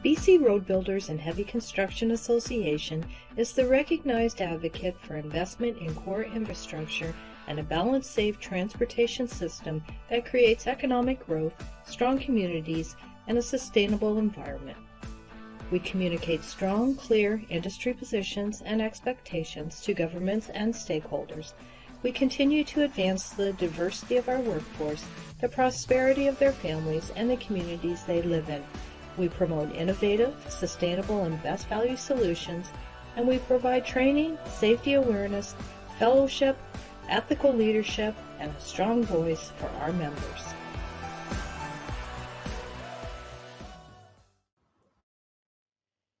BC Road Builders and Heavy Construction Association is the recognized advocate for investment in core infrastructure and a balanced, safe transportation system that creates economic growth, strong communities, and a sustainable environment. We communicate strong, clear industry positions and expectations to governments and stakeholders. We continue to advance the diversity of our workforce, the prosperity of their families, and the communities they live in. We promote innovative, sustainable, and best value solutions, and we provide training, safety awareness, fellowship, ethical leadership, and a strong voice for our members.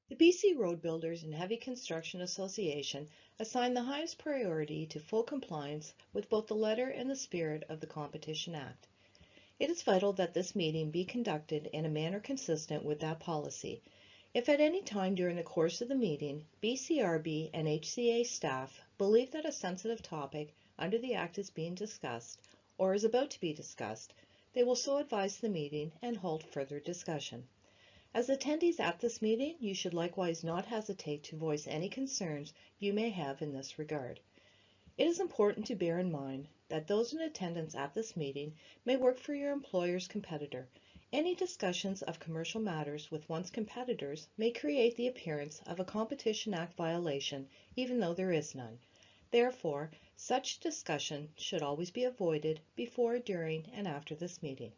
The BC Road Builders and Heavy Construction Association assigned the highest priority to full compliance with both the letter and the spirit of the Competition Act. It is vital that this meeting be conducted in a manner consistent with that policy. If at any time during the course of the meeting, BCRB and HCA staff believe that a sensitive topic under the Act is being discussed or is about to be discussed, they will so advise the meeting and hold further discussion. As attendees at this meeting, you should likewise not hesitate to voice any concerns you may have in this regard. It is important to bear in mind that those in attendance at this meeting may work for your employer's competitor. Any discussions of commercial matters with one's competitors may create the appearance of a Competition Act violation, even though there is none. Therefore, such discussion should always be avoided before, during, and after this meeting.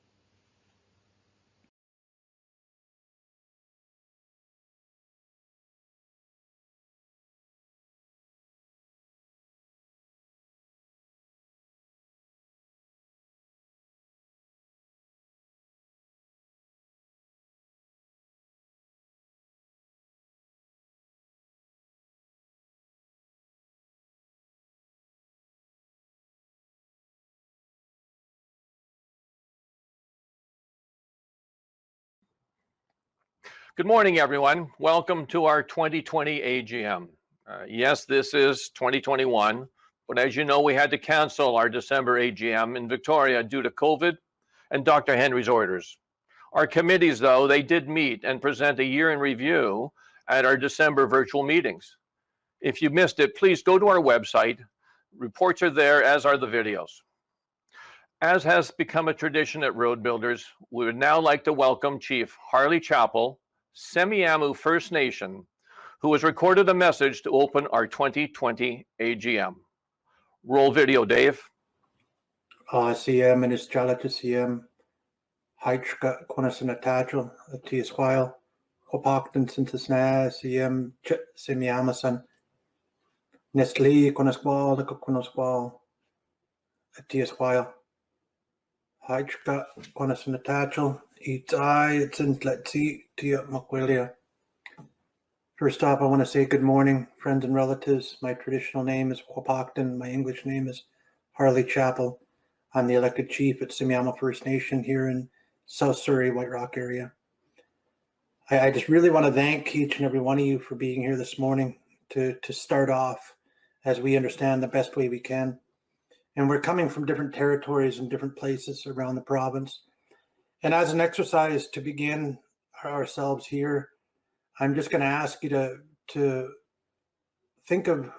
Good morning, everyone. Welcome to our 2020 AGM. Yes, this is 2021, but as you know, we had to cancel our December AGM in Victoria due to COVID and Dr. Henry's orders. Our committees, though, they did meet and present a year in review at our December virtual meetings. If you missed it, please go to our website. Reports are there, as are the videos. As has become a tradition at Road Builders, we would now like to welcome Chief Harley Chappell, Semiahmoo First Nation, who has recorded a message to open our 2020 AGM. Roll video, Dave. CM and his chalata CM, Heichka Quanasanatachel, Tiaswile, Hopakton Sintasna, CM Semiamasan, Nestle Quanaswal, the Quanaswal, Tiaswile, Heichka Quanasanatachel. It's it's in let's see Tia Makwilia. First off, I want to say good morning, friends and relatives. My traditional name is Wapakton. My English name is Harley Chappell. I'm the elected chief at Semiahmoo First Nation here in South Surrey, White Rock area. I just really want to thank each and every one of you for being here this morning to start off as we understand the best way we can. And we're coming from different territories and different places around the province. And as an exercise to begin ourselves here, I'm just going to ask you to think of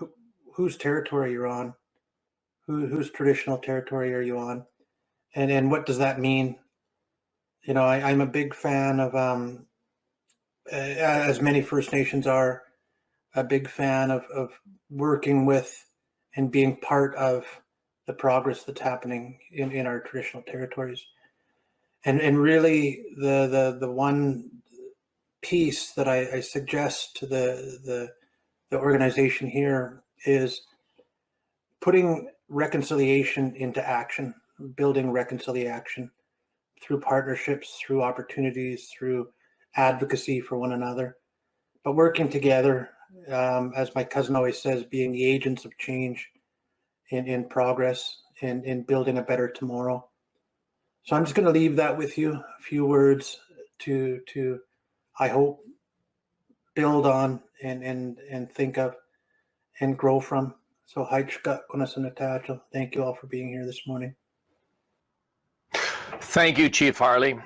whose territory you're on, whose traditional territory are you on, and what does that mean? You know, I'm a big fan of, as many First Nations are, a big fan of working with and being part of the progress that's happening in our traditional territories. And really the one piece that I suggest to the organization here is putting reconciliation into action, building reconciliation through partnerships, through opportunities, through advocacy for one another, but working together, as my cousin always says, being the agents of change in progress and in building a better tomorrow. So I'm just going to leave that with you, a few words to I hope, build on and think of and grow from. So thank you all for being here this morning. Thank you, Chief Harley.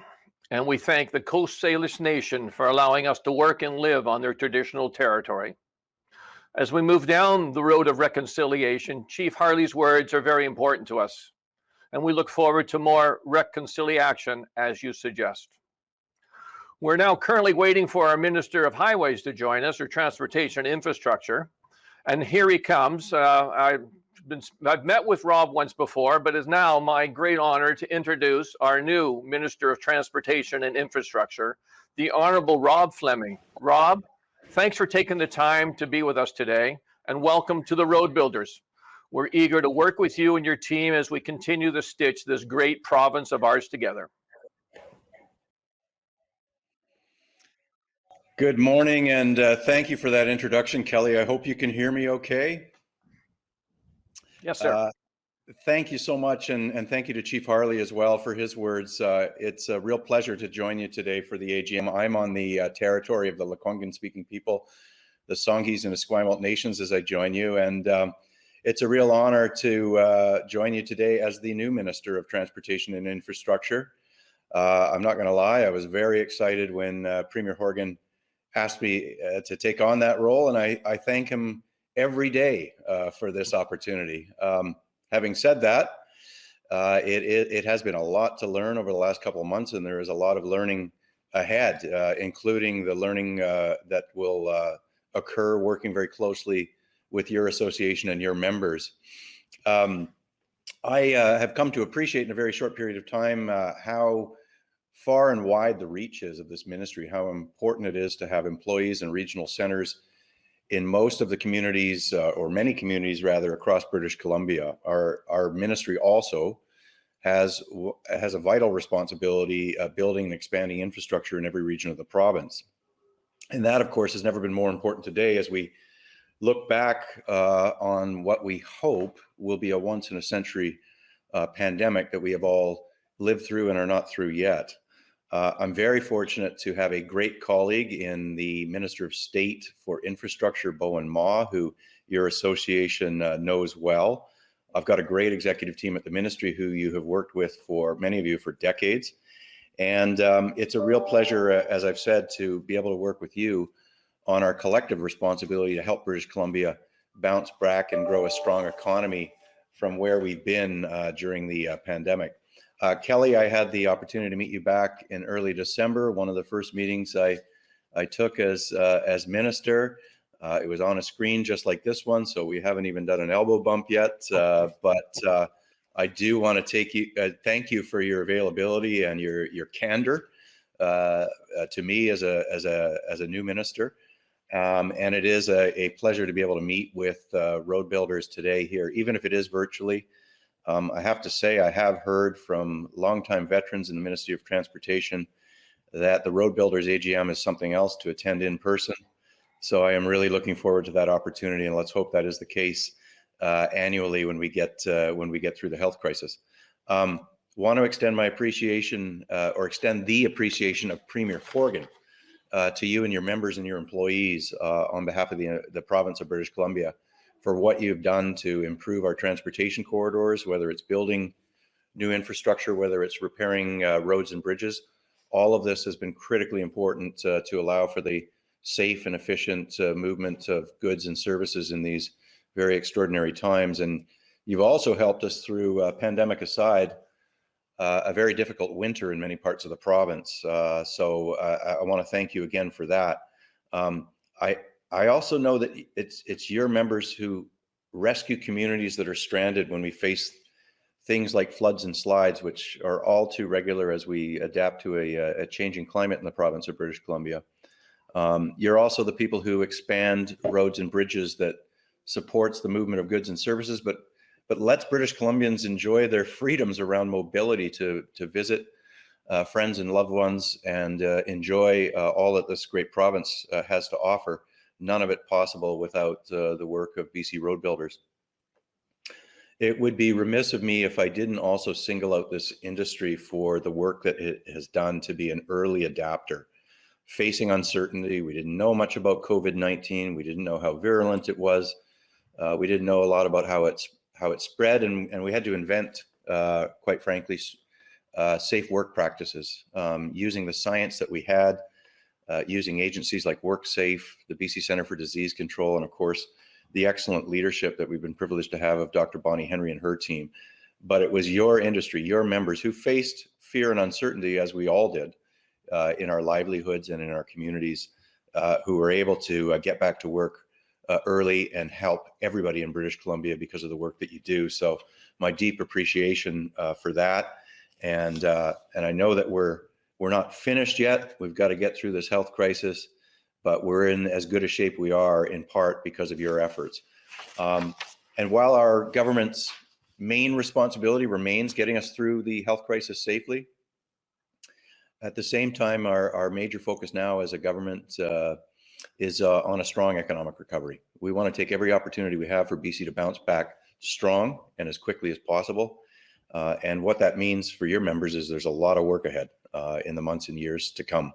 And we thank the Coast Salish Nation for allowing us to work and live on their traditional territory. As we move down the road of reconciliation, Chief Harley's words are very important to us, and we look forward to more reconciliation as you suggest. We're now currently waiting for our Minister of Highways to join us, or Transportation and Infrastructure, and here he comes. I've met with Rob once before, but it's now my great honor to introduce our new Minister of Transportation and Infrastructure, the Honourable Rob Fleming. Rob, thanks for taking the time to be with us today, and welcome to the Road Builders. We're eager to work with you and your team as we continue to stitch this great province of ours together. Good morning, and thank you for that introduction, Kelly. I hope you can hear me okay. Yes, sir. Thank you so much, and thank you to Chief Harley as well for his words. It's a real pleasure to join you today for the AGM. I'm on the territory of the Lekwungen-speaking people, the Songhees and Esquimalt nations, as I join you, and it's a real honor to join you today as the new Minister of Transportation and Infrastructure. I'm not going to lie, I was very excited when Premier Horgan asked me to take on that role, and I thank him every day for this opportunity. Having said that, it has been a lot to learn over the last couple of months, and there is a lot of learning ahead, including the learning that will occur working very closely with your association and your members. I have come to appreciate in a very short period of time how far and wide the reach is of this ministry, how important it is to have employees and regional centers in most of the communities, or many communities rather, across British Columbia. Our ministry also has a vital responsibility building and expanding infrastructure in every region of the province. And that, of course, has never been more important today as we look back on what we hope will be a once-in-a-century pandemic that we have all lived through and are not through yet. I'm very fortunate to have a great colleague in the Minister of State for Infrastructure, Bowen Ma, who your association knows well. I've got a great executive team at the ministry who you have worked with, for many of you, for decades. And it's a real pleasure, as I've said, to be able to work with you on our collective responsibility to help British Columbia bounce back and grow a strong economy from where we've been during the pandemic. Kelly, I had the opportunity to meet you back in early December. One of the first meetings I took as minister. It was on a screen just like this one, so we haven't even done an elbow bump yet. But I do want to thank you for your availability and your candor to me as a new minister. And it is a pleasure to be able to meet with road builders today here, even if it is virtually. I have to say, I have heard from longtime veterans in the Ministry of Transportation that the Road Builders AGM is something else to attend in person. So I am really looking forward to that opportunity, and let's hope that is the case annually when we get through the health crisis. Want to extend my appreciation, or extend the appreciation of Premier Horgan to you and your members and your employees on behalf of the province of British Columbia, for what you've done to improve our transportation corridors, whether it's building new infrastructure, whether it's repairing roads and bridges. All of this has been critically important to allow for the safe and efficient movement of goods and services in these very extraordinary times. And you've also helped us through, pandemic aside, a very difficult winter in many parts of the province. So I want to thank you again for that. I also know that it's your members who rescue communities that are stranded when we face things like floods and slides, which are all too regular as we adapt to a changing climate in the province of British Columbia. You're also the people who expand roads and bridges that supports the movement of goods and services, but lets British Columbians enjoy their freedoms around mobility to visit friends and loved ones and enjoy all that this great province has to offer. None of it possible without the work of BC Road Builders. It would be remiss of me if I didn't also single out this industry for the work that it has done to be an early adapter. Facing uncertainty, we didn't know much about COVID-19. We didn't know how virulent it was. We didn't know a lot about how it spread, and we had to invent, quite frankly, safe work practices using the science that we had. Using agencies like WorkSafe, the BC Centre for Disease Control, and of course, the excellent leadership that we've been privileged to have of Dr. Bonnie Henry and her team. But it was your industry, your members who faced fear and uncertainty, as we all did, in our livelihoods and in our communities, who were able to get back to work early and help everybody in British Columbia because of the work that you do. So my deep appreciation for that. And I know that we're not finished yet. We've got to get through this health crisis, but we're in as good a shape we are in part because of your efforts. And while our government's main responsibility remains getting us through the health crisis safely, at the same time, our major focus now as a government is on a strong economic recovery. We want to take every opportunity we have for BC to bounce back strong and as quickly as possible. And what that means for your members is there's a lot of work ahead in the months and years to come.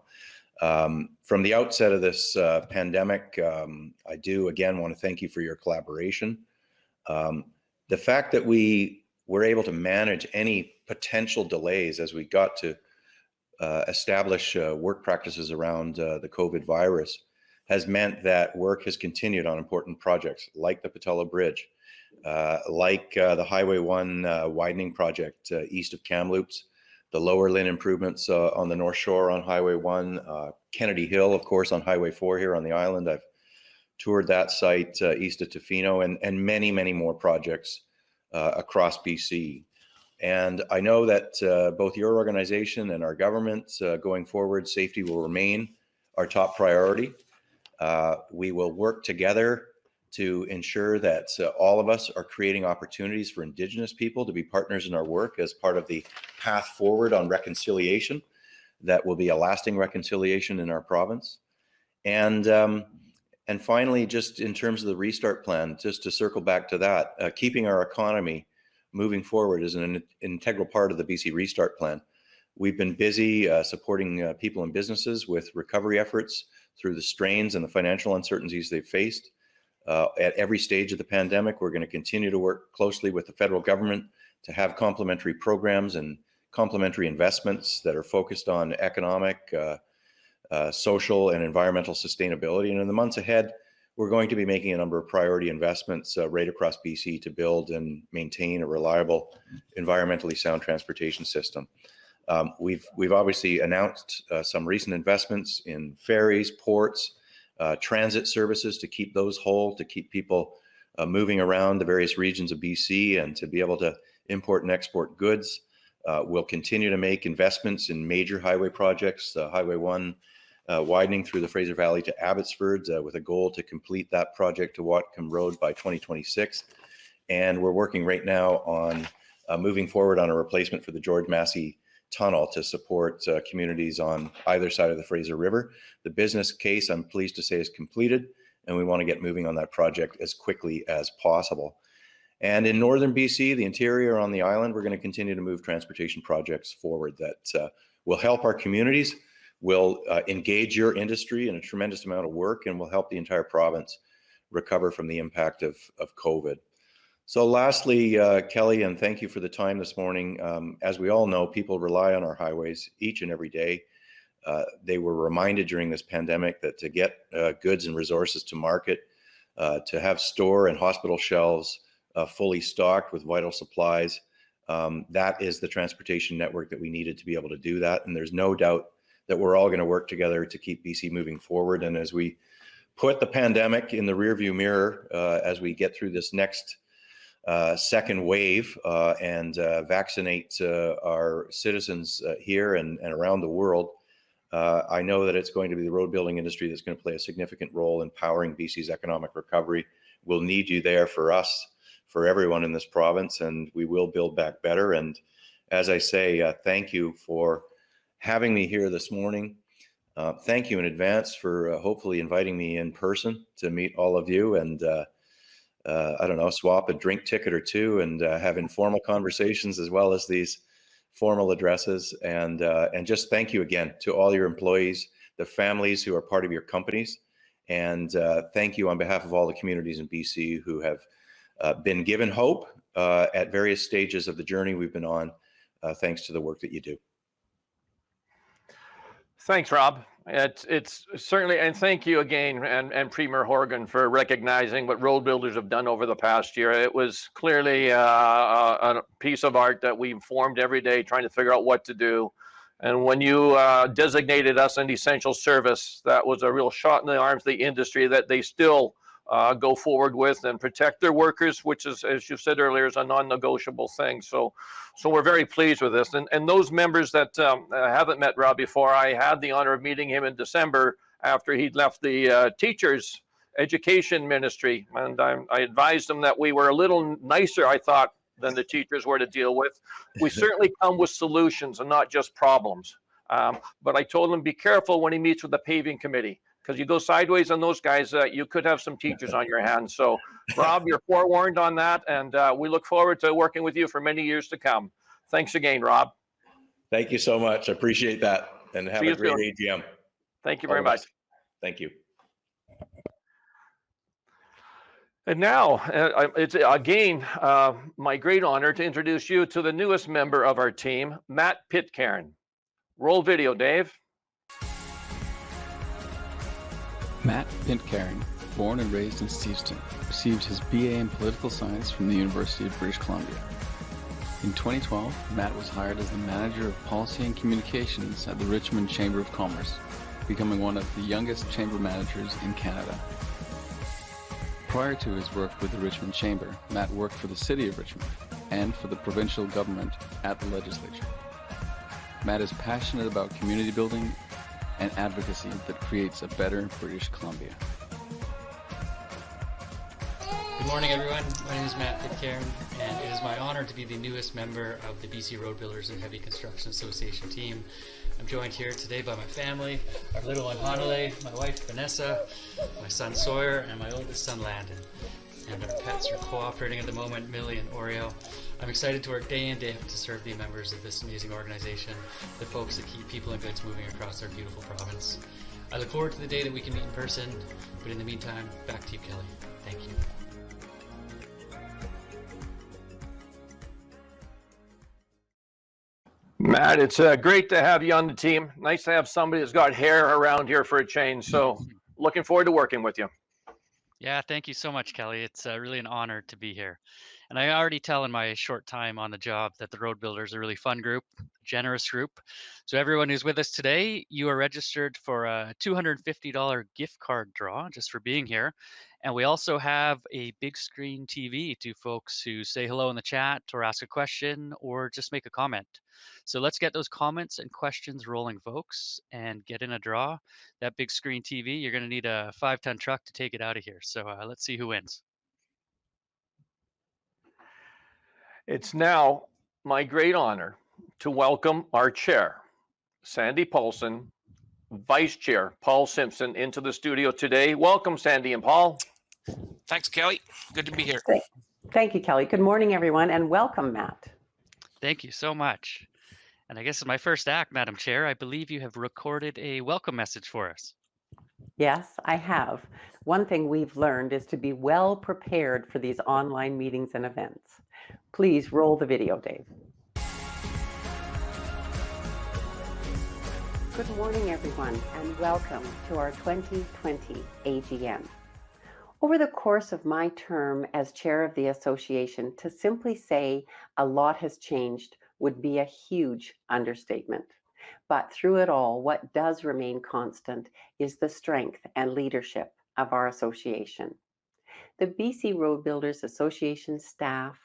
From the outset of this pandemic, I do again want to thank you for your collaboration. The fact that we were able to manage any potential delays as we got to establish work practices around the COVID virus has meant that work has continued on important projects like the Patella Bridge, like the Highway 1 widening project east of Kamloops, the Lower Lynn improvements on the North Shore on Highway 1, Kennedy Hill, of course, on Highway 4 here on the island. I've toured that site east of Tofino, and many, many more projects across BC. And I know that both your organization and our government going forward, safety will remain our top priority. We will work together to ensure that all of us are creating opportunities for Indigenous people to be partners in our work as part of the path forward on reconciliation that will be a lasting reconciliation in our province. And finally, just in terms of the restart plan, just to circle back to that, keeping our economy moving forward is an integral part of the BC Restart Plan. We've been busy supporting people and businesses with recovery efforts through the strains and the financial uncertainties they've faced. At every stage of the pandemic, we're going to continue to work closely with the federal government to have complementary programs and complementary investments that are focused on economic, social, and environmental sustainability. And in the months ahead, we're going to be making a number of priority investments right across BC to build and maintain a reliable, environmentally sound transportation system. We've obviously announced some recent investments in ferries, ports, transit services to keep those whole, to keep people moving around the various regions of BC and to be able to import and export goods. We'll continue to make investments in major highway projects, Highway 1 widening through the Fraser Valley to Abbotsford with a goal to complete that project to Whatcom Road by 2026. And we're working right now on moving forward on a replacement for the George Massey Tunnel to support communities on either side of the Fraser River. The business case, I'm pleased to say, is completed, and we want to get moving on that project as quickly as possible. And in northern BC, the interior on the island, we're going to continue to move transportation projects forward that will help our communities, will engage your industry in a tremendous amount of work, and will help the entire province recover from the impact of COVID. So lastly, Kelly, and thank you for the time this morning. As we all know, people rely on our highways each and every day. They were reminded during this pandemic that to get goods and resources to market, to have store and hospital shelves fully stocked with vital supplies, that is the transportation network that we needed to be able to do that. And there's no doubt that we're all going to work together to keep BC moving forward. And as we put the pandemic in the rearview mirror, as we get through this next second wave and vaccinate our citizens here and around the world, I know that it's going to be the road building industry that's going to play a significant role in powering BC's economic recovery. We'll need you there for us, for everyone in this province, and we will build back better. And as I say, thank you for having me here this morning. Thank you in advance for hopefully inviting me in person to meet all of you and I don't know, swap a drink ticket or two and have informal conversations as well as these formal addresses. And just thank you again to all your employees, the families who are part of your companies. And thank you on behalf of all the communities in BC who have been given hope at various stages of the journey we've been on, thanks to the work that you do. Thanks, Rob. It's certainly, and thank you again, and Premier Horgan for recognizing what road builders have done over the past year. It was clearly a piece of art that we formed every day trying to figure out what to do. And when you designated us an essential service, that was a real shot in the arms of the industry that they still go forward with and protect their workers, which is, as you said earlier, is a non-negotiable thing. So we're very pleased with this. And those members that haven't met Rob before, I had the honor of meeting him in December after he'd left the teachers education ministry. And I advised him that we were a little nicer, I thought, than the teachers were to deal with. We certainly come with solutions and not just problems. But I told him, be careful when he meets with the paving committee, because you go sideways on those guys, you could have some teachers on your hands. So, Rob, you're forewarned on that, and we look forward to working with you for many years to come. Thanks again, Rob. Thank you so much. I appreciate that, and have a great AGM. Thank you very much. Thank you. And now, it's again my great honor to introduce you to the newest member of our team, Matt Pitcairn. Roll video, Dave. Matt Pitcairn, born and raised in Steveston, received his BA in Political Science from the University of British Columbia. In 2012, Matt was hired as the Manager of Policy and Communications at the Richmond Chamber of Commerce, becoming one of the youngest chamber managers in Canada. Prior to his work with the Richmond Chamber, Matt worked for the City of Richmond and for the provincial government at the legislature. Matt is passionate about community building and advocacy that creates a better British Columbia. Good morning, everyone. My name is Matt Pitcairn, and it is my honor to be the newest member of the BC Road Builders and Heavy Construction Association team. I'm joined here today by my family, our little one Harley, my wife Vanessa, my son Sawyer, and my oldest son Landon. And our pets are cooperating at the moment, Millie and Oreo. I'm excited to work day in, day out to serve the members of this amazing organization, the folks that keep people and goods moving across our beautiful province. I look forward to the day that we can meet in person, but in the meantime, back to you, Kelly. Thank you. Matt, it's great to have you on the team. Nice to have somebody that's got hair around here for a change. So looking forward to working with you. Yeah, thank you so much, Kelly. It's really an honor to be here. And I already tell in my short time on the job that the Road Builders are a really fun group, generous group. So everyone who's with us today, you are registered for a $250 gift card draw just for being here. And we also have a big screen TV to folks who say hello in the chat or ask a question or just make a comment. So let's get those comments and questions rolling, folks, and get in a draw. That big screen TV, you're going to need a 5-ton truck to take it out of here. So let's see who wins. It's now my great honor to welcome our chair, Sandi Paulson, Vice Chair Paul Simpson, into the studio today. Welcome, Sandi and Paul. Thanks, Kelly. Good to be here. Thank you, Kelly. Good morning, everyone, and welcome, Matt. Thank you so much. And I guess it's my first act, Madam Chair. I believe you have recorded a welcome message for us. Yes, I have. One thing we've learned is to be well prepared for these online meetings and events. Please roll the video, Dave. Good morning, everyone, and welcome to our 2020 AGM. Over the course of my term as chair of the association, to simply say a lot has changed would be a huge understatement. But through it all, what does remain constant is the strength and leadership of our association. The BC Road Builders Association staff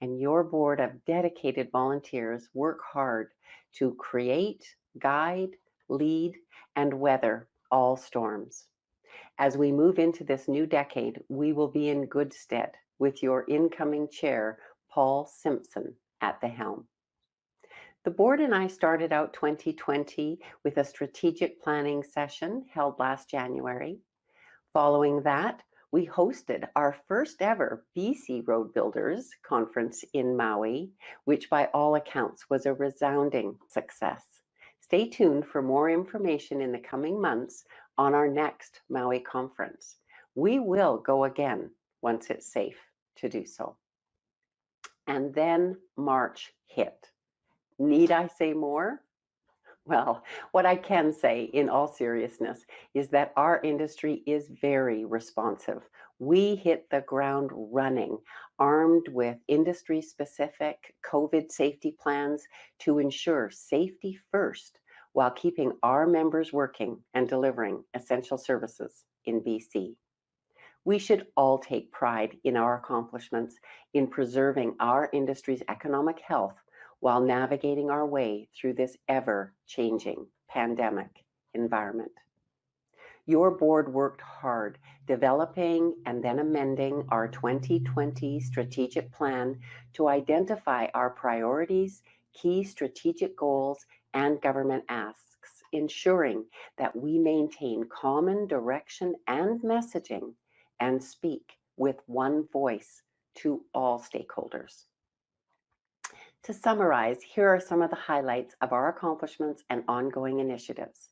and your board of dedicated volunteers work hard to create, guide, lead, and weather all storms. As we move into this new decade, we will be in good stead with your incoming chair, Paul Simpson, at the helm. The board and I started out 2020 with a strategic planning session held last January. Following that, we hosted our first ever BC Road Builders conference in Maui, which by all accounts was a resounding success. Stay tuned for more information in the coming months on our next Maui conference. We will go again once it's safe to do so. And then March hit. Need I say more? Well, what I can say in all seriousness is that our industry is very responsive. We hit the ground running, armed with industry-specific COVID safety plans to ensure safety first while keeping our members working and delivering essential services in BC. We should all take pride in our accomplishments in preserving our industry's economic health while navigating our way through this ever-changing pandemic environment. Your board worked hard developing and then amending our 2020 strategic plan to identify our priorities, key strategic goals, and government asks, ensuring that we maintain common direction and messaging and speak with one voice to all stakeholders. To summarize, here are some of the highlights of our accomplishments and ongoing initiatives.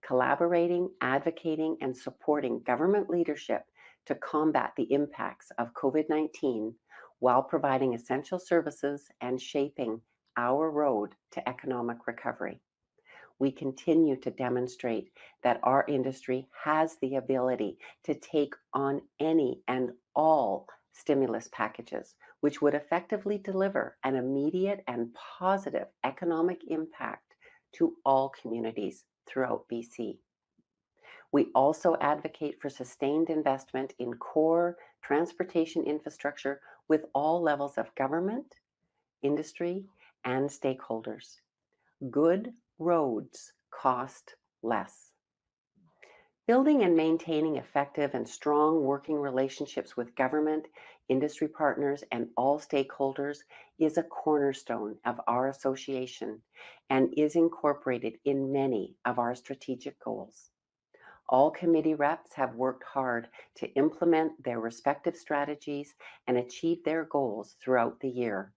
Collaborating, advocating, and supporting government leadership to combat the impacts of COVID-19 while providing essential services and shaping our road to economic recovery. We continue to demonstrate that our industry has the ability to take on any and all stimulus packages, which would effectively deliver an immediate and positive economic impact to all communities throughout BC. We also advocate for sustained investment in core transportation infrastructure with all levels of government, industry, and stakeholders. Good roads cost less. Building and maintaining effective and strong working relationships with government, industry partners, and all stakeholders is a cornerstone of our association and is incorporated in many of our strategic goals. All committee reps have worked hard to implement their respective strategies and achieve their goals throughout the year.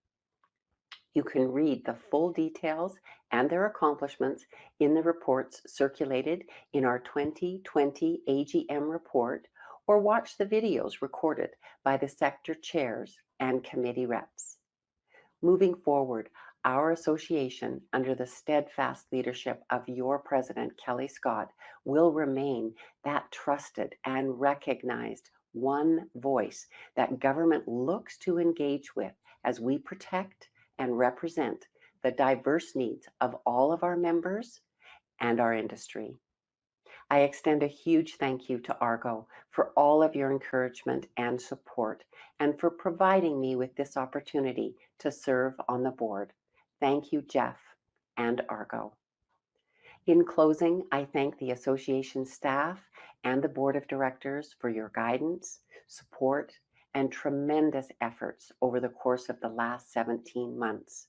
You can read the full details and their accomplishments in the reports circulated in our 2020 AGM report, or watch the videos recorded by the sector chairs and committee reps. Moving forward, our association, under the steadfast leadership of your president, Kelly Scott, will remain that trusted and recognized one voice that government looks to engage with as we protect and represent the diverse needs of all of our members and our industry. I extend a huge thank you to Argo for all of your encouragement and support, and for providing me with this opportunity to serve on the board. Thank you, Jeff and Argo. In closing, I thank the association staff and the board of directors for your guidance, support, and tremendous efforts over the course of the last 17 months.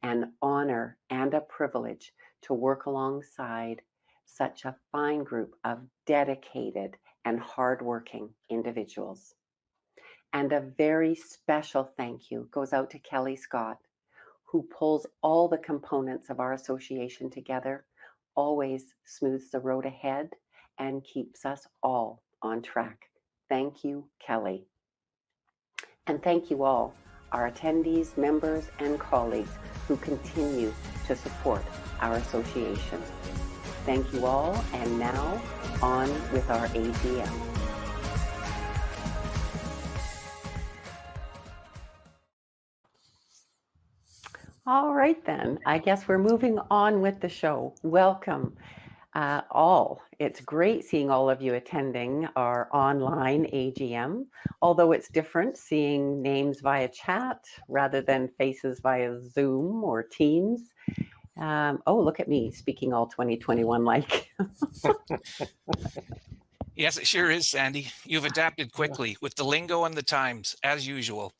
An honor and a privilege to work alongside such a fine group of dedicated and hardworking individuals. And a very special thank you goes out to Kelly Scott, who pulls all the components of our association together, always smooths the road ahead, and keeps us all on track. Thank you, Kelly. And thank you all, our attendees, members, and colleagues who continue to support our association. Thank you all, and now on with our AGM. All right then, I guess we're moving on with the show. Welcome all. It's great seeing all of you attending our online AGM, although it's different seeing names via chat rather than faces via Zoom or Teams. Oh, look at me speaking all 2021 like. Yes, it sure is, Sandi. You've adapted quickly with the lingo and the times, as usual.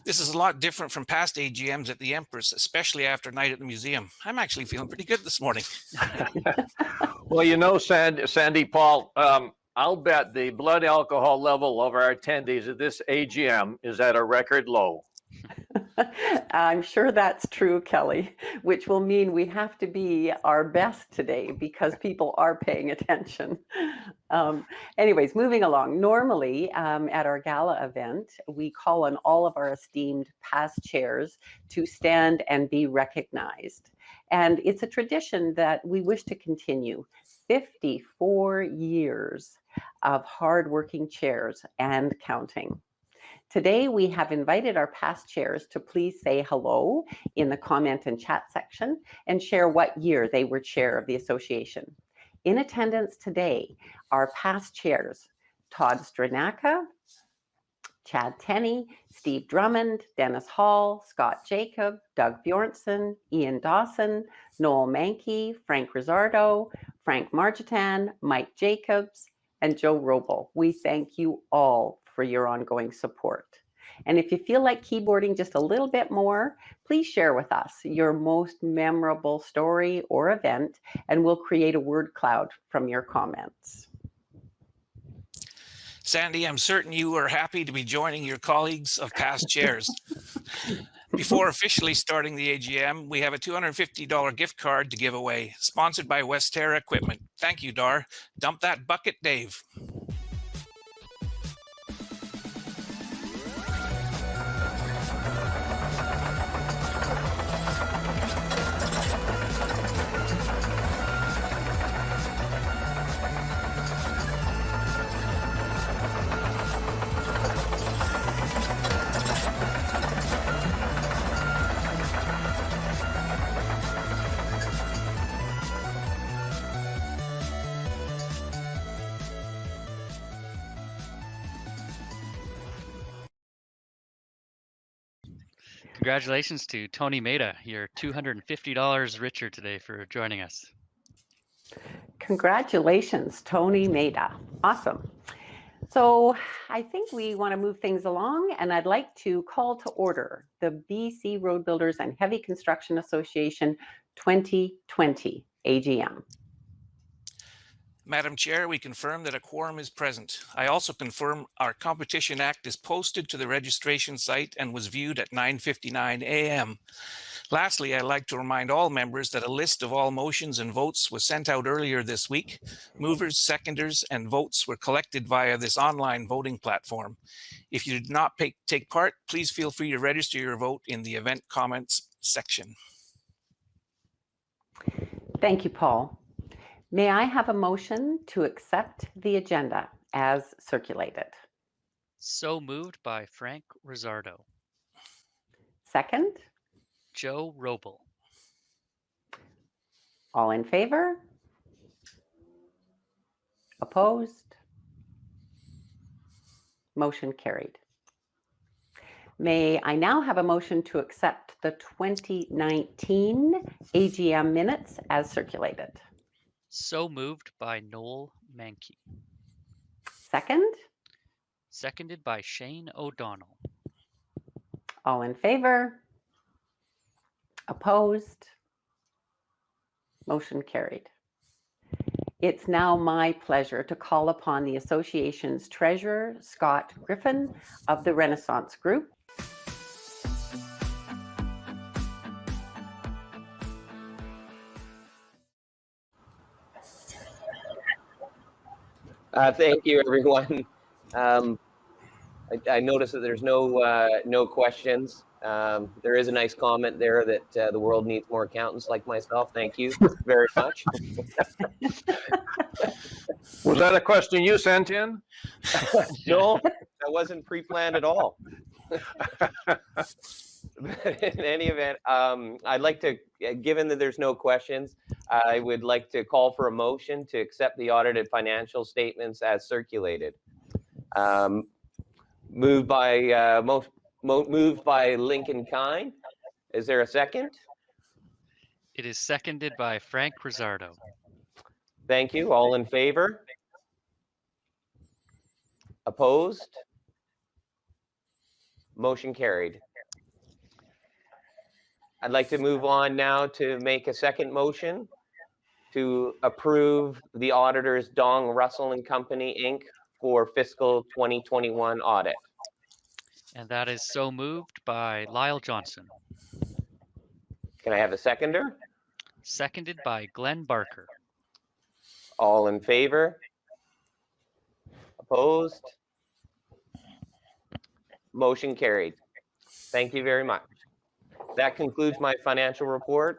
This is a lot different from past AGMs at the Empress, especially after night at the museum. I'm actually feeling pretty good this morning. Well, you know, Sandi, Paul, I'll bet the blood alcohol level of our attendees at this AGM is at a record low. I'm sure that's true, Kelly, which will mean we have to be our best today because people are paying attention. Anyways, moving along. Normally, at our gala event, we call on all of our esteemed past chairs to stand and be recognized. And it's a tradition that we wish to continue. 54 years of hardworking chairs and counting. Today, we have invited our past chairs to please say hello in the comment and chat section and share what year they were chair of the association. In attendance today are past chairs, Todd Strynadka, Chad Tenney, Steve Drummond, Dennis Hall, Scott Jacob, Doug Bjornson, Ian Dawson, Noel Mankey, Frank Rizzardo, Frank Margitan, Mike Jacobs, and Joe Wrobel. We thank you all for your ongoing support. And if you feel like keyboarding just a little bit more, please share with us your most memorable story or event, and we'll create a word cloud from your comments. Sandi, I'm certain you are happy to be joining your colleagues of past chairs. Before officially starting the AGM, we have a $250 gift card to give away, sponsored by Westerra Equipment. Thank you, Dar. Dump that bucket, Dave. Congratulations to Tony Maida. You're $250 richer today for joining us. Congratulations, Tony Maida. Awesome. So I think we want to move things along, and I'd like to call to order the BC Road Builders and Heavy Construction Association 2020 AGM. Madam Chair, we confirm that a quorum is present. I also confirm our Competition Act is posted to the registration site and was viewed at 9:59 a.m. Lastly, I'd like to remind all members that a list of all motions and votes was sent out earlier this week. Movers, seconders, and votes were collected via this online voting platform. If you did not take part, please feel free to register your vote in the event comments section. Thank you, Paul. May I have a motion to accept the agenda as circulated? So moved by Frank Rizzardo. Second? Joe Wrobel. All in favor? Opposed? Motion carried. May I now have a motion to accept the 2019 AGM minutes as circulated? So moved by Noel Mankey. Second? Seconded by Shane O'Donnell. All in favor? Opposed? Motion carried. It's now my pleasure to call upon the association's treasurer, Scott Griffin of the Renaissance Group. Thank you, everyone. I noticed that there's no questions. There is a nice comment there that the world needs more accountants like myself. Thank you very much. Was that a question you sent in? No, that wasn't pre-planned at all. But in any event, I'd like to, given that there's no questions, I would like to call for a motion to accept the audited financial statements as circulated. Moved by Lincoln Kine. Is there a second? It is seconded by Frank Rizzardo. Thank you. All in favor? Opposed? Motion carried. I'd like to move on now to make a second motion to approve the auditors Dong Russell and Company, Inc. for fiscal 2021 audit. And that is so moved by Lyle Johnson. Can I have a seconder? Seconded by Glenn Barker. All in favor? Opposed? Motion carried. Thank you very much. That concludes my financial report.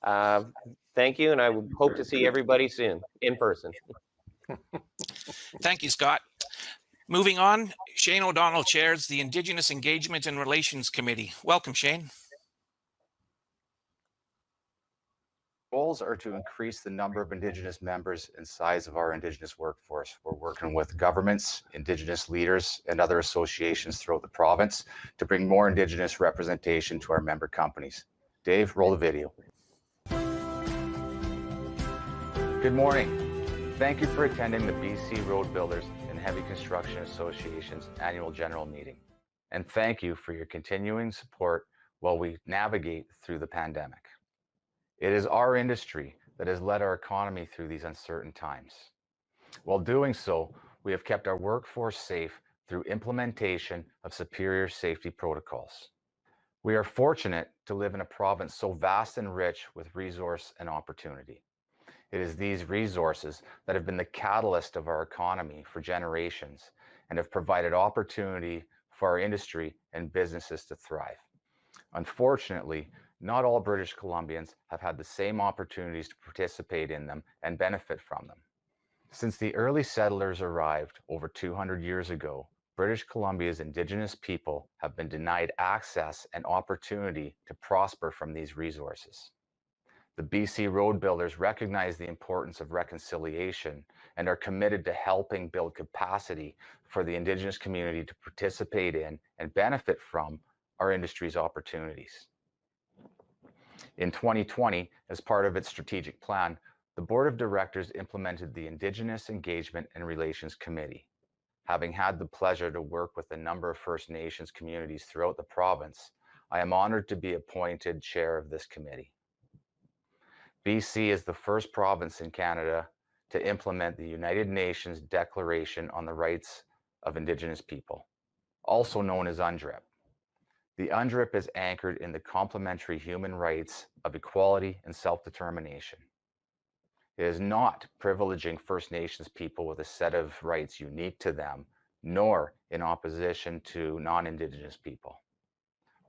Thank you, and I would hope to see everybody soon in person. Thank you, Scott. Moving on, Shane O'Donnell chairs the Indigenous Engagement and Relations Committee. Welcome, Shane. Goals are to increase the number of Indigenous members and size of our Indigenous workforce. We're working with governments, Indigenous leaders, and other associations throughout the province to bring more Indigenous representation to our member companies. Dave, roll the video. Good morning. Thank you for attending the BC Road Builders and Heavy Construction Association's annual general meeting. And thank you for your continuing support while we navigate through the pandemic. It is our industry that has led our economy through these uncertain times. While doing so, we have kept our workforce safe through implementation of superior safety protocols. We are fortunate to live in a province so vast and rich with resource and opportunity. It is these resources that have been the catalyst of our economy for generations and have provided opportunity for our industry and businesses to thrive. Unfortunately, not all British Columbians have had the same opportunities to participate in them and benefit from them. Since the early settlers arrived over 200 years ago, British Columbia's Indigenous people have been denied access and opportunity to prosper from these resources. The BC Road Builders recognize the importance of reconciliation and are committed to helping build capacity for the Indigenous community to participate in and benefit from our industry's opportunities. In 2020, as part of its strategic plan, the Board of Directors implemented the Indigenous Engagement and Relations Committee. Having had the pleasure to work with a number of First Nations communities throughout the province, I am honored to be appointed chair of this committee. BC is the first province in Canada to implement the United Nations Declaration on the Rights of Indigenous People, also known as UNDRIP. The UNDRIP is anchored in the complementary human rights of equality and self-determination. It is not privileging First Nations people with a set of rights unique to them, nor in opposition to non-Indigenous people.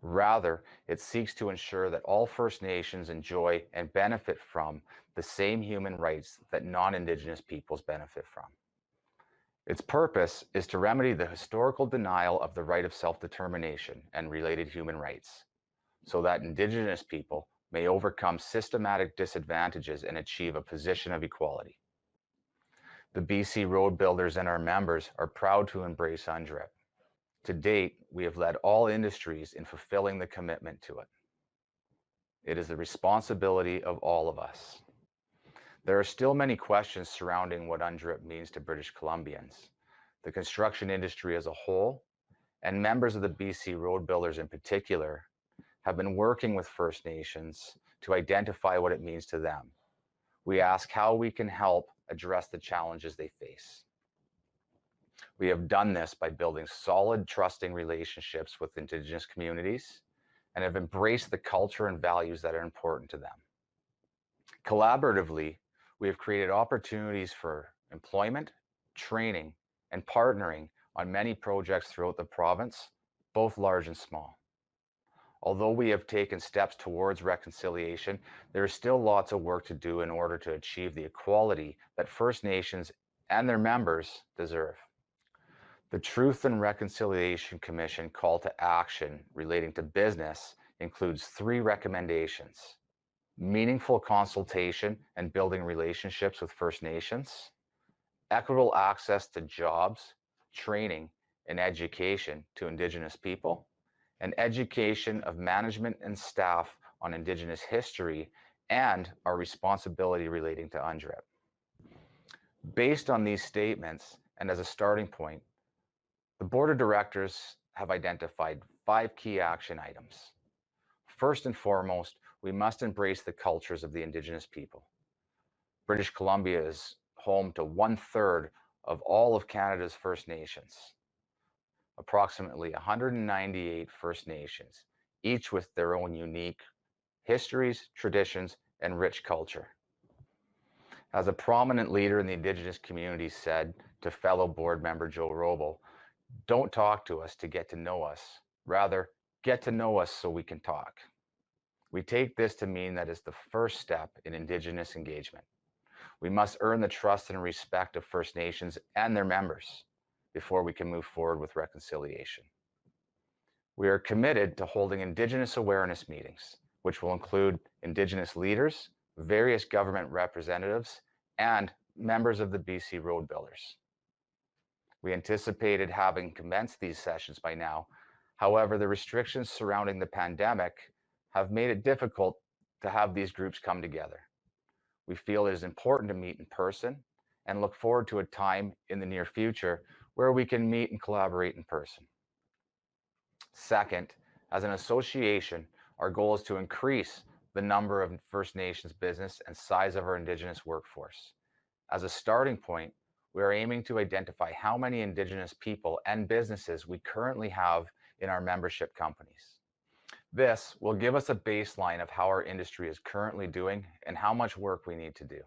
Rather, it seeks to ensure that all First Nations enjoy and benefit from the same human rights that non-Indigenous peoples benefit from. Its purpose is to remedy the historical denial of the right of self-determination and related human rights, so that Indigenous people may overcome systematic disadvantages and achieve a position of equality. The BC Road Builders and our members are proud to embrace UNDRIP. To date, we have led all industries in fulfilling the commitment to it. It is the responsibility of all of us. There are still many questions surrounding what UNDRIP means to British Columbians, the construction industry as a whole, and members of the BC Road Builders in particular have been working with First Nations to identify what it means to them. We ask how we can help address the challenges they face. We have done this by building solid, trusting relationships with Indigenous communities and have embraced the culture and values that are important to them. Collaboratively, we have created opportunities for employment, training, and partnering on many projects throughout the province, both large and small. Although we have taken steps towards reconciliation, there is still lots of work to do in order to achieve the equality that First Nations and their members deserve. The Truth and Reconciliation Commission call to action relating to business includes 3 recommendations: meaningful consultation and building relationships with First Nations, equitable access to jobs, training, and education to Indigenous people, and education of management and staff on Indigenous history and our responsibility relating to UNDRIP. Based on these statements, and as a starting point, the Board of Directors have identified 5 key action items. First and foremost, we must embrace the cultures of the Indigenous people. British Columbia is home to 1/3 of all of Canada's First Nations, approximately 198 First Nations, each with their own unique histories, traditions, and rich culture. As a prominent leader in the Indigenous community said to fellow board member Joe Wrobel, "Don't talk to us to get to know us. Rather, get to know us so we can talk." We take this to mean that it's the first step in Indigenous engagement. We must earn the trust and respect of First Nations and their members before we can move forward with reconciliation. We are committed to holding Indigenous awareness meetings, which will include Indigenous leaders, various government representatives, and members of the BC Road Builders. We anticipated having commenced these sessions by now. However, the restrictions surrounding the pandemic have made it difficult to have these groups come together. We feel it is important to meet in person and look forward to a time in the near future where we can meet and collaborate in person. Second, as an association, our goal is to increase the number of First Nations business and size of our Indigenous workforce. As a starting point, we are aiming to identify how many Indigenous people and businesses we currently have in our membership companies. This will give us a baseline of how our industry is currently doing and how much work we need to do.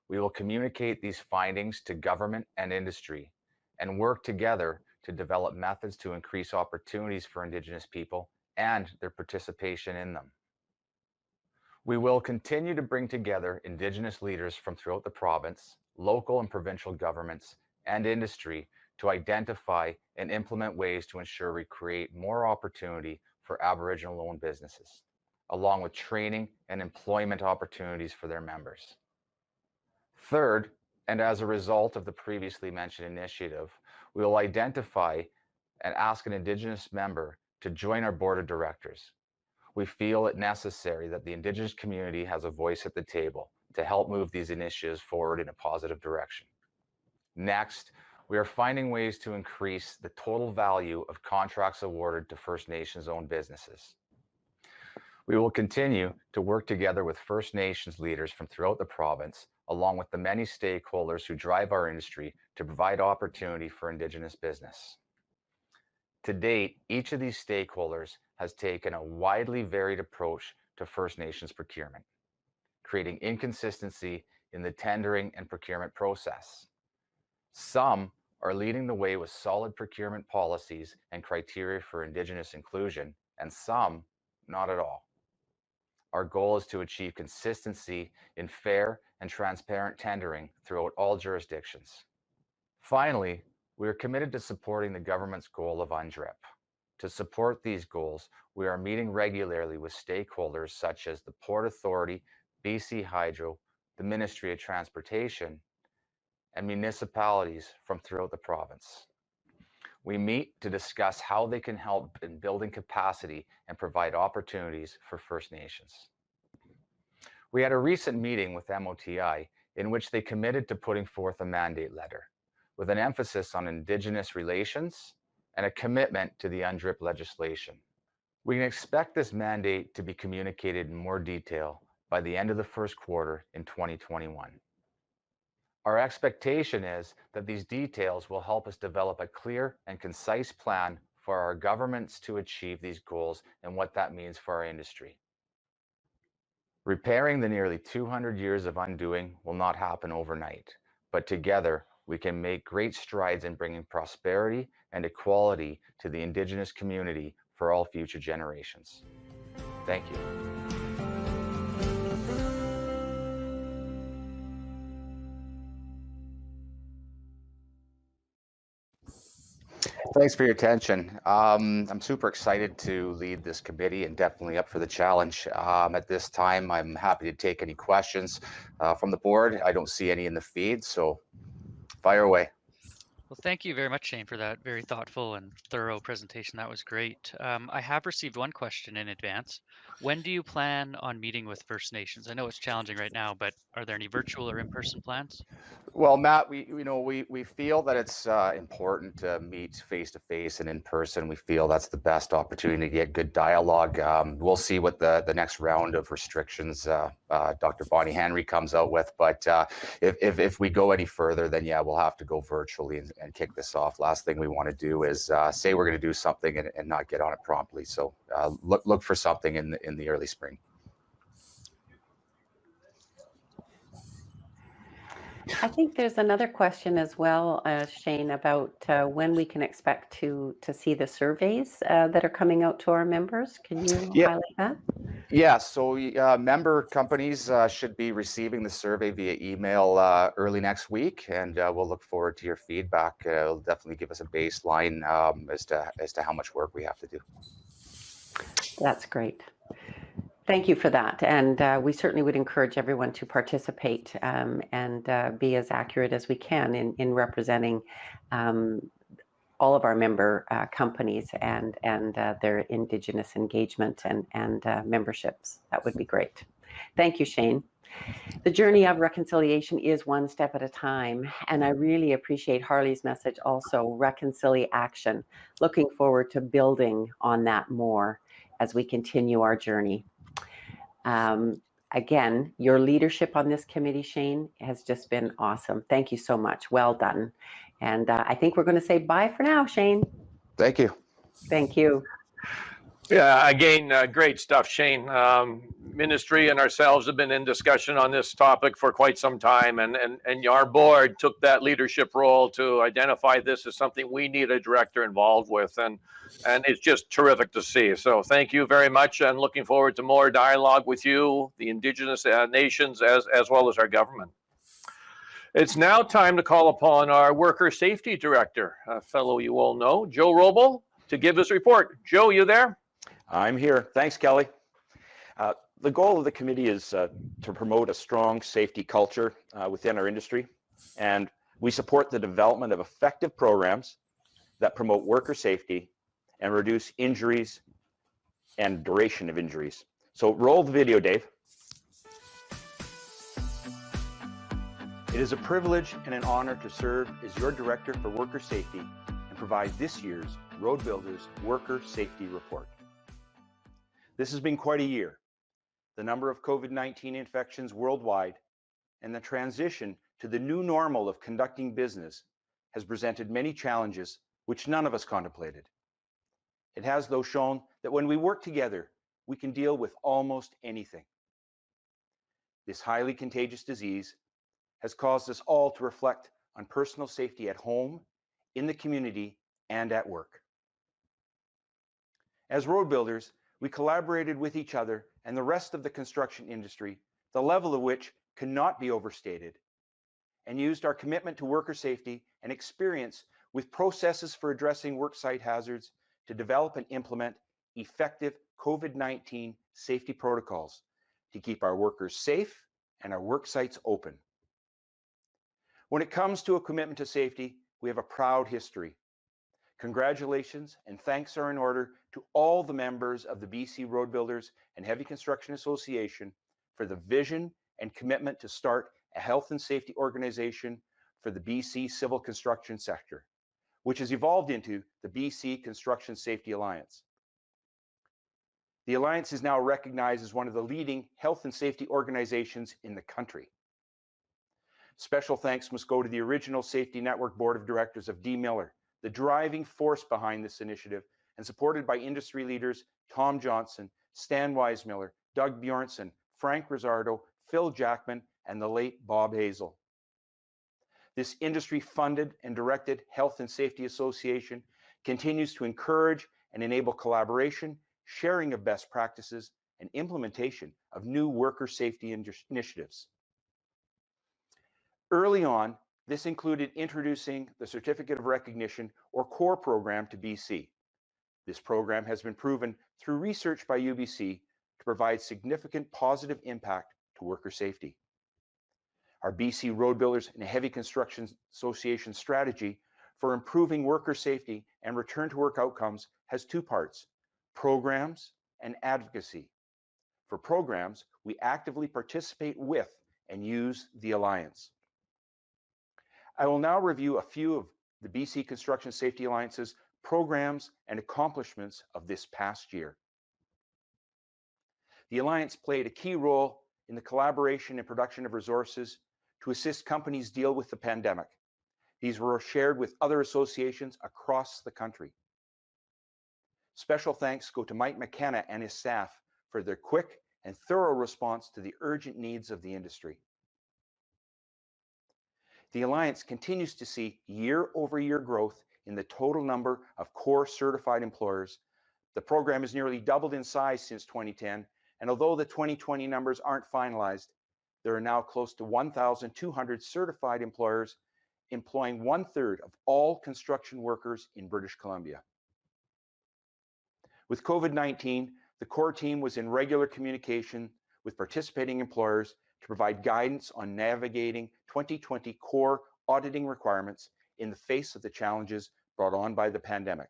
We will communicate these findings to government and industry and work together to develop methods to increase opportunities for Indigenous people and their participation in them. We will continue to bring together Indigenous leaders from throughout the province, local and provincial governments, and industry to identify and implement ways to ensure we create more opportunity for Aboriginal-owned businesses, along with training and employment opportunities for their members. Third, and as a result of the previously mentioned initiative, we will identify and ask an Indigenous member to join our board of directors. We feel it necessary that the Indigenous community has a voice at the table to help move these initiatives forward in a positive direction. Next, we are finding ways to increase the total value of contracts awarded to First Nations-owned businesses. We will continue to work together with First Nations leaders from throughout the province, along with the many stakeholders who drive our industry to provide opportunity for Indigenous business. To date, each of these stakeholders has taken a widely varied approach to First Nations procurement, creating inconsistency in the tendering and procurement process. Some are leading the way with solid procurement policies and criteria for Indigenous inclusion, and some not at all. Our goal is to achieve consistency in fair and transparent tendering throughout all jurisdictions. Finally, we are committed to supporting the government's goal of UNDRIP. To support these goals, we are meeting regularly with stakeholders such as the Port Authority, BC Hydro, the Ministry of Transportation, and municipalities from throughout the province. We meet to discuss how they can help in building capacity and provide opportunities for First Nations. We had a recent meeting with MoTI in which they committed to putting forth a mandate letter with an emphasis on Indigenous relations and a commitment to the UNDRIP legislation. We can expect this mandate to be communicated in more detail by the end of the first quarter in 2021. Our expectation is that these details will help us develop a clear and concise plan for our governments to achieve these goals and what that means for our industry. Repairing the nearly 200 years of undoing will not happen overnight, but together we can make great strides in bringing prosperity and equality to the Indigenous community for all future generations. Thank you. Thanks for your attention. I'm super excited to lead this committee and definitely up for the challenge. At this time, I'm happy to take any questions from the board. I don't see any in the feed, so fire away. Well, thank you very much, Shane, for that very thoughtful and thorough presentation. That was great. I have received one question in advance. When do you plan on meeting with First Nations? I know it's challenging right now, but are there any virtual or in-person plans? Well, Matt, we feel that it's important to meet face to face and in person. We feel that's the best opportunity to get good dialogue. We'll see what the next round of restrictions Dr. Bonnie Henry comes out with. But if we go any further, then yeah, we'll have to go virtually and kick this off. Last thing we want to do is say we're going to do something and not get on it promptly. So look for something in the early spring. I think there's another question as well, Shane, about when we can expect to see the surveys that are coming out to our members. Can you highlight that? Yeah, so member companies should be receiving the survey via email early next week, and we'll look forward to your feedback. It'll definitely give us a baseline as to how much work we have to do. That's great. Thank you for that. And we certainly would encourage everyone to participate and be as accurate as we can in representing all of our member companies and their Indigenous engagement and memberships. That would be great. Thank you, Shane. The journey of reconciliation is one step at a time, and I really appreciate Harley's message also, reconciliation. Looking forward to building on that more as we continue our journey. Again, your leadership on this committee, Shane, has just been awesome. Thank you so much. Well done. And I think we're going to say bye for now, Shane. Thank you. Thank you. Yeah, again, great stuff, Shane. Ministry and ourselves have been in discussion on this topic for quite some time, and our board took that leadership role to identify this as something we need a director involved with, and it's just terrific to see. So thank you very much, and looking forward to more dialogue with you, the Indigenous nations, as well as our government. It's now time to call upon our Worker Safety Director, a fellow you all know, Joe Wrobel, to give his report. Joe, you there? I'm here. Thanks, Kelly. The goal of the committee is to promote a strong safety culture within our industry, and we support the development of effective programs that promote worker safety and reduce injuries and duration of injuries. So roll the video, Dave. It is a privilege and an honor to serve as your Director for Worker Safety and provide this year's Road Builders Worker Safety Report. This has been quite a year. The number of COVID-19 infections worldwide and the transition to the new normal of conducting business has presented many challenges which none of us contemplated. It has, though, shown that when we work together, we can deal with almost anything. This highly contagious disease has caused us all to reflect on personal safety at home, in the community, and at work. As road builders, we collaborated with each other and the rest of the construction industry, the level of which cannot be overstated, and used our commitment to worker safety and experience with processes for addressing worksite hazards to develop and implement effective COVID-19 safety protocols to keep our workers safe and our work sites open. When it comes to a commitment to safety, we have a proud history. Congratulations and thanks are in order to all the members of the BC Road Builders and Heavy Construction Association for the vision and commitment to start a health and safety organization for the BC civil construction sector, which has evolved into the BC Construction Safety Alliance. The Alliance is now recognized as one of the leading health and safety organizations in the country. Special thanks must go to the original Safety Network Board of Directors of D. Miller, the driving force behind this initiative, and supported by industry leaders Tom Johnson, Stan Weismiller, Doug Bjornson, Frank Rizzardo, Phil Jackman, and the late Bob Hazel. This industry-funded and directed Health and Safety Association continues to encourage and enable collaboration, sharing of best practices, and implementation of new worker safety initiatives. Early on, this included introducing the Certificate of Recognition or CORE program to BC. This program has been proven through research by UBC to provide significant positive impact to worker safety. Our BC Road Builders and Heavy Construction Association strategy for improving worker safety and return to work outcomes has two parts: programs and advocacy. For programs, we actively participate with and use the Alliance. I will now review a few of the BC Construction Safety Alliance's programs and accomplishments of this past year. The Alliance played a key role in the collaboration and production of resources to assist companies deal with the pandemic. These were shared with other associations across the country. Special thanks go to Mike McKenna and his staff for their quick and thorough response to the urgent needs of the industry. The Alliance continues to see year-over-year growth in the total number of core certified employers. The program has nearly doubled in size since 2010, and although the 2020 numbers aren't finalized, there are now close to 1,200 certified employers employing 1/3 of all construction workers in British Columbia. With COVID-19, the core team was in regular communication with participating employers to provide guidance on navigating 2020 core auditing requirements in the face of the challenges brought on by the pandemic.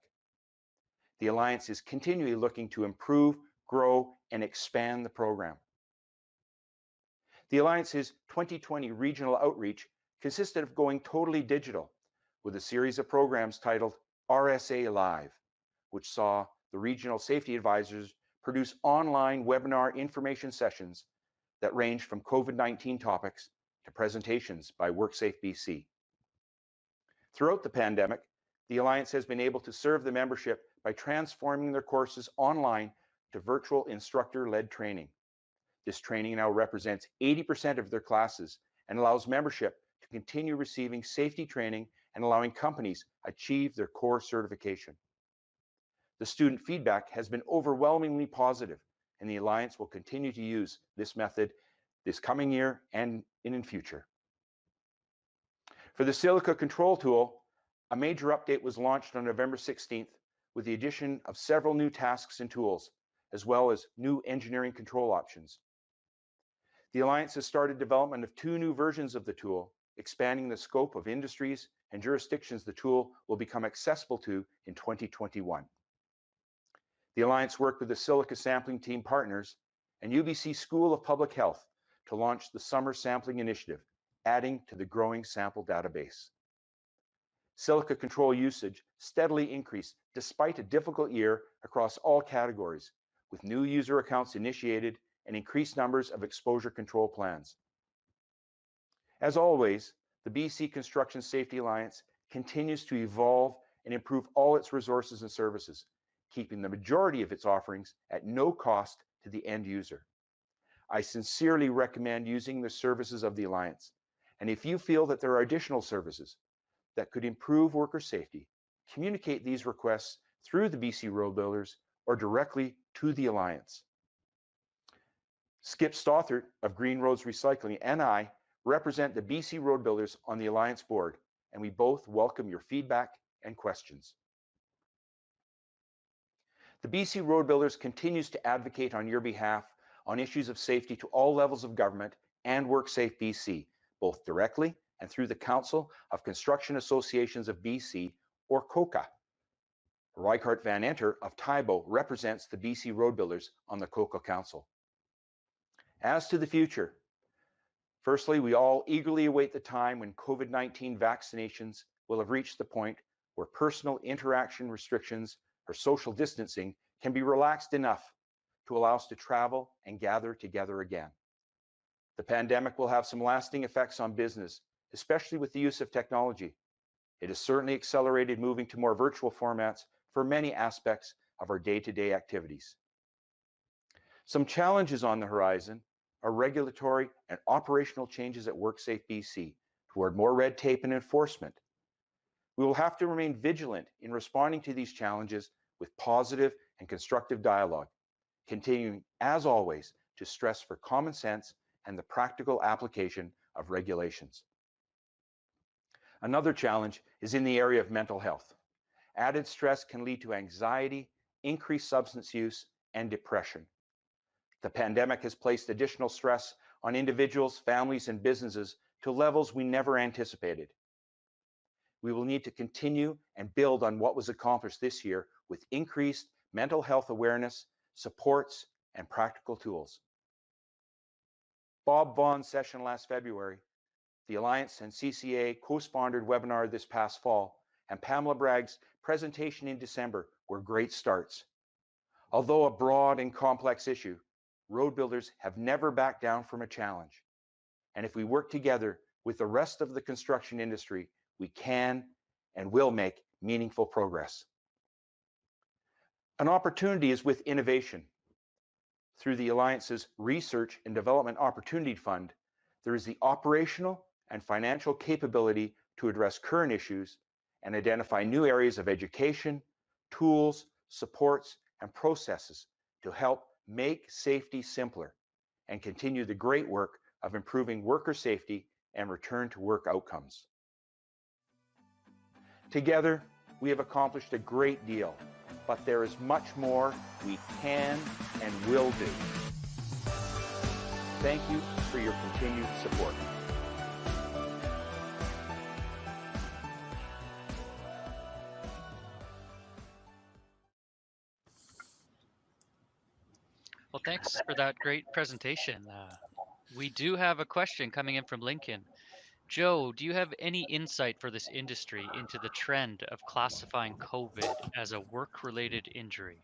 The Alliance is continually looking to improve, grow, and expand the program. The Alliance's 2020 regional outreach consisted of going totally digital with a series of programs titled RSA Live, which saw the regional safety advisors produce online webinar information sessions that range from COVID-19 topics to presentations by WorkSafe BC. Throughout the pandemic, the Alliance has been able to serve the membership by transforming their courses online to virtual instructor-led training. This training now represents 80% of their classes and allows membership to continue receiving safety training and allowing companies achieve their core certification. The student feedback has been overwhelmingly positive, and the Alliance will continue to use this method this coming year and in future. For the Silica control tool, a major update was launched on November 16th with the addition of several new tasks and tools, as well as new engineering control options. The Alliance has started development of 2 new versions of the tool, expanding the scope of industries and jurisdictions the tool will become accessible to in 2021. The Alliance worked with the Silica sampling team partners and UBC School of Public Health to launch the Summer Sampling Initiative, adding to the growing sample database. Silica control usage steadily increased despite a difficult year across all categories, with new user accounts initiated and increased numbers of exposure control plans. As always, the BC Construction Safety Alliance continues to evolve and improve all its resources and services, keeping the majority of its offerings at no cost to the end user. I sincerely recommend using the services of the Alliance, and if you feel that there are additional services that could improve worker safety, communicate these requests through the BC Road Builders or directly to the Alliance. Skip Stothert of Green Roads Recycling and I represent the BC Road Builders on the Alliance board, and we both welcome your feedback and questions. The BC Road Builders continues to advocate on your behalf on issues of safety to all levels of government and WorkSafe BC, both directly and through the Council of Construction Associations of BC, or COCA. Reichert Van Enter of Tybo represents the BC Road Builders on the COCA Council. As to the future, firstly, we all eagerly await the time when COVID-19 vaccinations will have reached the point where personal interaction restrictions or social distancing can be relaxed enough to allow us to travel and gather together again. The pandemic will have some lasting effects on business, especially with the use of technology. It has certainly accelerated moving to more virtual formats for many aspects of our day-to-day activities. Some challenges on the horizon are regulatory and operational changes at WorkSafe BC toward more red tape and enforcement. We will have to remain vigilant in responding to these challenges with positive and constructive dialogue, continuing, as always, to stress for common sense and the practical application of regulations. Another challenge is in the area of mental health. Added stress can lead to anxiety, increased substance use, and depression. The pandemic has placed additional stress on individuals, families, and businesses to levels we never anticipated. We will need to continue and build on what was accomplished this year with increased mental health awareness, supports, and practical tools. Bob Vaughan's session last February, the Alliance and CCA co-sponsored webinar this past fall, and Pamela Bragg's presentation in December were great starts. Although a broad and complex issue, road builders have never backed down from a challenge. And if we work together with the rest of the construction industry, we can and will make meaningful progress. An opportunity is with innovation. Through the Alliance's Research and Development Opportunity Fund, there is the operational and financial capability to address current issues and identify new areas of education, tools, supports, and processes to help make safety simpler and continue the great work of improving worker safety and return to work outcomes. Together, we have accomplished a great deal, but there is much more we can and will do. Thank you for your continued support. Well, thanks for that great presentation. We do have a question coming in from Lincoln. Joe, do you have any insight for this industry into the trend of classifying COVID as a work-related injury?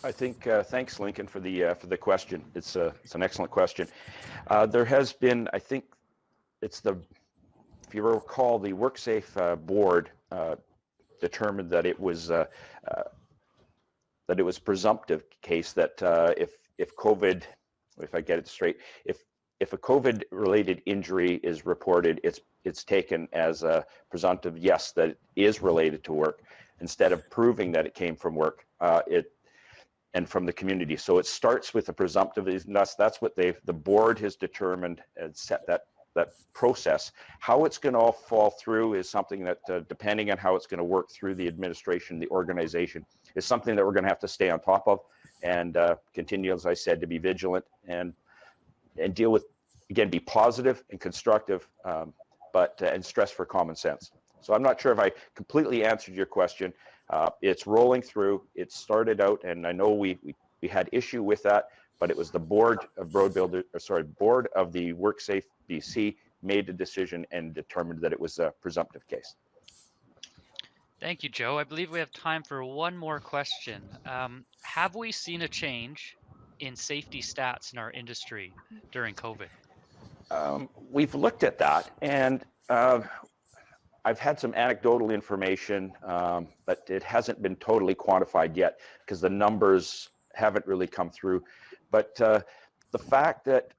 I think thanks, Lincoln, for the question. It's an excellent question. There has been, I think, if you recall, the WorkSafe board determined that it was presumptive case that if COVID, if I get it straight, if a COVID-related injury is reported, it's taken as a presumptive yes that it is related to work, instead of proving that it came from work and from the community. So it starts with a presumptive, and that's what the board has determined and set that process. How it's going to all fall through is something that, depending on how it's going to work through the administration, the organization, is something that we're going to have to stay on top of and continue, as I said, to be vigilant and deal with, again, be positive and constructive, and stress for common sense. So I'm not sure if I completely answered your question. It's rolling through. It started out, and I know we had issue with that, but it was the board of board of the WorkSafe BC made the decision and determined that it was a presumptive case. Thank you, Joe. I believe we have time for one more question. Have we seen a change in safety stats in our industry during COVID? We've looked at that, and I've had some anecdotal information, but it hasn't been totally quantified yet because the numbers haven't really come through. But the fact that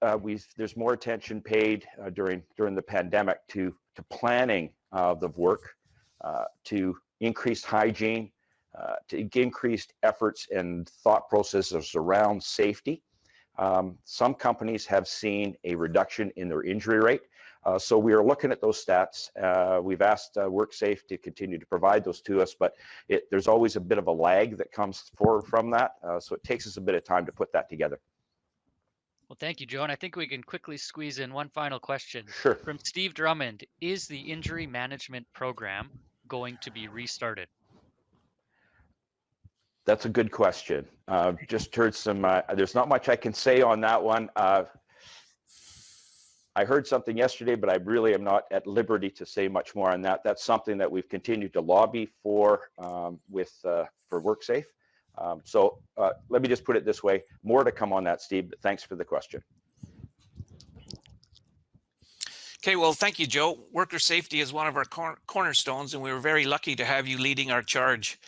there's more attention paid during the pandemic to planning the work, to increased hygiene, to increased efforts and thought processes around safety. Some companies have seen a reduction in their injury rate. So we are looking at those stats. We've asked WorkSafe to continue to provide those to us, but there's always a bit of a lag that comes forward from that. So it takes us a bit of time to put that together. Well, thank you, Joe. And I think we can quickly squeeze in one final question. Sure. From Steve Drummond. Is the injury management program going to be restarted? That's a good question. Just heard some, there's not much I can say on that one. I heard something yesterday, but I really am not at liberty to say much more on that. That's something that we've continued to lobby for for WorkSafe. So let me just put it this way, more to come on that, Steve, but thanks for the question. Okay, well, thank you, Joe. Worker safety is one of our cornerstones, and we were very lucky to have you leading our charge.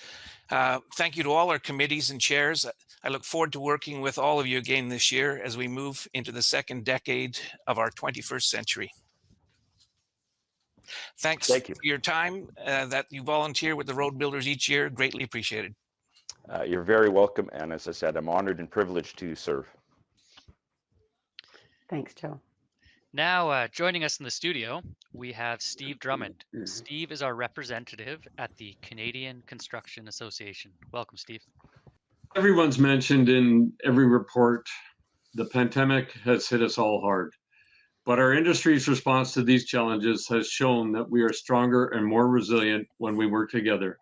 Thank you to all our committees and chairs. I look forward to working with all of you again this year as we move into the second decade of our 21st century. Thanks Thank you for your time that you volunteer with the road builders each year. Greatly appreciated. You're very welcome. And as I said, I'm honored and privileged to serve. Thanks, Joe. Now, joining us in the studio, we have Steve Drummond. Steve is our representative at the Canadian Construction Association. Welcome, Steve. Everyone's mentioned in every report, the pandemic has hit us all hard. But our industry's response to these challenges has shown that we are stronger and more resilient when we work together.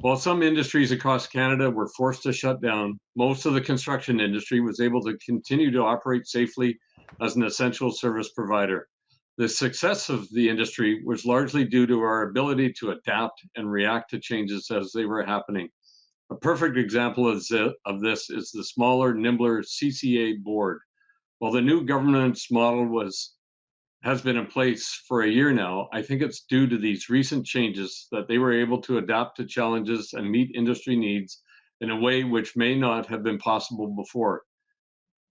While some industries across Canada were forced to shut down, most of the construction industry was able to continue to operate safely as an essential service provider. The success of the industry was largely due to our ability to adapt and react to changes as they were happening. A perfect example of this is the smaller, nimbler CCA board. While the new governance model has been in place for a year now, I think it's due to these recent changes that they were able to adapt to challenges and meet industry needs in a way which may not have been possible before.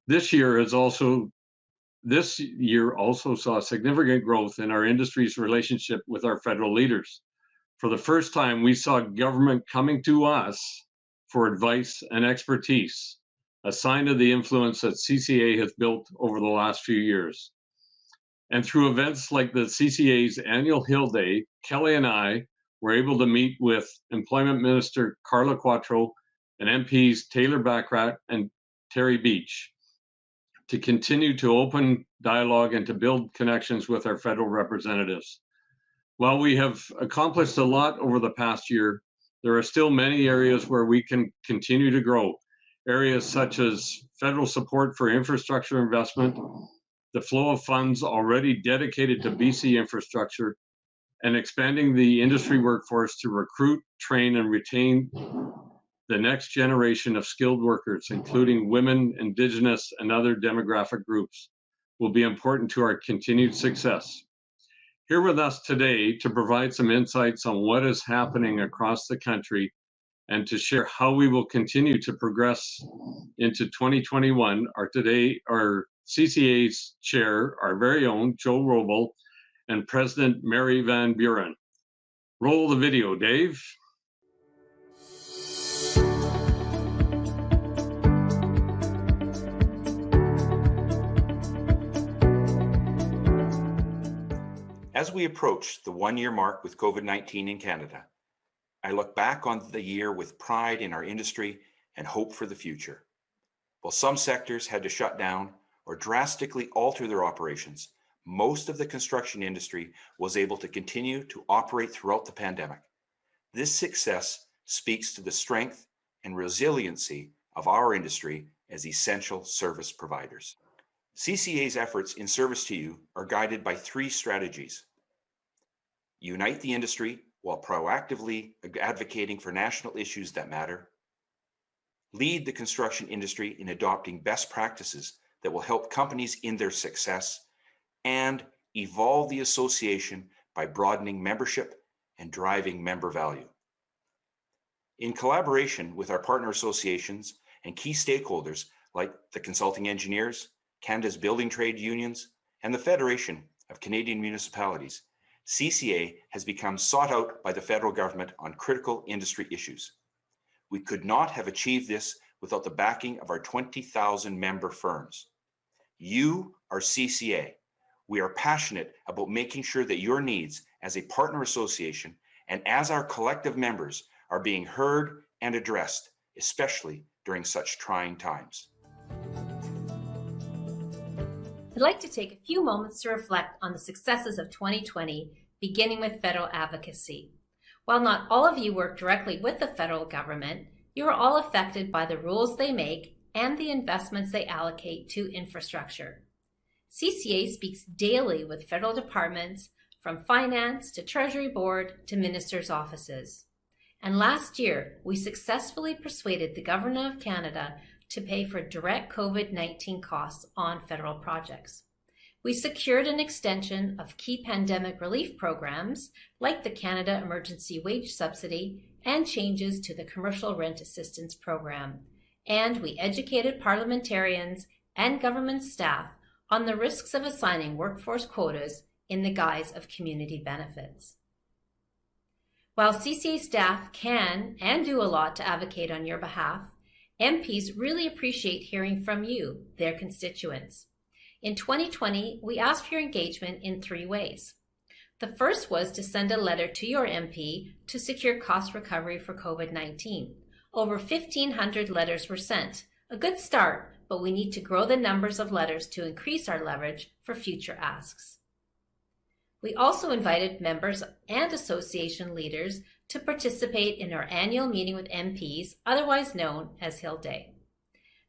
This year has also this year also saw significant growth in our industry's relationship with our federal leaders. For the first time, we saw government coming to us for advice and expertise, a sign of the influence that CCA has built over the last few years. And through events like the CCA's annual Hill Day, Kelly and I were able to meet with Employment Minister Carla Quattro and MPs Taylor Bachrach and Terry Beach to continue to open dialogue and to build connections with our federal representatives. While we have accomplished a lot over the past year, there are still many areas where we can continue to grow. Areas such as federal support for infrastructure investment, the flow of funds already dedicated to BC infrastructure, and expanding the industry workforce to recruit, train, and retain the next generation of skilled workers, including women, Indigenous, and other demographic groups, will be important to our continued success. Here with us today to provide some insights on what is happening across the country and to share how we will continue to progress into 2021 are today our CCA's chair, our very own Joe Wrobel, and President Mary Van Buren. Roll the video, Dave. As we approach the one-year mark with COVID-19 in Canada, I look back on the year with pride in our industry and hope for the future. While some sectors had to shut down or drastically alter their operations, most of the construction industry was able to continue to operate throughout the pandemic. This success speaks to the strength and resiliency of our industry as essential service providers. CCA's efforts in service to you are guided by three strategies. Unite the industry while proactively advocating for national issues that matter. Lead the construction industry in adopting best practices that will help companies in their success, and evolve the association by broadening membership and driving member value. In collaboration with our partner associations and key stakeholders like the Consulting Engineers, Canada's Building Trade Unions, and the Federation of Canadian Municipalities, CCA has become sought out by the federal government on critical industry issues. We could not have achieved this without the backing of our 20,000 member firms. You are CCA. We are passionate about making sure that your needs as a partner association and as our collective members are being heard and addressed, especially during such trying times. I'd like to take a few moments to reflect on the successes of 2020, beginning with federal advocacy. While not all of you work directly with the federal government, you are all affected by the rules they make and the investments they allocate to infrastructure. CCA speaks daily with federal departments, from finance to Treasury Board to ministers' offices. And last year, we successfully persuaded the Government of Canada to pay for direct COVID-19 costs on federal projects. We secured an extension of key pandemic relief programs like the Canada Emergency Wage Subsidy and changes to the Commercial Rent Assistance Program. And we educated parliamentarians and government staff on the risks of assigning workforce quotas in the guise of community benefits. While CCA staff can and do a lot to advocate on your behalf, MPs really appreciate hearing from you, their constituents. In 2020, we asked for your engagement in 3 ways. The first was to send a letter to your MP to secure cost recovery for COVID-19. Over 1,500 letters were sent. A good start, but we need to grow the numbers of letters to increase our leverage for future asks. We also invited members and association leaders to participate in our annual meeting with MPs, otherwise known as Hill Day.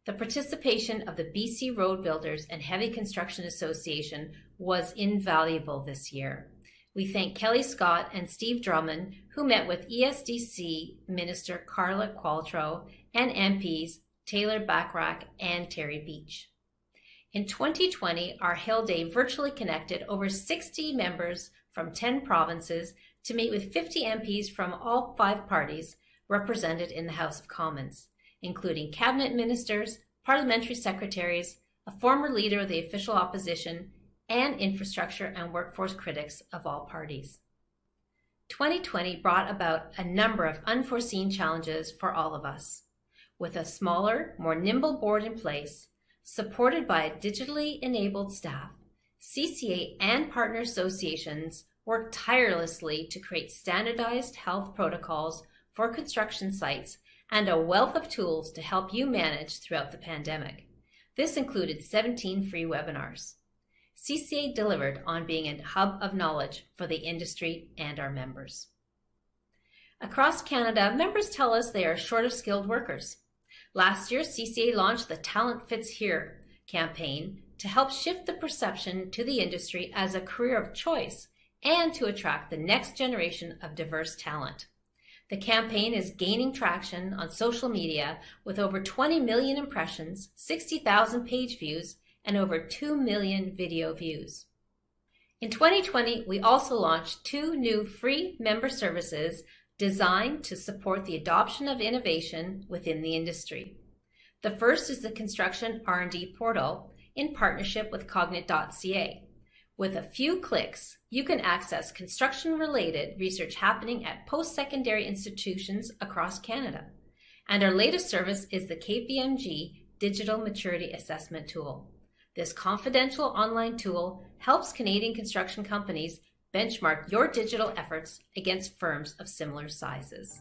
The participation of the BC Road Builders and Heavy Construction Association was invaluable this year. We thank Kelly Scott and Steve Drummond, who met with ESDC Minister Carla Quattro and MPs Taylor Bachrach and Terry Beach. In 2020, our Hill Day virtually connected over 60 members from 10 provinces to meet with 50 MPs from all 5 parties represented in the House of Commons, including cabinet ministers, parliamentary secretaries, a former leader of the official opposition, and infrastructure and workforce critics of all parties. 2020 brought about a number of unforeseen challenges for all of us. With a smaller, more nimble board in place, supported by a digitally enabled staff, CCA and partner associations worked tirelessly to create standardized health protocols for construction sites and a wealth of tools to help you manage throughout the pandemic. This included 17 free webinars. CCA delivered on being a hub of knowledge for the industry and our members. Across Canada, members tell us they are short of skilled workers. Last year, CCA launched the Talent Fits Here campaign to help shift the perception to the industry as a career of choice and to attract the next generation of diverse talent. The campaign is gaining traction on social media with over 20 million impressions, 60,000 page views, and over 2 million video views. In 2020, we also launched 2 new free member services designed to support the adoption of innovation within the industry. The first is the Construction R&D Portal in partnership with Cognite.ca. With a few clicks, you can access construction-related research happening at post-secondary institutions across Canada. And our latest service is the KPMG Digital Maturity Assessment Tool. This confidential online tool helps Canadian construction companies benchmark your digital efforts against firms of similar sizes.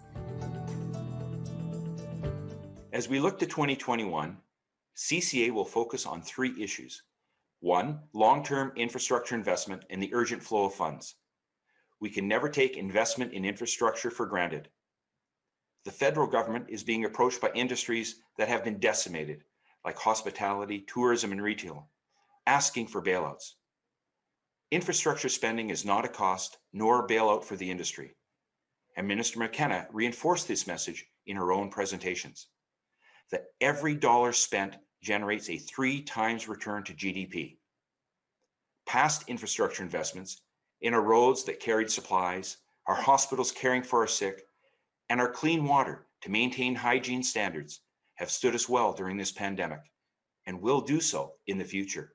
As we look to 2021, CCA will focus on 3 issues. 1, long-term infrastructure investment and the urgent flow of funds. We can never take investment in infrastructure for granted. The federal government is being approached by industries that have been decimated, like hospitality, tourism, and retail, asking for bailouts. Infrastructure spending is not a cost nor a bailout for the industry. And Minister McKenna reinforced this message in her own presentations, that every dollar spent generates a 3 times return to GDP. Past infrastructure investments in our roads that carried supplies, our hospitals caring for our sick, and our clean water to maintain hygiene standards have stood us well during this pandemic and will do so in the future.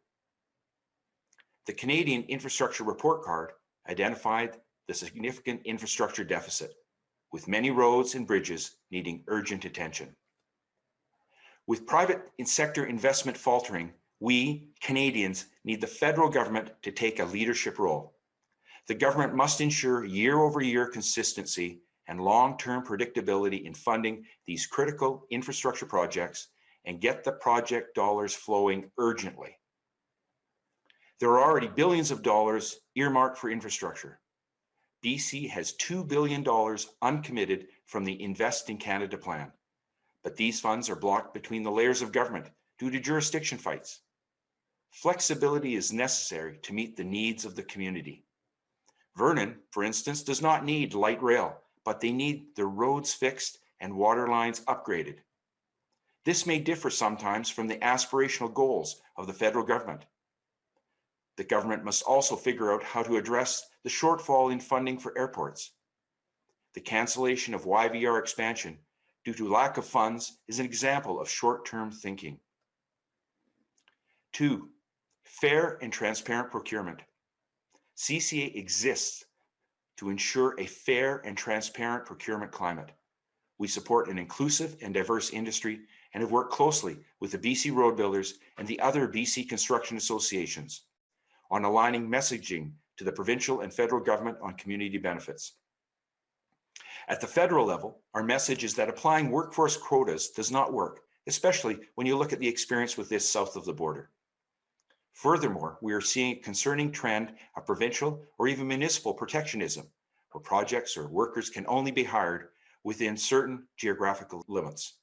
The Canadian Infrastructure Report Card identified the significant infrastructure deficit, with many roads and bridges needing urgent attention. With private sector investment faltering, we, Canadians, need the federal government to take a leadership role. The government must ensure year-over-year consistency and long-term predictability in funding these critical infrastructure projects and get the project dollars flowing urgently. There are already billions of dollars earmarked for infrastructure. BC has $2 billion uncommitted from the Invest in Canada plan, but these funds are blocked between the layers of government due to jurisdiction fights. Flexibility is necessary to meet the needs of the community. Vernon, for instance, does not need light rail, but they need their roads fixed and water lines upgraded. This may differ sometimes from the aspirational goals of the federal government. The government must also figure out how to address the shortfall in funding for airports. The cancellation of YVR expansion due to lack of funds is an example of short-term thinking. 2, fair and transparent procurement. CCA exists to ensure a fair and transparent procurement climate. We support an inclusive and diverse industry and have worked closely with the BC Road Builders and the other BC construction associations on aligning messaging to the provincial and federal government on community benefits. At the federal level, our message is that applying workforce quotas does not work, especially when you look at the experience with this south of the border. Furthermore, we are seeing a concerning trend of provincial or even municipal protectionism, where projects or workers can only be hired within certain geographical limits.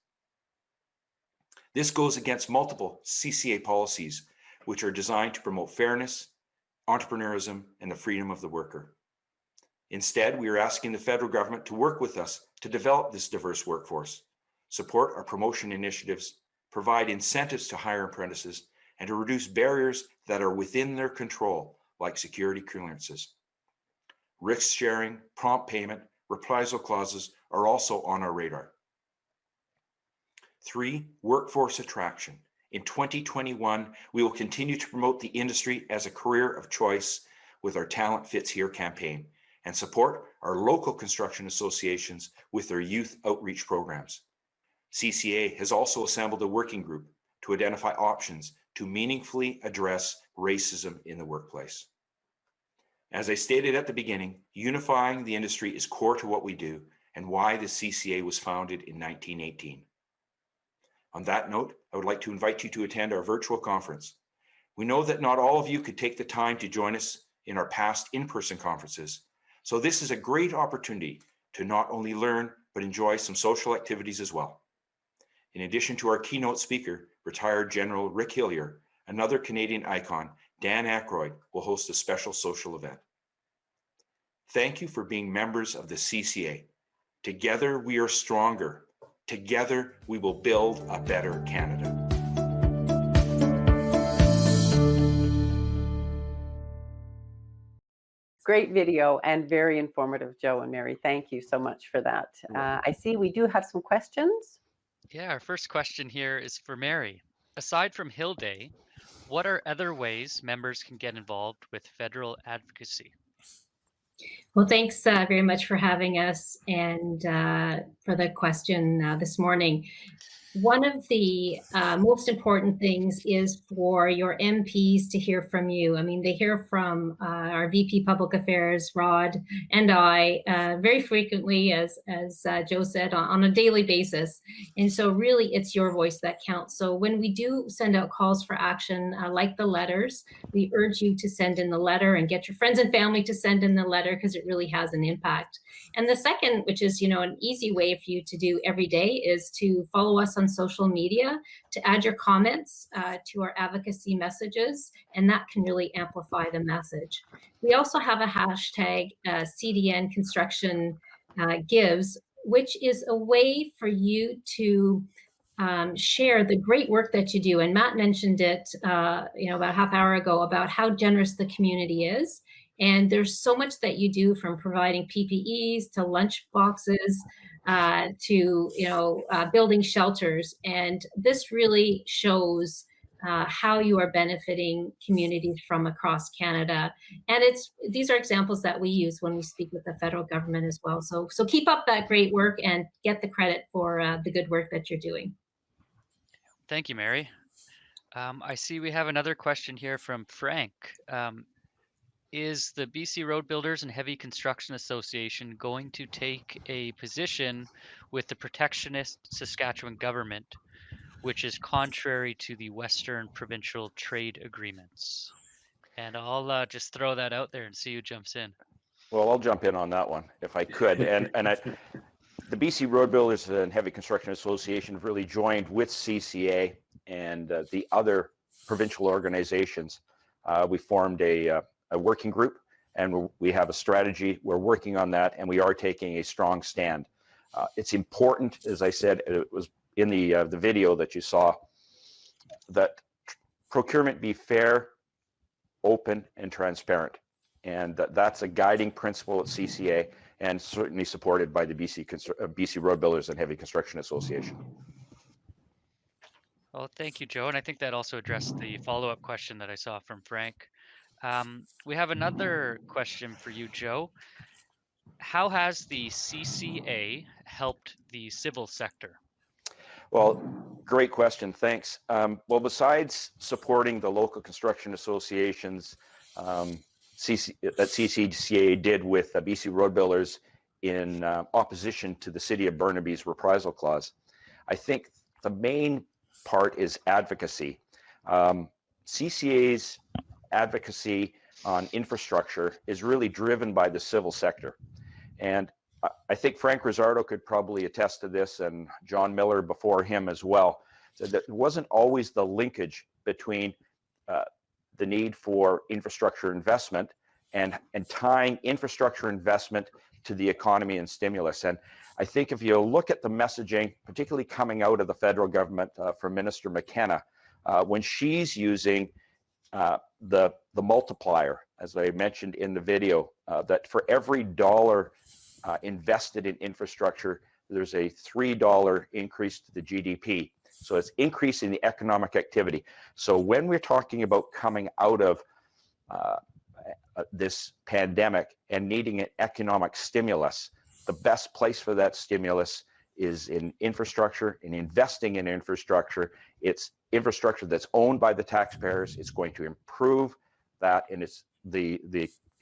This goes against multiple CCA policies, which are designed to promote fairness, entrepreneurism, and the freedom of the worker. Instead, we are asking the federal government to work with us to develop this diverse workforce, support our promotion initiatives, provide incentives to hire apprentices, and to reduce barriers that are within their control, like security clearances. Risk sharing, prompt payment, reprisal clauses are also on our radar. 3, workforce attraction. In 2021, we will continue to promote the industry as a career of choice with our Talent Fits Here campaign and support our local construction associations with their youth outreach programs. CCA has also assembled a working group to identify options to meaningfully address racism in the workplace. As I stated at the beginning, unifying the industry is core to what we do and why the CCA was founded in 1918. On that note, I would like to invite you to attend our virtual conference. We know that not all of you could take the time to join us in our past in-person conferences, so this is a great opportunity to not only learn, but enjoy some social activities as well. In addition to our keynote speaker, retired General Rick Hillier, another Canadian icon, Dan Aykroyd, will host a special social event. Thank you for being members of the CCA. Together we are stronger. Together we will build a better Canada. Great video and very informative, Joe and Mary. Thank you so much for that. I see we do have some questions. Yeah, our first question here is for Mary. Aside from Hill Day, what are other ways members can get involved with federal advocacy? Well, thanks very much for having us and for the question this morning. One of the most important things is for your MPs to hear from you. I mean, they hear from our VP Public Affairs, Rod, and I very frequently, as Joe said, on a daily basis. And so really it's your voice that counts. So when we do send out calls for action, like the letters, we urge you to send in the letter and get your friends and family to send in the letter because it really has an impact. And the second, which is, an easy way for you to do every day, is to follow us on social media, to add your comments to our advocacy messages, and that can really amplify the message. We also have a hashtag CDN Construction Gives, which is a way for you to share the great work that you do. And Matt mentioned it, about a half hour ago, about how generous the community is. And there's so much that you do, from providing PPEs to lunch boxes to building shelters. And this really shows how you are benefiting communities from across Canada. And these are examples that we use when we speak with the federal government as well. So keep up that great work and get the credit for the good work that you're doing. Thank you, Mary. I see we have another question here from Frank. Is the BC Road Builders and Heavy Construction Association going to take a position with the protectionist Saskatchewan government, which is contrary to the Western provincial trade agreements? And I'll just throw that out there and see who jumps in. Well, I'll jump in on that one if I could. The BC Road Builders and Heavy Construction Association have really joined with CCA and the other provincial organizations. We formed a working group, and we have a strategy. We're working on that, and we are taking a strong stand. It's important, as I said, it was in the video that you saw, that procurement be fair, open, and transparent. And that's a guiding principle at CCA, and certainly supported by the BC Road Builders and Heavy Construction Association. Well, thank you, Joe. And I think that also addressed the follow-up question that I saw from Frank. We have another question for you, Joe. How has the CCA helped the civil sector? Well, great question. Thanks. Well, besides supporting the local construction associations that CCA did with BC Road Builders in opposition to the City of Burnaby's reprisal clause, I think the main part is advocacy. CCA's advocacy on infrastructure is really driven by the civil sector. And I think Frank Rizzardo could probably attest to this, and John Miller before him as well, that it wasn't always the linkage between the need for infrastructure investment and tying infrastructure investment to the economy and stimulus. And I think if you look at the messaging, particularly coming out of the federal government from Minister McKenna, when she's using the multiplier, as I mentioned in the video, that for every dollar invested in infrastructure, there's a $3 increase to the GDP. So it's increasing the economic activity. So when we're talking about coming out of this pandemic and needing an economic stimulus, the best place for that stimulus is in infrastructure, in investing in infrastructure. It's infrastructure that's owned by the taxpayers. It's going to improve that, and it's the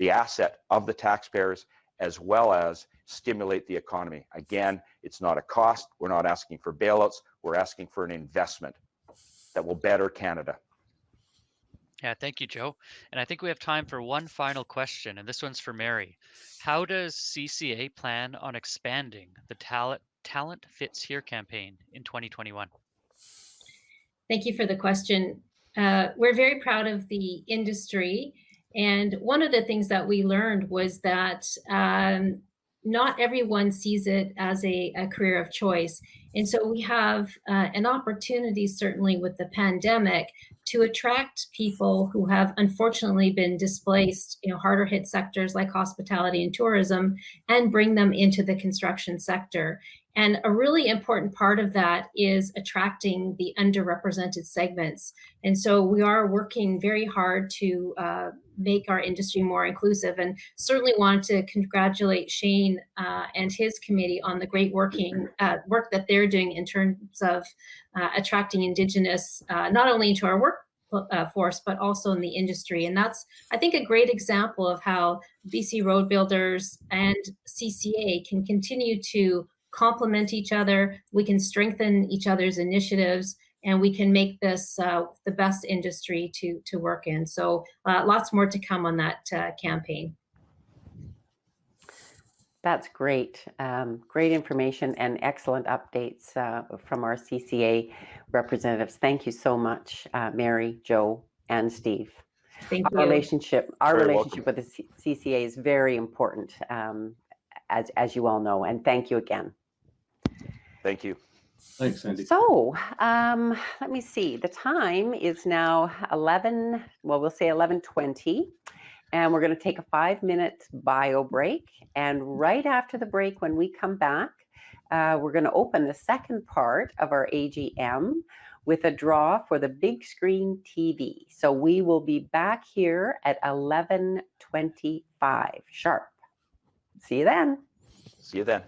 asset of the taxpayers, as well as stimulate the economy. Again, it's not a cost. We're not asking for bailouts. We're asking for an investment that will better Canada. Yeah, thank you, Joe. And I think we have time for one final question, and this one's for Mary. How does CCA plan on expanding the Talent Fits Here campaign in 2021? Thank you for the question. We're very proud of the industry. And one of the things that we learned was that not everyone sees it as a career of choice. And so we have an opportunity, certainly with the pandemic, to attract people who have unfortunately been displaced, harder hit sectors like hospitality and tourism, and bring them into the construction sector. And a really important part of that is attracting the underrepresented segments. And so we are working very hard to make our industry more inclusive, and certainly want to congratulate Shane and his committee on the great work that they're doing in terms of attracting Indigenous, not only into our workforce, but also in the industry. And that's, I think, a great example of how BC Road Builders and CCA can continue to complement each other. We can strengthen each other's initiatives, and we can make this the best industry to work in. So lots more to come on that campaign. That's great. Great information and excellent updates from our CCA representatives. Thank you so much, Mary, Joe, and Steve. Thank you. Our relationship welcome. with the CCA is very important, as you all know, and thank you again. Thank you. Thanks, Sandi. So let me see. The time is now 11:20, and we're going to take a 5-minute bio break. And right after the break, when we come back, we're going to open the second part of our AGM with a draw for the big screen TV. So we will be back here at 11:25 sharp. See you then. See you then.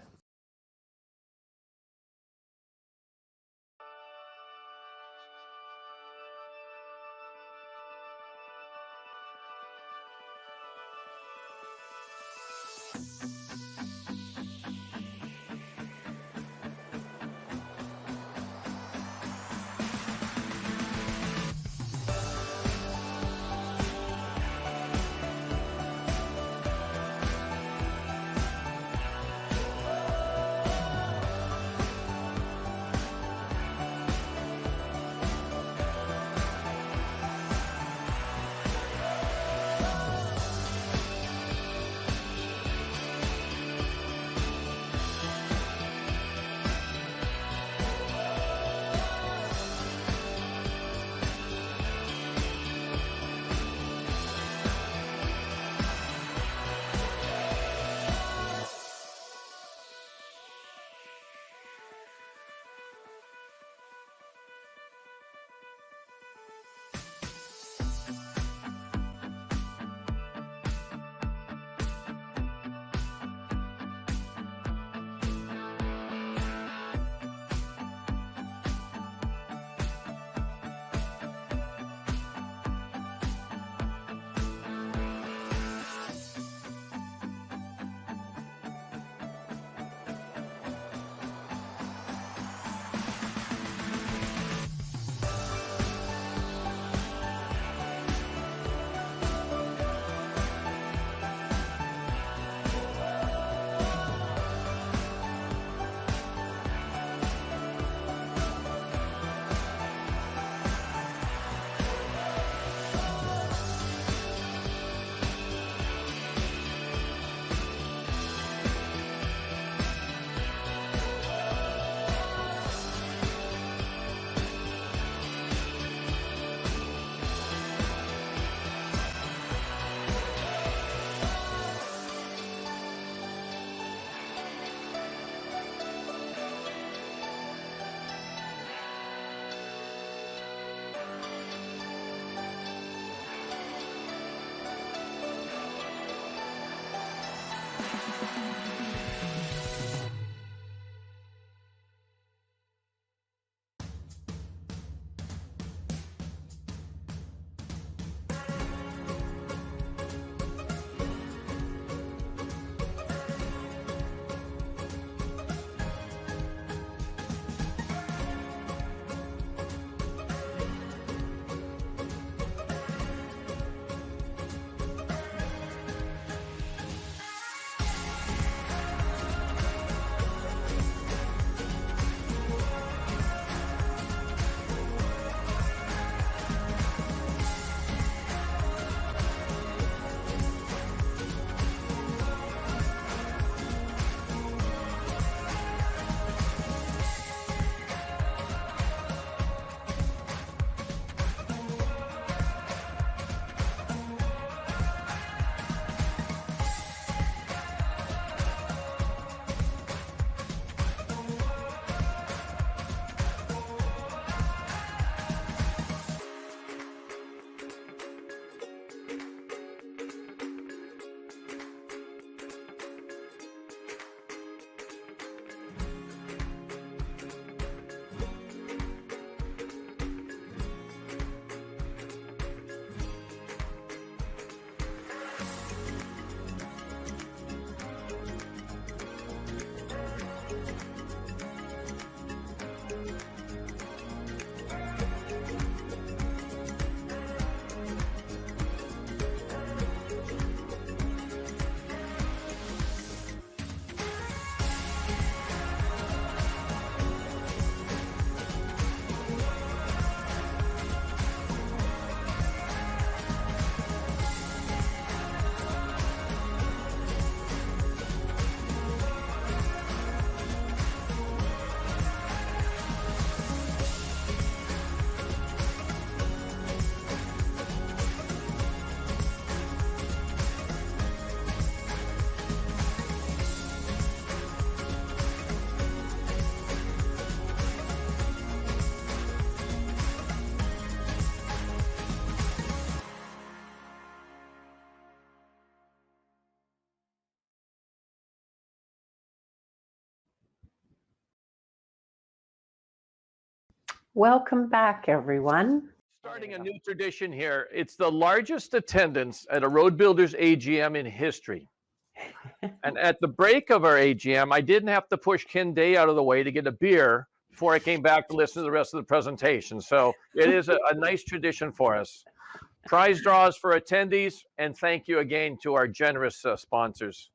Welcome back, everyone. Starting a new tradition here. It's the largest attendance at a road builders AGM in history. And at the break of our AGM, I didn't have to push Ken Day out of the way to get a beer before I came back to listen to the rest of the presentation. So it is a nice tradition for us. Prize draws for attendees, and thank you again to our generous sponsors.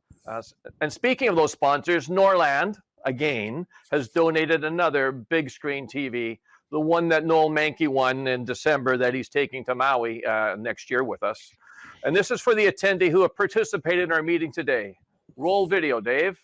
And speaking of those sponsors, NorLand, again, has donated another big screen TV, the one that Noel Mankey won in December that he's taking to Maui next year with us. And this is for the attendee who have participated in our meeting today. Roll video, Dave.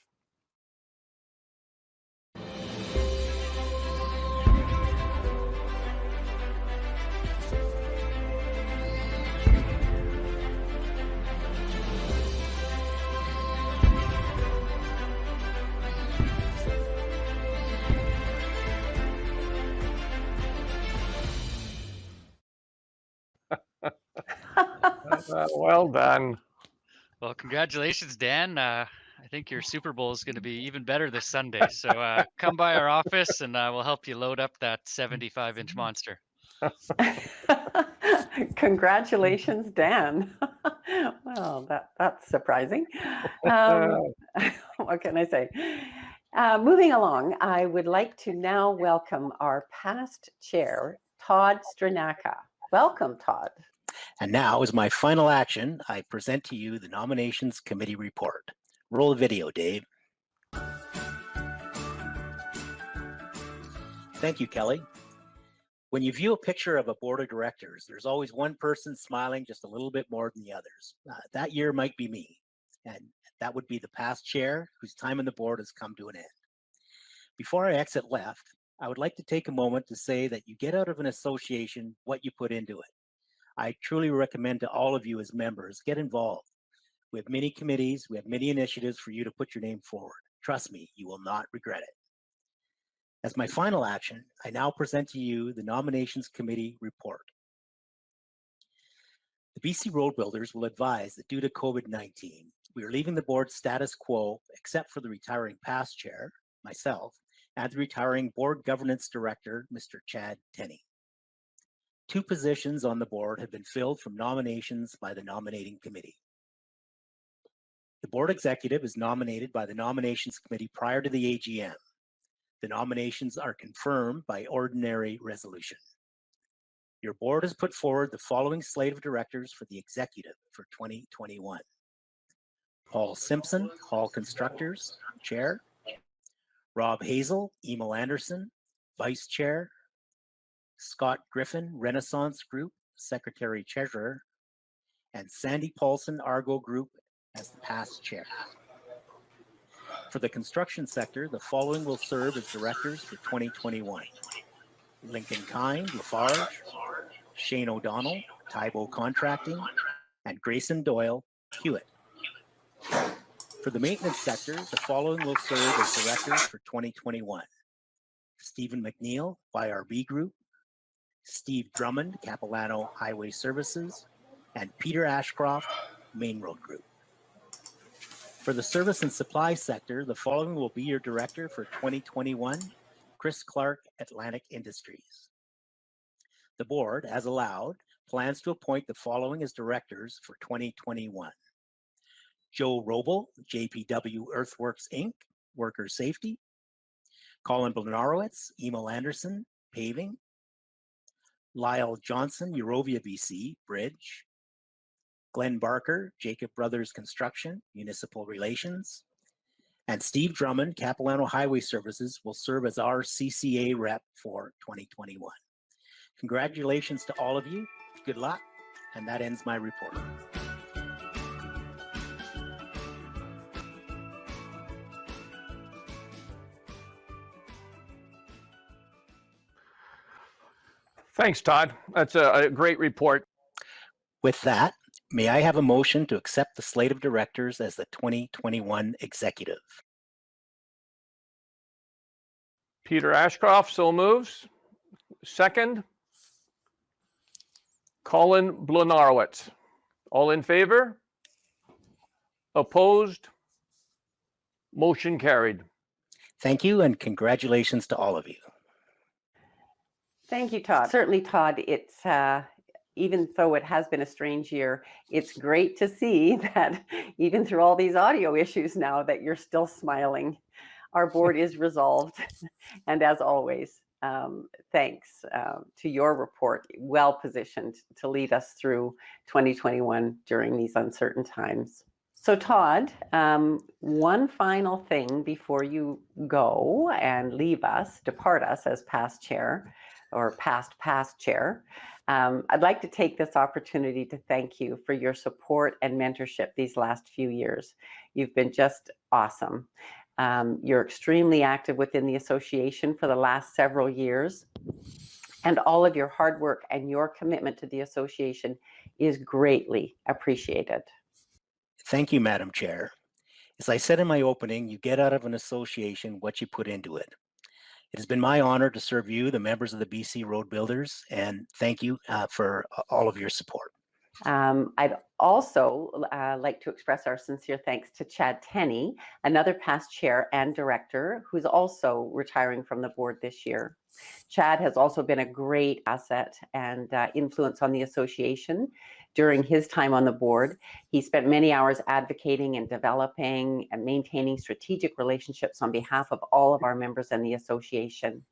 Well done. Well, congratulations, Dan. I think your Super Bowl is going to be even better this Sunday. So come by our office and we'll help you load up that 75-inch monster. Congratulations, Dan. Well, that's surprising. What can I say? Moving along, I would like to now welcome our past chair, Todd Strynadka. Welcome, Todd. And now, as my final action, I present to you the Nominations Committee report. Roll the video, Dave. Thank you, Kelly. When you view a picture of a board of directors, there's always one person smiling just a little bit more than the others. That year might be me, and that would be the past chair whose time on the board has come to an end. Before I exit left, I would like to take a moment to say that you get out of an association what you put into it. I truly recommend to all of you as members, get involved. We have many committees, we have many initiatives for you to put your name forward. Trust me, you will not regret it. As my final action, I now present to you the Nominations Committee report. The BC Road Builders will advise that due to COVID-19, we are leaving the board status quo except for the retiring past chair, myself, and the retiring board governance director, Mr. Chad Tenney. 2 positions on the board have been filled from nominations by the nominating committee. The board executive is nominated by the nominations committee prior to the AGM. The nominations are confirmed by ordinary resolution. Your board has put forward the following slate of directors for the executive for 2021. Paul Simpson, Hall Constructors, Chair. Rob Hazel, Emil Anderson, Vice Chair. Scott Griffin, Renaissance Group, Secretary Treasurer, and Sandi Paulson, Argo Group, as the past chair. For the construction sector, the following will serve as directors for 2021. Lincoln Kind, Lafarge, Shane O'Donnell, Tybo Contracting, and Grayson Doyle, Hewitt. For the maintenance sector, the following will serve as directors for 2021. Stephen McNeil, YRB Group, Steve Drummond, Capilano Highway Services, and Peter Ashcroft, Main Road Group. For the service and supply sector, the following will be your director for 2021, Chris Clark, Atlantic Industries. The board, as allowed, plans to appoint the following as directors for 2021. Joe Wrobel, JPW Earthworks Inc., Worker Safety. Colin Blenarowitz, Emil Anderson, Paving. Lyle Johnson, Eurovia BC, Bridge. Glenn Barker, Jacob Brothers Construction, Municipal Relations. And Steve Drummond, Capilano Highway Services, will serve as our CCA rep for 2021. Congratulations to all of you. Good luck. And that ends my report. Thanks, Todd. That's a great report. With that, may I have a motion to accept the slate of directors as the 2021 executive? Peter Ashcroft so moves. Second, Colin Blenarowitz. All in favor? Opposed? Motion carried. Thank you, and congratulations to all of you. Thank you, Todd. Certainly, Todd, it's even though it has been a strange year, it's great to see that even through all these audio issues now that you're still smiling. Our board is resolved. And as always, thanks to your report, well positioned to lead us through 2021 during these uncertain times. So Todd, one final thing before you go and leave us, depart us as past chair or past chair. I'd like to take this opportunity to thank you for your support and mentorship these last few years. You've been just awesome. You're extremely active within the association for the last several years, and all of your hard work and your commitment to the association is greatly appreciated. Thank you, Madam Chair. As I said in my opening, you get out of an association what you put into it. It has been my honor to serve you, the members of the BC Road Builders, and thank you for all of your support. I'd also like to express our sincere thanks to Chad Tenney, another past chair and director who's also retiring from the board this year. Chad has also been a great asset and influence on the association during his time on the board. He spent many hours advocating and developing and maintaining strategic relationships on behalf of all of our members and the association.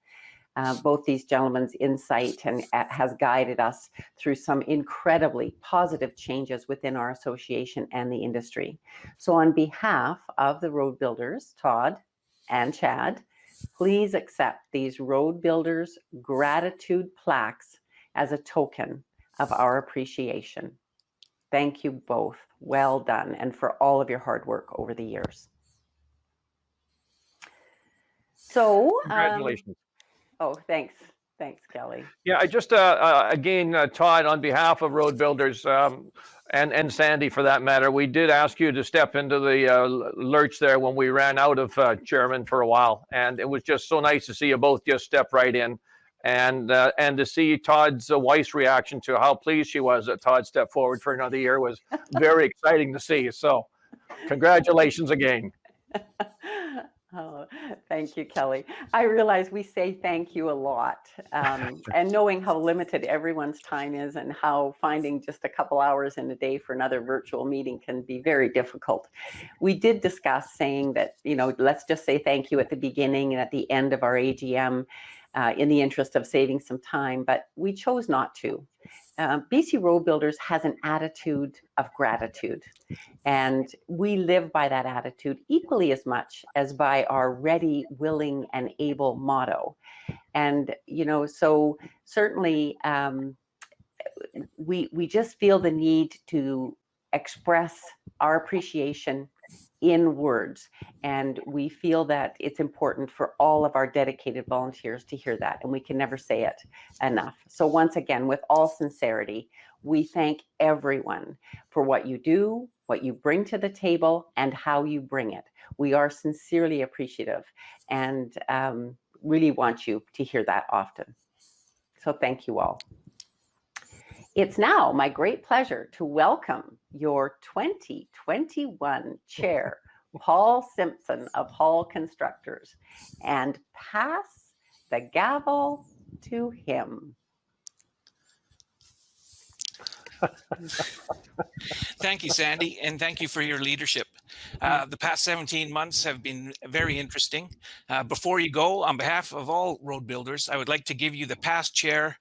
Both these gentlemen's insight has guided us through some incredibly positive changes within our association and the industry. So on behalf of the road builders, Todd and Chad, please accept these road builders gratitude plaques as a token of our appreciation. Thank you both. Well done, and for all of your hard work over the years. So, congratulations. Oh, thanks. Thanks, Kelly. Yeah, I just, again, Todd, on behalf of Road Builders and Sandi for that matter, we did ask you to step into the lurch there when we ran out of chairman for a while. And it was just so nice to see you both just step right in. And to see Todd's wife's reaction to how pleased she was that Todd stepped forward for another year was very exciting to see. So congratulations again. Oh, thank you, Kelly. I realize we say thank you a lot, and knowing how limited everyone's time is and how finding just a couple hours in a day for another virtual meeting can be very difficult. We did discuss saying that, you know, let's just say thank you at the beginning and at the end of our AGM in the interest of saving some time, but we chose not to. BC Road Builders has an attitude of gratitude, and we live by that attitude equally as much as by our ready, willing, and able motto. And, you know, so certainly we just feel the need to express our appreciation in words, and we feel that it's important for all of our dedicated volunteers to hear that, and we can never say it enough. So once again, with all sincerity, we thank everyone for what you do, what you bring to the table, and how you bring it. We are sincerely appreciative and really want you to hear that often. So thank you all. It's now my great pleasure to welcome your 2021 chair, Paul Simpson of Hall Constructors, and pass the gavel to him. Thank you, Sandi, and thank you for your leadership. The past 17 months have been very interesting. Before you go, on behalf of all road builders, I would like to give you the past chair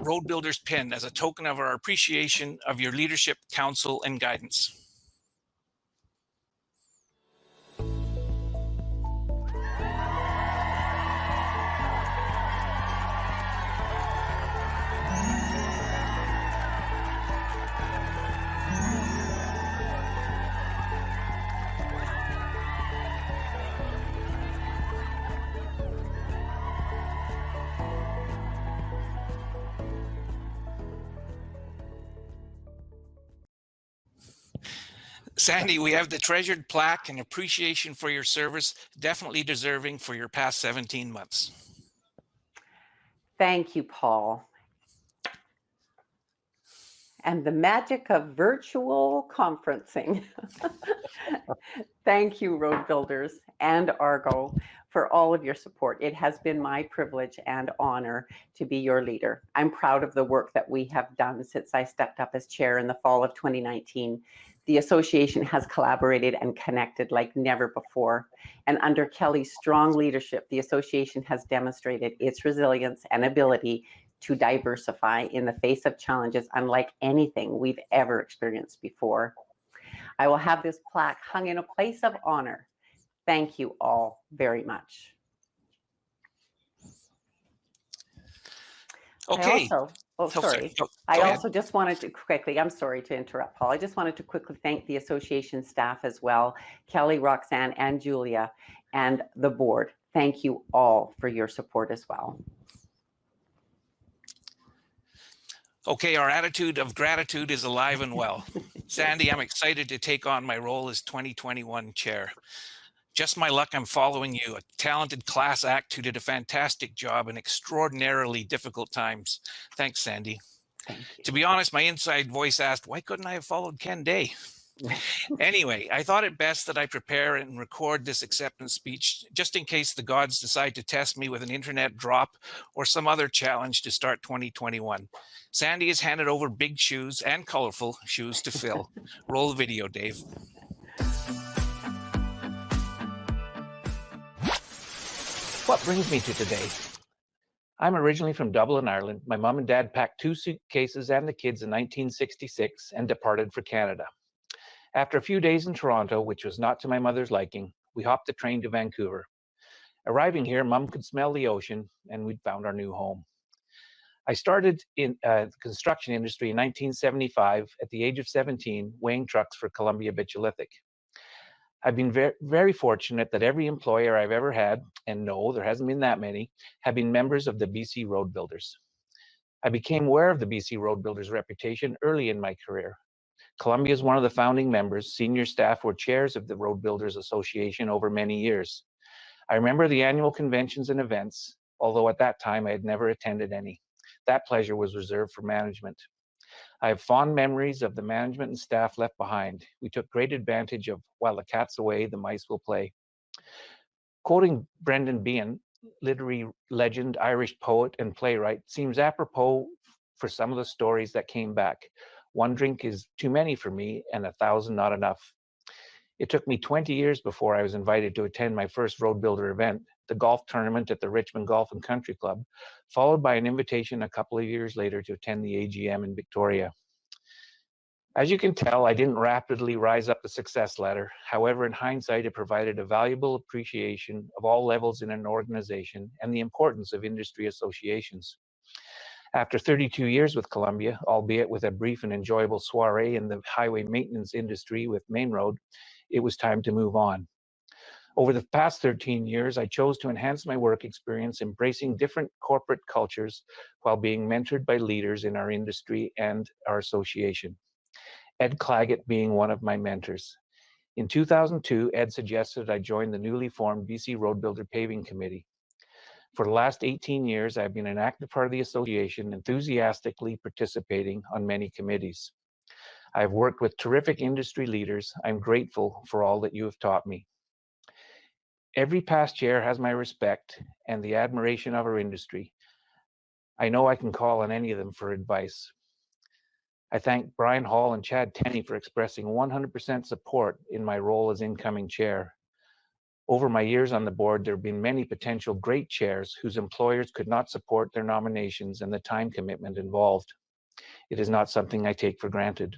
Road Builders pin as a token of our appreciation of your leadership, counsel, and guidance. Sandi, we have the treasured plaque and appreciation for your service, definitely deserving for your past 17 months. Thank you, Paul. And the magic of virtual conferencing. Thank you, Road Builders and Argo, for all of your support. It has been my privilege and honor to be your leader. I'm proud of the work that we have done since I stepped up as chair in the fall of 2019. The association has collaborated and connected like never before. And under Kelly's strong leadership, the association has demonstrated its resilience and ability to diversify in the face of challenges unlike anything we've ever experienced before. I will have this plaque hung in a place of honor. Thank you all very much. Okay. I also just wanted to quickly, I'm sorry to interrupt, Paul. I just wanted to quickly thank the association staff as well, Kelly, Roxanne, and Julia, and the board. Thank you all for your support as well. Okay, our attitude of gratitude is alive and well. Sandi, I'm excited to take on my role as 2021 chair. Just my luck, I'm following you, a talented class act who did a fantastic job in extraordinarily difficult times. Thanks, Sandi. Thank you. To be honest, my inside voice asked, why couldn't I have followed Ken Day? Anyway, I thought it best that I prepare and record this acceptance speech just in case the gods decide to test me with an internet drop or some other challenge to start 2021. Sandi has handed over big shoes and colorful shoes to fill. Roll the video, Dave. What brings me to today? I'm originally from Dublin, Ireland. My mom and dad packed 2 suitcases and the kids in 1966 and departed for Canada. After a few days in Toronto, which was not to my mother's liking, we hopped the train to Vancouver. Arriving here, Mom could smell the ocean, and we'd found our new home. I started in the construction industry in 1975 at the age of 17, weighing trucks for Columbia Bitcholithic. I've been very fortunate that every employer I've ever had, and no, there hasn't been that many, have been members of the BC Road Builders. I became aware of the BC Road Builders' reputation early in my career. Columbia is one of the founding members. Senior staff were chairs of the Road Builders Association over many years. I remember the annual conventions and events, although at that time I had never attended any. That pleasure was reserved for management. I have fond memories of the management and staff left behind. We took great advantage of while the cat's away, the mice will play. Quoting Brendan Behan, literary legend, Irish poet, and playwright, seems apropos for some of the stories that came back. One drink is too many for me, and 1,000 not enough. It took me 20 years before I was invited to attend my first road builder event, the golf tournament at the Richmond Golf and Country Club, followed by an invitation a couple of years later to attend the AGM in Victoria. As you can tell, I didn't rapidly rise up the success ladder. However, in hindsight, it provided a valuable appreciation of all levels in an organization and the importance of industry associations. After 32 years with Columbia, albeit with a brief and enjoyable soiree in the highway maintenance industry with Main Road, it was time to move on. Over the past 13 years, I chose to enhance my work experience, embracing different corporate cultures while being mentored by leaders in our industry and our association. Ed Claggett being one of my mentors. In 2002, Ed suggested I join the newly formed BC Road Builder Paving Committee. For the last 18 years, I've been an active part of the association, enthusiastically participating on many committees. I've worked with terrific industry leaders. I'm grateful for all that you have taught me. Every past chair has my respect and the admiration of our industry. I know I can call on any of them for advice. I thank Brian Hall and Chad Tenney for expressing 100% support in my role as incoming chair. Over my years on the board, there have been many potential great chairs whose employers could not support their nominations and the time commitment involved. It is not something I take for granted.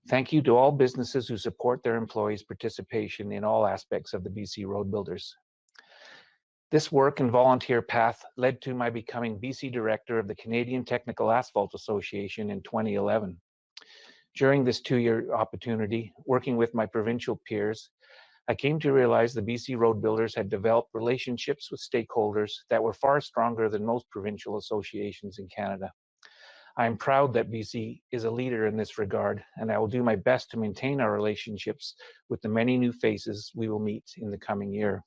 Thank you to all businesses who support their employees' participation in all aspects of the BC Road Builders. This work and volunteer path led to my becoming BC Director of the Canadian Technical Asphalt Association in 2011. During this 2-year opportunity, working with my provincial peers, I came to realize the BC Road Builders had developed relationships with stakeholders that were far stronger than most provincial associations in Canada. I am proud that BC is a leader in this regard, and I will do my best to maintain our relationships with the many new faces we will meet in the coming year.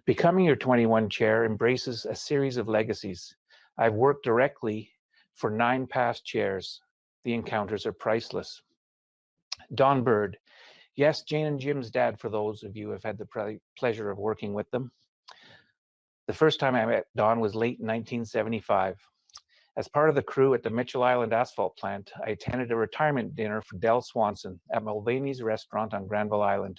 Becoming your 21 chair embraces a series of legacies. I've worked directly for 9 past chairs. The encounters are priceless. Don Bird, Yes, Jane and Jim's dad, for those of you who have had the pleasure of working with them. The first time I met Don was late in 1975. As part of the crew at the Mitchell Island asphalt plant, I attended a retirement dinner for Del Swanson at Mulvaney's restaurant on Granville Island.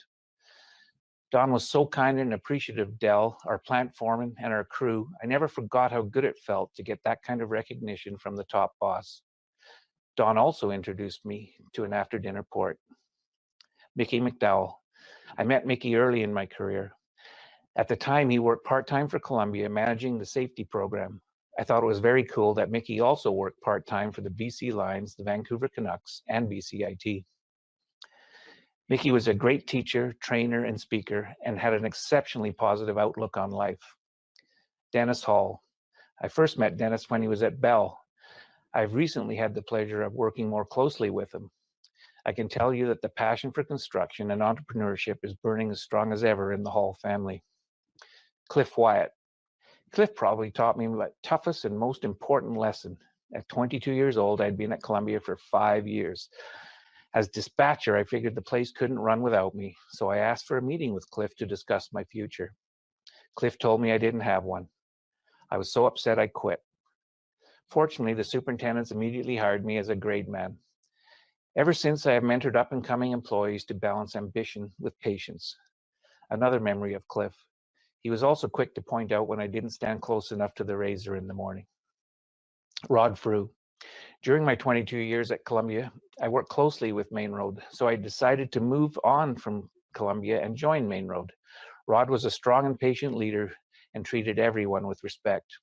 Don was so kind and appreciative of Del, our plant foreman, and our crew. I never forgot how good it felt to get that kind of recognition from the top boss. Don also introduced me to an after-dinner port. Mickey McDowell. I met Mickey early in my career. At the time, he worked part-time for Columbia, managing the safety program. I thought it was very cool that Mickey also worked part-time for the BC Lions, the Vancouver Canucks, and BCIT. Mickey was a great teacher, trainer, and speaker, and had an exceptionally positive outlook on life. Dennis Hall. I first met Dennis when he was at Bell. I've recently had the pleasure of working more closely with him. I can tell you that the passion for construction and entrepreneurship is burning as strong as ever in the Hall family. Cliff Wyatt. Cliff probably taught me the toughest and most important lesson. At 22 years old, I'd been at Columbia for 5 years. As dispatcher, I figured the place couldn't run without me, so I asked for a meeting with Cliff to discuss my future. Cliff told me I didn't have one. I was so upset I quit. Fortunately, the superintendents immediately hired me as a grade man. Ever since, I have mentored up-and-coming employees to balance ambition with patience. Another memory of Cliff. He was also quick to point out when I didn't stand close enough to the razor in the morning. Rod Frew. During my 22 years at Columbia, I worked closely with Main Road, so I decided to move on from Columbia and join Main Road. Rod was a strong and patient leader and treated everyone with respect.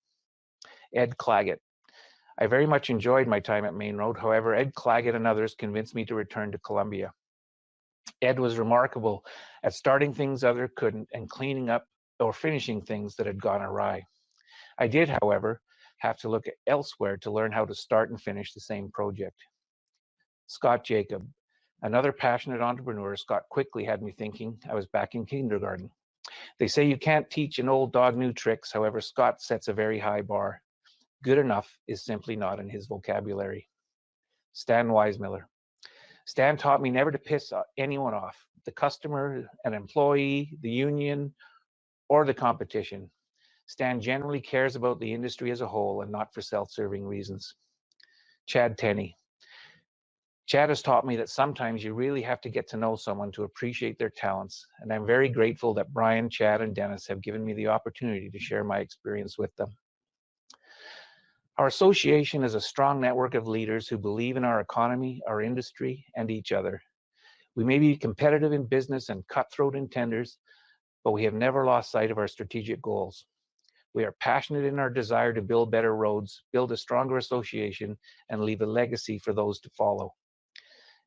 Ed Claggett. I very much enjoyed my time at Main Road. However, Ed Claggett and others convinced me to return to Columbia. Ed was remarkable at starting things others couldn't and cleaning up or finishing things that had gone awry. I did, however, have to look elsewhere to learn how to start and finish the same project. Scott Jacob, another passionate entrepreneur. Scott quickly had me thinking I was back in kindergarten. They say you can't teach an old dog new tricks. However, Scott sets a very high bar. Good enough is simply not in his vocabulary. Stan Weismiller. Stan taught me never to piss anyone off, the customer, an employee, the union, or the competition. Stan generally cares about the industry as a whole and not for self-serving reasons. Chad Tenney. Chad has taught me that sometimes you really have to get to know someone to appreciate their talents, and I'm very grateful that Brian, Chad, and Dennis have given me the opportunity to share my experience with them. Our association is a strong network of leaders who believe in our economy, our industry, and each other. We may be competitive in business and cutthroat in tenders, but we have never lost sight of our strategic goals. We are passionate in our desire to build better roads, build a stronger association, and leave a legacy for those to follow.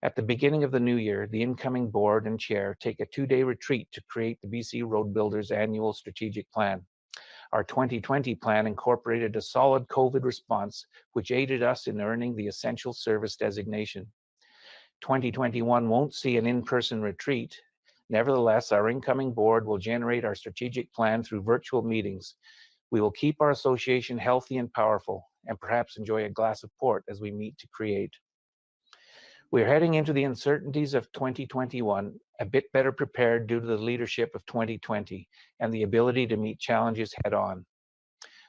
At the beginning of the new year, the incoming board and chair take a 2-day retreat to create the BC Road Builders Annual Strategic Plan. Our 2020 plan incorporated a solid COVID response, which aided us in earning the Essential Service designation. 2021 won't see an in-person retreat. Nevertheless, our incoming board will generate our strategic plan through virtual meetings. We will keep our association healthy and powerful, and perhaps enjoy a glass of port as we meet to create. We are heading into the uncertainties of 2021, a bit better prepared due to the leadership of 2020 and the ability to meet challenges head on.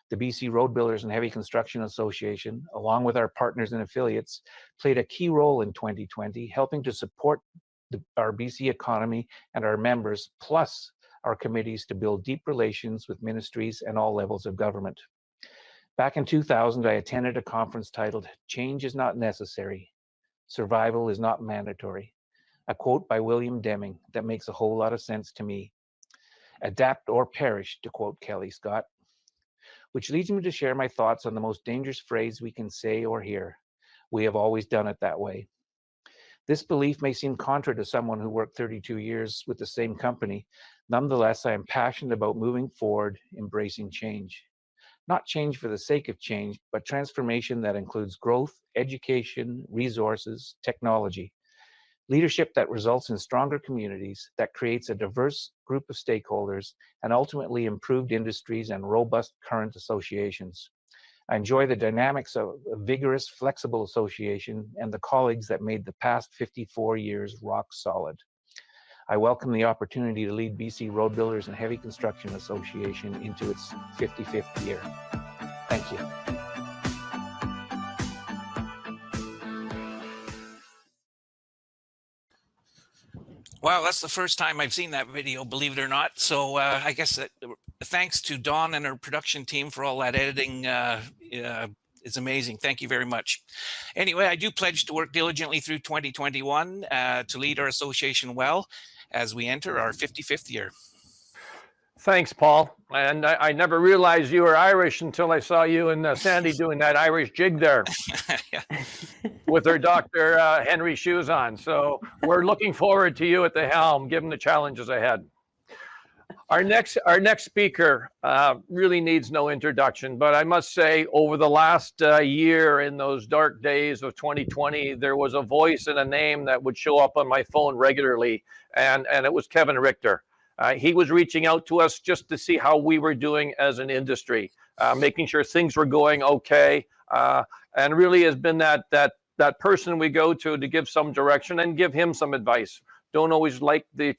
The BC Road Builders and Heavy Construction Association, along with our partners and affiliates, played a key role in 2020, helping to support our BC economy and our members, plus our committees to build deep relations with ministries and all levels of government. Back in 2000, I attended a conference titled, "Change is not necessary. Survival is not mandatory." A quote by William Deming that makes a whole lot of sense to me. Adapt or perish, to quote Kelly Scott. Which leads me to share my thoughts on the most dangerous phrase we can say or hear. We have always done it that way. This belief may seem contra to someone who worked 32 years with the same company. Nonetheless, I am passionate about moving forward, embracing change. Not change for the sake of change, but transformation that includes growth, education, resources, technology. Leadership that results in stronger communities, that creates a diverse group of stakeholders, and ultimately improved industries and robust current associations. I enjoy the dynamics of a vigorous, flexible association and the colleagues that made the past 54 years rock solid. I welcome the opportunity to lead BC Road Builders and Heavy Construction Association into its 55th year. Thank you. Wow, that's the first time I've seen that video, believe it or not. So I guess thanks to Dawn and her production team for all that editing. It's amazing. Thank you very much. Anyway, I do pledge to work diligently through 2021 to lead our association well as we enter our 55th year. Thanks, Paul. And I never realized you were Irish until I saw you and Sandi doing that Irish jig there with her Dr. Henry shoes on. So we're looking forward to you at the helm, given the challenges ahead. Our next speaker really needs no introduction, but I must say over the last year, in those dark days of 2020, there was a voice and a name that would show up on my phone regularly, and it was Kevin Richter. He was reaching out to us just to see how we were doing as an industry, making sure things were going okay, and really has been that person we go to give some direction and give him some advice. Don't always like the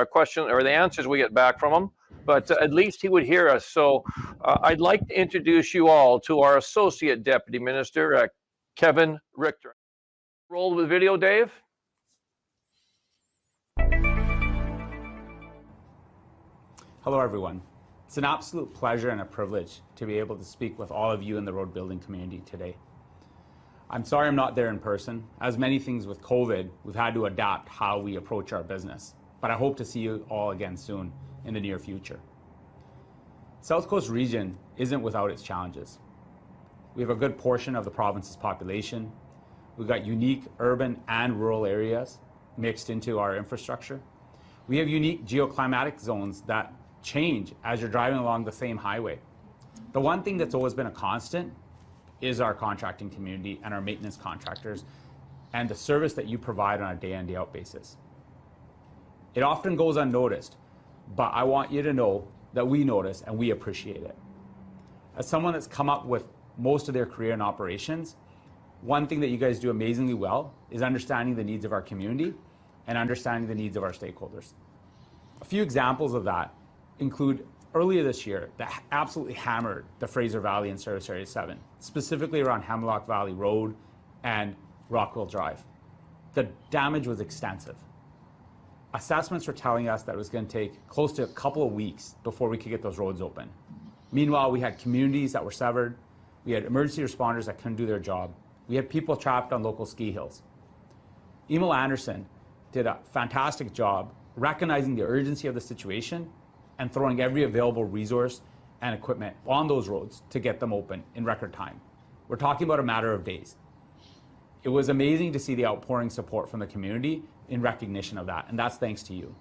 question or the answers we get back from him, but at least he would hear us. So I'd like to introduce you all to our Associate Deputy Minister, Kevin Richter. Roll with video, Dave. Hello, everyone. It's an absolute pleasure and a privilege to be able to speak with all of you in the road building community today. I'm sorry I'm not there in person. As many things with COVID, we've had to adapt how we approach our business, but I hope to see you all again soon in the near future. South Coast region isn't without its challenges. We have a good portion of the province's population. We've got unique urban and rural areas mixed into our infrastructure. We have unique geoclimatic zones that change as you're driving along the same highway. The one thing that's always been a constant is our contracting community and our maintenance contractors and the service that you provide on a day in, day out basis. It often goes unnoticed, but I want you to know that we notice and we appreciate it. As someone that's come up with most of their career in operations, one thing that you guys do amazingly well is understanding the needs of our community and understanding the needs of our stakeholders. A few examples of that include earlier this year that absolutely hammered the Fraser Valley and Service Area 7, specifically around Hemlock Valley Road and Rockwell Drive. The damage was extensive. Assessments were telling us that it was going to take close to a couple of weeks before we could get those roads open. Meanwhile, we had communities that were severed. We had emergency responders that couldn't do their job. We had people trapped on local ski hills. Emil Anderson did a fantastic job recognizing the urgency of the situation and throwing every available resource and equipment on those roads to get them open in record time. We're talking about a matter of days. It was amazing to see the outpouring support from the community in recognition of that, and that's thanks to you.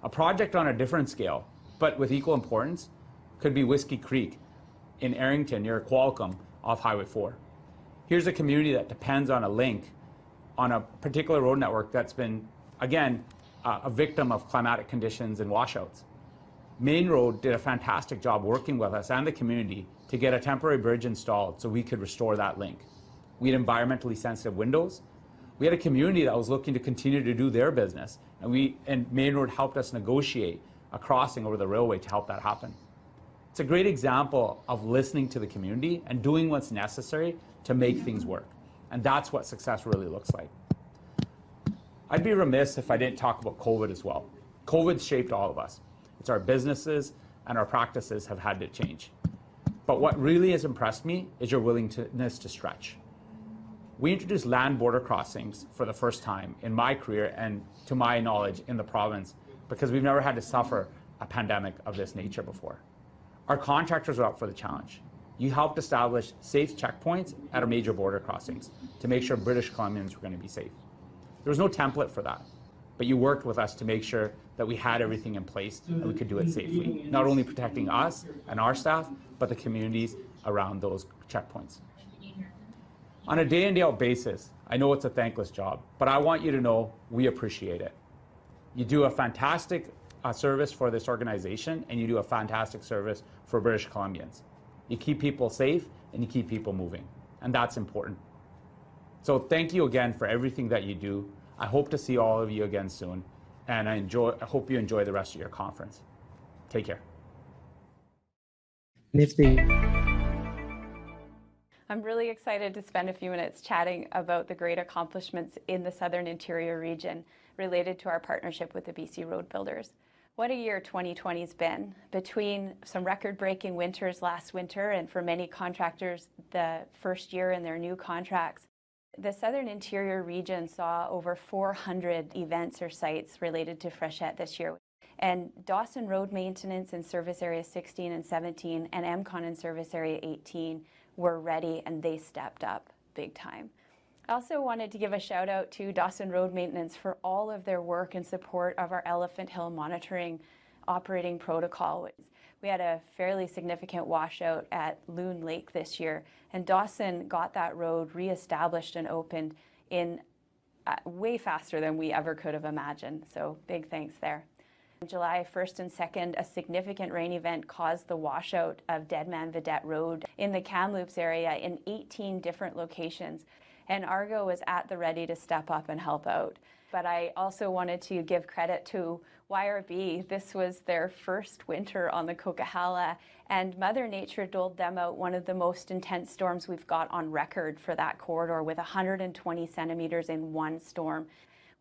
A project on a different scale, but with equal importance, could be Whiskey Creek in Arrington near Qualicum off Highway 4. Here's a community that depends on a link on a particular road network that's been, again, a victim of climatic conditions and washouts. Main Road did a fantastic job working with us and the community to get a temporary bridge installed so we could restore that link. We had environmentally sensitive windows. We had a community that was looking to continue to do their business, and Main Road helped us negotiate a crossing over the railway to help that happen. It's a great example of listening to the community and doing what's necessary to make things work. And that's what success really looks like. I'd be remiss if I didn't talk about COVID as well. COVID's shaped all of us. It's our businesses and our practices have had to change. But what really has impressed me is your willingness to stretch. We introduced land border crossings for the first time in my career and to my knowledge in the province because we've never had to suffer a pandemic of this nature before. Our contractors are up for the challenge. You helped establish safe checkpoints at our major border crossings to make sure British Columbians were going to be safe. There was no template for that, but you worked with us to make sure that we had everything in place and we could do it safely, not only protecting us and our staff, but the communities around those checkpoints. On a day in, day out basis, I know it's a thankless job, but I want you to know we appreciate it. You do a fantastic service for this organization and you do a fantastic service for British Columbians. You keep people safe and you keep people moving, and that's important. So thank you again for everything that you do. I hope to see all of you again soon, and I hope you enjoy the rest of your conference. Take care. I'm really excited to spend a few minutes chatting about the great accomplishments in the Southern Interior region related to our partnership with the BC Road Builders. What a year 2020's been. Between some record-breaking winters last winter and for many contractors the first year in their new contracts, the Southern Interior region saw over 400 events or sites related to freshet this year. And Dawson Road Maintenance in Service Area 16 and 17 and MCON in Service Area 18 were ready, and they stepped up big time. I also wanted to give a shout out to Dawson Road Maintenance for all of their work in support of our Elephant Hill monitoring operating protocol. We had a fairly significant washout at Loon Lake this year, and Dawson got that road reestablished and opened in way faster than we ever could have imagined. So big thanks there. July 1st and 2nd, a significant rain event caused the washout of Deadman Vedette Road in the Kamloops area in 18 different locations. And Argo was at the ready to step up and help out. But I also wanted to give credit to YRB. This was their first winter on the Coquihalla, and Mother Nature doled them out one of the most intense storms we've got on record for that corridor, with 120 centimeters in one storm.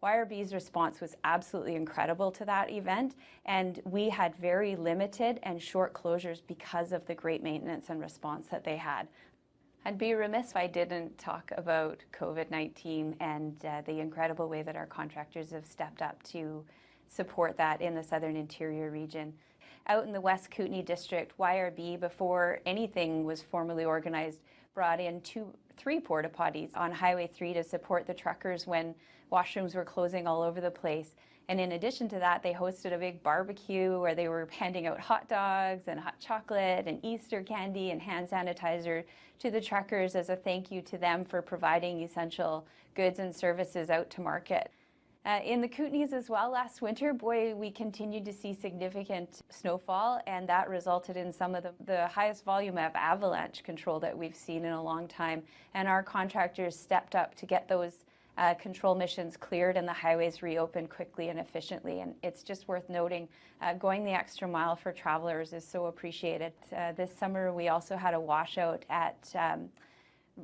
YRB's response was absolutely incredible to that event, and we had very limited and short closures because of the great maintenance and response that they had. I'd be remiss if I didn't talk about COVID-19 and the incredible way that our contractors have stepped up to support that in the Southern Interior region. Out in the West Kootenay District, YRB, before anything was formally organized, brought in 3 porta potties on Highway 3 to support the truckers when washrooms were closing all over the place. And in addition to that, they hosted a big barbecue where they were handing out hot dogs and hot chocolate and Easter candy and hand sanitizer to the truckers as a thank you to them for providing essential goods and services out to market. In the Kootenays as well last winter, boy, we continued to see significant snowfall, and that resulted in some of the highest volume of avalanche control that we've seen in a long time. And our contractors stepped up to get those control missions cleared and the highways reopened quickly and efficiently. And it's just worth noting, going the extra mile for travelers is so appreciated. This summer, we also had a washout at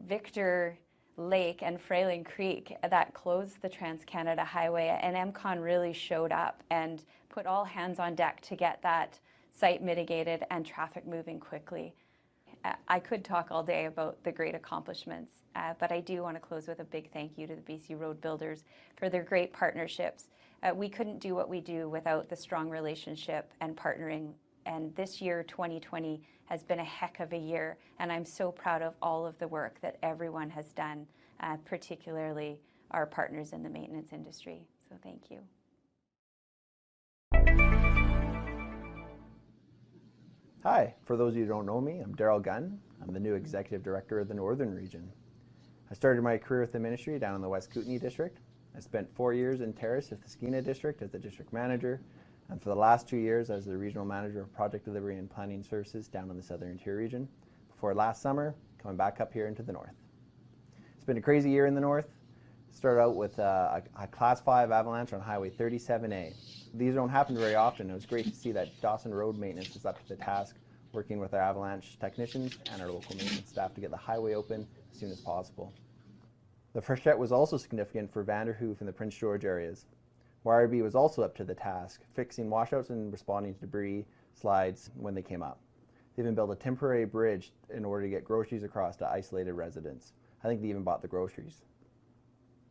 Richter Lake and Frayling Creek that closed the Trans-Canada Highway, and MCON really showed up and put all hands on deck to get that site mitigated and traffic moving quickly. I could talk all day about the great accomplishments, but I do want to close with a big thank you to the BC Road Builders for their great partnerships. We couldn't do what we do without the strong relationship and partnering, and this year, 2020, has been a heck of a year, and I'm so proud of all of the work that everyone has done, particularly our partners in the maintenance industry. So thank you. Hi, for those of you who don't know me, I'm Darrell Gunn. I'm the new Executive Director of the Northern Region. I started my career with the ministry down in the West Kootenay District. I spent 4 years in Terrace with the Skeena District as the District Manager, and for the last 2 years as the Regional Manager of Project Delivery and Planning Services down in the Southern Interior Region, before last summer coming back up here into the North. It's been a crazy year in the North. Started out with a Class 5 avalanche on Highway 37A. These don't happen very often. It was great to see that Dawson Road Maintenance is up to the task, working with our avalanche technicians and our local maintenance staff to get the highway open as soon as possible. The freshet was also significant for Vanderhoof and the Prince George areas. YRB was also up to the task, fixing washouts and responding to debris slides when they came up. They even built a temporary bridge in order to get groceries across to isolated residents. I think they even bought the groceries.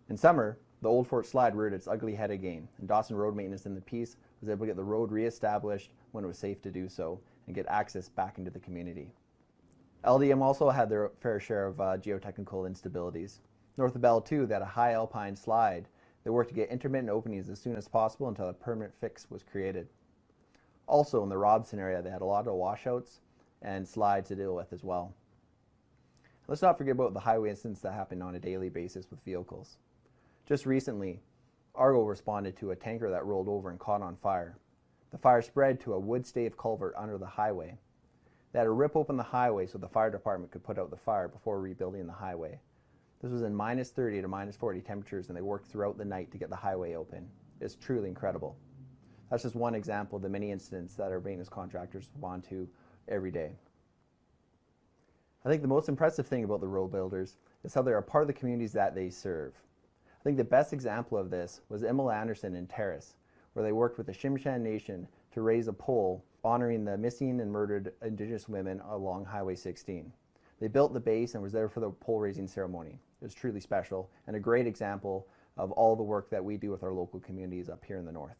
In summer, the Old Fort Slide reared its ugly head again, and Dawson Road Maintenance in the Peace was able to get the road re-established when it was safe to do so and get access back into the community. LDM also had their fair share of geotechnical instabilities. North of Bell 2, they had a high alpine slide. They worked to get intermittent openings as soon as possible until a permanent fix was created. Also in the Robson area, they had a lot of washouts and slides to deal with as well. Let's not forget about the highway incidents that happen on a daily basis with vehicles. Just recently, Argo responded to a tanker that rolled over and caught on fire. The fire spread to a wood stave culvert under the highway. They had to rip open the highway so the fire department could put out the fire before rebuilding the highway. This was in -30 to -40 temperatures, and they worked throughout the night to get the highway open. is truly incredible. That's just one example of the many incidents that our maintenance contractors respond to every day. I think the most impressive thing about the road builders is how they're a part of the communities that they serve. I think the best example of this was Emil Anderson in Terrace, where they worked with the Tsimshian Nation to raise a pole honoring the missing and murdered Indigenous women along Highway 16. They built the base and was there for the pole raising ceremony. It was truly special and a great example of all the work that we do with our local communities up here in the north.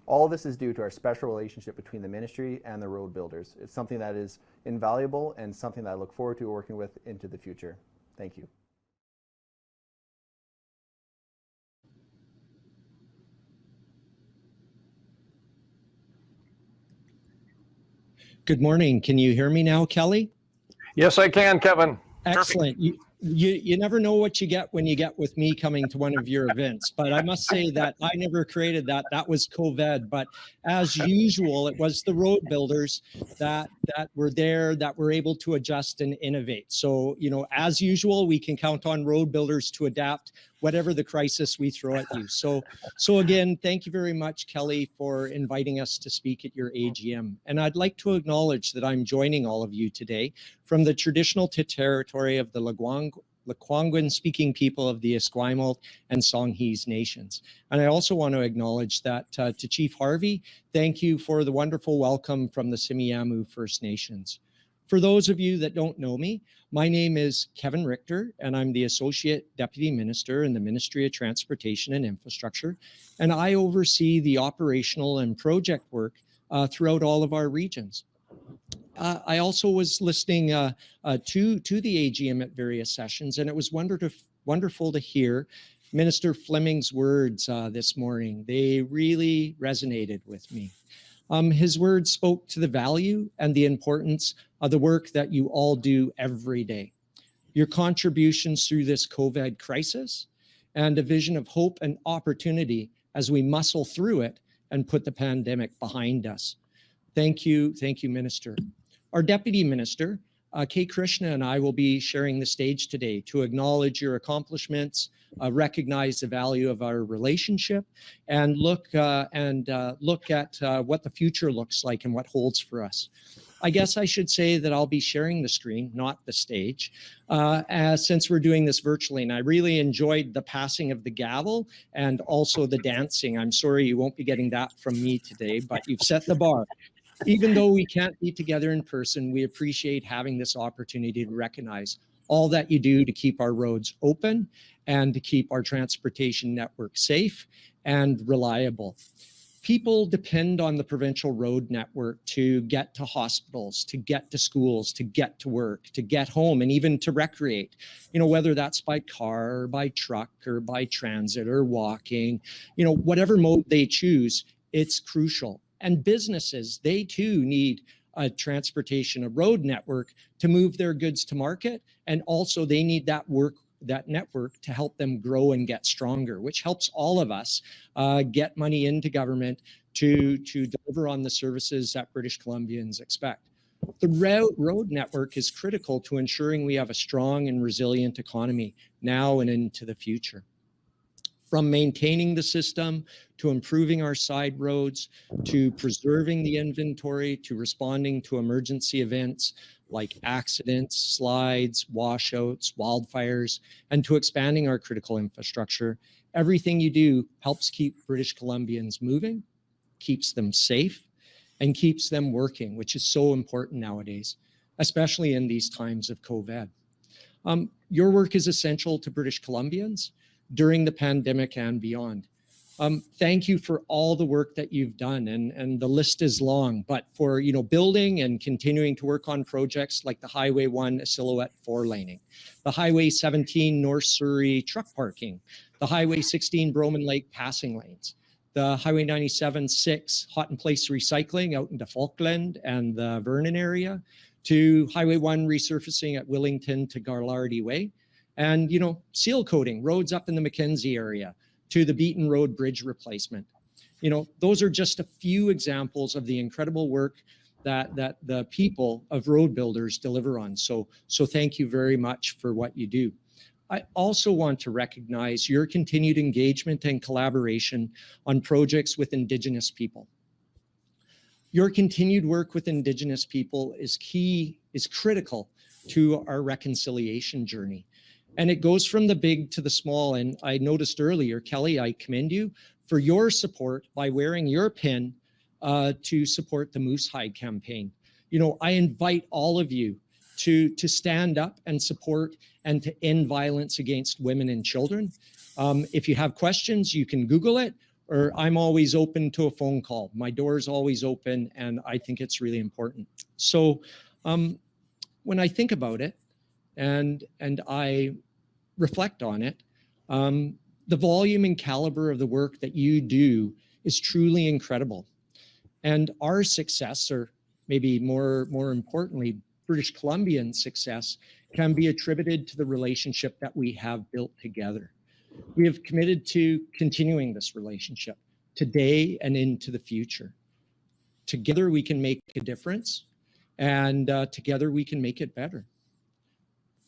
All of this is due to our special relationship between the ministry and the road builders. It's something that is invaluable and something that I look forward to working with into the future. Thank you. Good morning. Can you hear me now, Kelly? Yes, I can, Kevin. Excellent. You never know what you get when you get with me coming to one of your events, but I must say that I never created that. That was COVID. But as usual, it was the road builders that were there, that were able to adjust and innovate. So, you know, as usual, we can count on road builders to adapt whatever the crisis we throw at you. So again, thank you very much, Kelly, for inviting us to speak at your AGM. And I'd like to acknowledge that I'm joining all of you today from the traditional territory of the Lekwungen-speaking people of the Esquimalt and Songhees nations. And I also want to acknowledge that to Chief Harvey, thank you for the wonderful welcome from the Semiahmoo First Nations. For those of you that don't know me, my name is Kevin Richter, and I'm the Associate Deputy Minister in the Ministry of Transportation and Infrastructure, and I oversee the operational and project work throughout all of our regions. I also was listening to the AGM at various sessions, and it was wonderful to hear Minister Fleming's words this morning. They really resonated with me. His words spoke to the value and the importance of the work that you all do every day. Your contributions through this COVID crisis and a vision of hope and opportunity as we muscle through it and put the pandemic behind us. Thank you, Minister. Our Deputy Minister, Kaye Krishna, and I will be sharing the stage today to acknowledge your accomplishments, recognize the value of our relationship, and look at what the future looks like and what holds for us. I guess I should say that I'll be sharing the screen, not the stage, since we're doing this virtually. And I really enjoyed the passing of the gavel and also the dancing. I'm sorry you won't be getting that from me today, but you've set the bar. Even though we can't be together in person, we appreciate having this opportunity to recognize all that you do to keep our roads open and to keep our transportation network safe and reliable. People depend on the provincial road network to get to hospitals, to get to schools, to get to work, to get home, and even to recreate, you know, whether that's by car or by truck or by transit or walking, you know, whatever mode they choose, it's crucial. And businesses, they too need a transportation, a road network to move their goods to market. And also they need that network to help them grow and get stronger, which helps all of us get money into government to deliver on the services that British Columbians expect. The road network is critical to ensuring we have a strong and resilient economy now and into the future. From maintaining the system, to improving our side roads, to preserving the inventory, to responding to emergency events like accidents, slides, washouts, wildfires, and to expanding our critical infrastructure, everything you do helps keep British Columbians moving, keeps them safe, and keeps them working, which is so important nowadays, especially in these times of COVID. Your work is essential to British Columbians during the pandemic and beyond. Thank you for all the work that you've done, and the list is long, but for building and continuing to work on projects like the Highway 1 Silhouette 4-laning, the Highway 17 North Surrey truck parking, the Highway 16 Broman Lake passing lanes, the Highway 97-6 hot in place recycling out into Falkland and the Vernon area, to Highway 1 resurfacing at Willington to Garlardy Way, and seal coating roads up in the Mackenzie area, to the Beaton Road Bridge replacement. Those are just a few examples of the incredible work that the people of road builders deliver on. So thank you very much for what you do. I also want to recognize your continued engagement and collaboration on projects with Indigenous people. Your continued work with Indigenous people is critical to our reconciliation journey. And it goes from the big to the small. And I noticed earlier, Kelly, I commend you for your support by wearing your pin to support the Moose Hide campaign. You know, I invite all of you to stand up and support and to end violence against women and children. If you have questions, you can Google it, or I'm always open to a phone call. My door is always open, and I think it's really important. So when I think about it and I reflect on it, the volume and caliber of the work that you do is truly incredible. And our success, or maybe more importantly, British Columbian success, can be attributed to the relationship that we have built together. We have committed to continuing this relationship today and into the future. Together we can make a difference, and together we can make it better.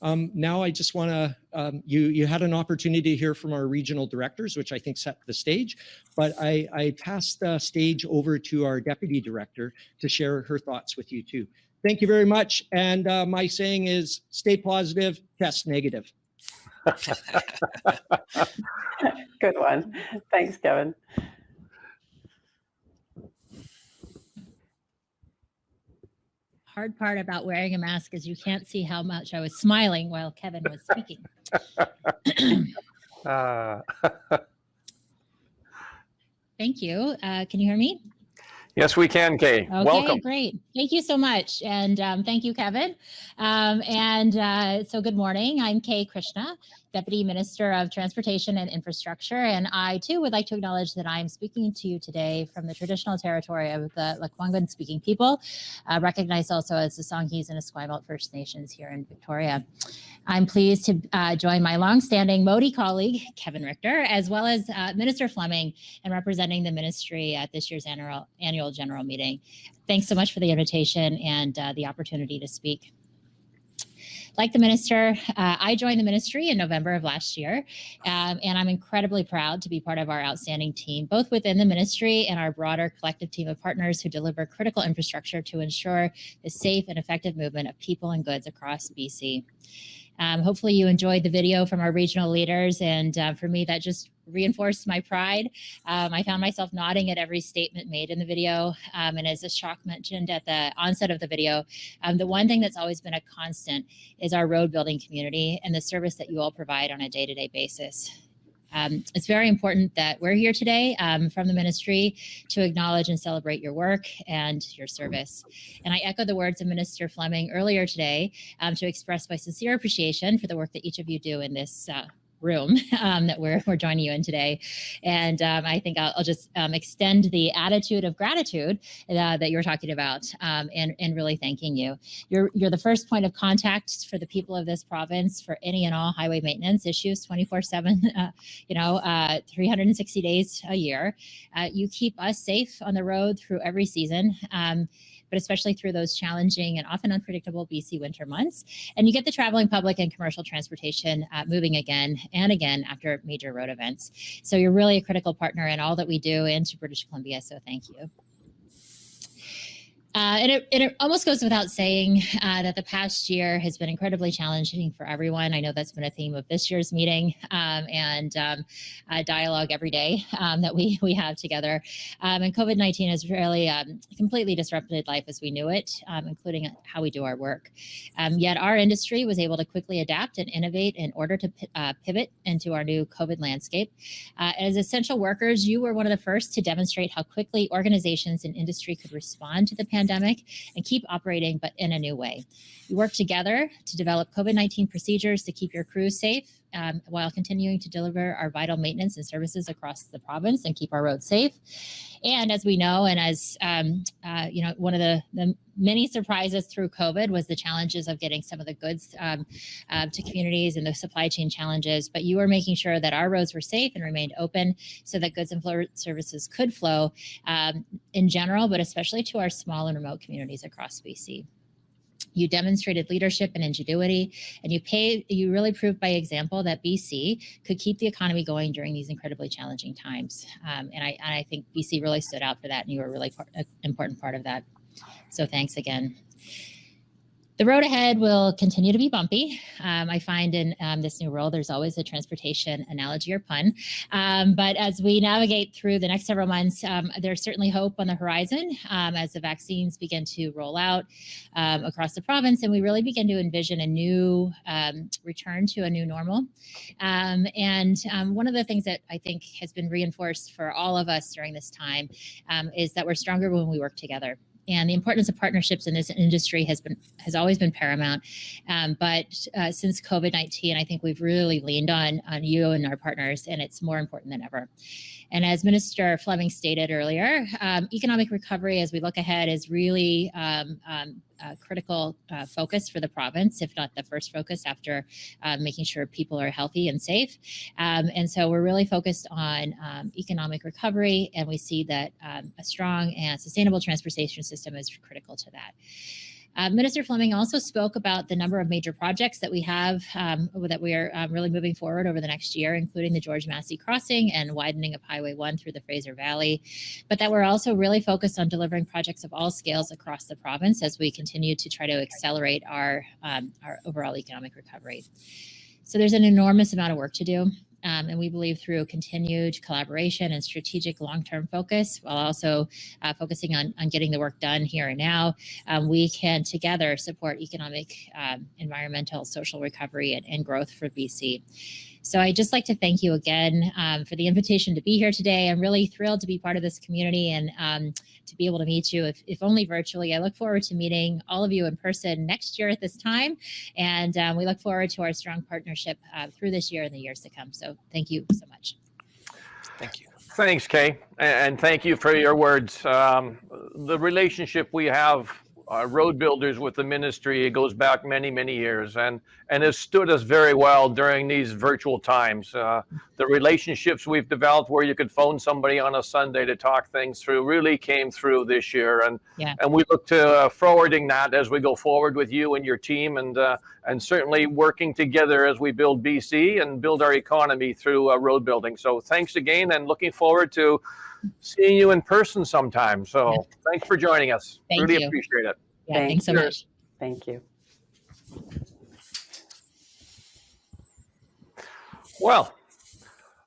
Now I just want to, you had an opportunity to hear from our regional directors, which I think set the stage, but I pass the stage over to our deputy director to share her thoughts with you too. Thank you very much. And my saying is stay positive, test negative. Good one. Thanks, Kevin. Hard part about wearing a mask is you can't see how much I was smiling while Kevin was speaking. Thank you. Can you hear me? Yes, we can, Kaye. Okay, Welcome. Great. Thank you so much. And thank you, Kevin. So good morning. I'm Kaye Krishna, Deputy Minister of Transportation and Infrastructure. And I, too, would like to acknowledge that I'm speaking to you today from the traditional territory of the Lekwungen-speaking people, recognized also as the Songhees and Esquimalt First Nations here in Victoria. I'm pleased to join my longstanding MoTI colleague, Kevin Richter, as well as Minister Fleming, and representing the ministry at this year's annual general meeting. Thanks so much for the invitation and the opportunity to speak. Like the minister, I joined the ministry in November of last year, and I'm incredibly proud to be part of our outstanding team, both within the ministry and our broader collective team of partners who deliver critical infrastructure to ensure the safe and effective movement of people and goods across BC. Hopefully you enjoyed the video from our regional leaders, and for me that just reinforced my pride. I found myself nodding at every statement made in the video, and as Ashok mentioned at the onset of the video, the one thing that's always been a constant is our road building community and the service that you all provide on a day-to-day basis. It's very important that we're here today from the ministry to acknowledge and celebrate your work and your service. And I echo the words of Minister Fleming earlier today to express my sincere appreciation for the work that each of you do in this room that we're joining you in today. And I think I'll just extend the attitude of gratitude that you were talking about and really thanking you. You're the first point of contact for the people of this province for any and all highway maintenance issues 24/7, 360 days a year. You keep us safe on the road through every season. But especially through those challenging and often unpredictable BC winter months. And you get the traveling public and commercial transportation moving again and again after major road events. So you're really a critical partner in all that we do into British Columbia, so thank you. And it almost goes without saying that the past year has been incredibly challenging for everyone. I know that's been a theme of this year's meeting and dialogue every day that we have together. And COVID-19 has really completely disrupted life as we knew it, including how we do our work. Yet our industry was able to quickly adapt and innovate in order to pivot into our new COVID landscape. As essential workers, you were one of the first to demonstrate how quickly organizations and industry could respond to the pandemic and keep operating, but in a new way. You work together to develop COVID-19 procedures to keep your crews safe while continuing to deliver our vital maintenance and services across the province and keep our roads safe. And as we know, and as one of the many surprises through COVID was the challenges of getting some of the goods to communities and the supply chain challenges. But you were making sure that our roads were safe and remained open so that goods and services could flow in general, but especially to our small and remote communities across BC. You demonstrated leadership and ingenuity, and you really proved by example that BC could keep the economy going during these incredibly challenging times. And I think BC really stood out for that, and you were a really important part of that. So thanks again. The road ahead will continue to be bumpy. I find in this new role, there's always a transportation analogy or pun. But as we navigate through the next several months, there's certainly hope on the horizon as the vaccines begin to roll out across the province, and we really begin to envision a new return to a new normal. One of the things that I think has been reinforced for all of us during this time is that we're stronger when we work together. And the importance of partnerships in this industry has always been paramount. But since COVID-19, I think we've really leaned on you and our partners, and it's more important than ever. And as Minister Fleming stated earlier, economic recovery as we look ahead is really a critical focus for the province, if not the first focus after making sure people are healthy and safe. And so we're really focused on economic recovery, and we see that a strong and sustainable transportation system is critical to that. Minister Fleming also spoke about the number of major projects that we have that we are really moving forward over the next year, including the George Massey Crossing and widening of Highway 1 through the Fraser Valley, but that we're also really focused on delivering projects of all scales across the province as we continue to try to accelerate our overall economic recovery. So there's an enormous amount of work to do. And we believe through continued collaboration and strategic long-term focus, while also focusing on getting the work done here and now, we can together support economic, environmental, social recovery and growth for BC. So I'd just like to thank you again for the invitation to be here today. I'm really thrilled to be part of this community and to be able to meet you, if only virtually. I look forward to meeting all of you in person next year at this time. And we look forward to our strong partnership through this year and the years to come. So thank you so much. Thank you. Thanks, Kaye, and thank you for your words. The relationship we have, road builders with the ministry, it goes back many, many years and has stood us very well during these virtual times. The relationships we've developed where you could phone somebody on a Sunday to talk things through really came through this year. And we look to forwarding that as we go forward with you and your team, and certainly working together as we build BC and build our economy through road building. So thanks again, and looking forward to seeing you in person sometime. So thanks for joining us. Really appreciate it. Yeah, thanks so much. Thank you. Well,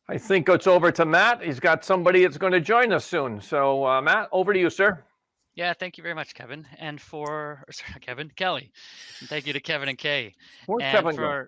I think it's over to Matt. He's got somebody that's going to join us soon. So Matt, over to you, sir. Yeah, thank you very much, Kevin. And Kelly. And thank you to Kevin and Kaye. Where's and Kevin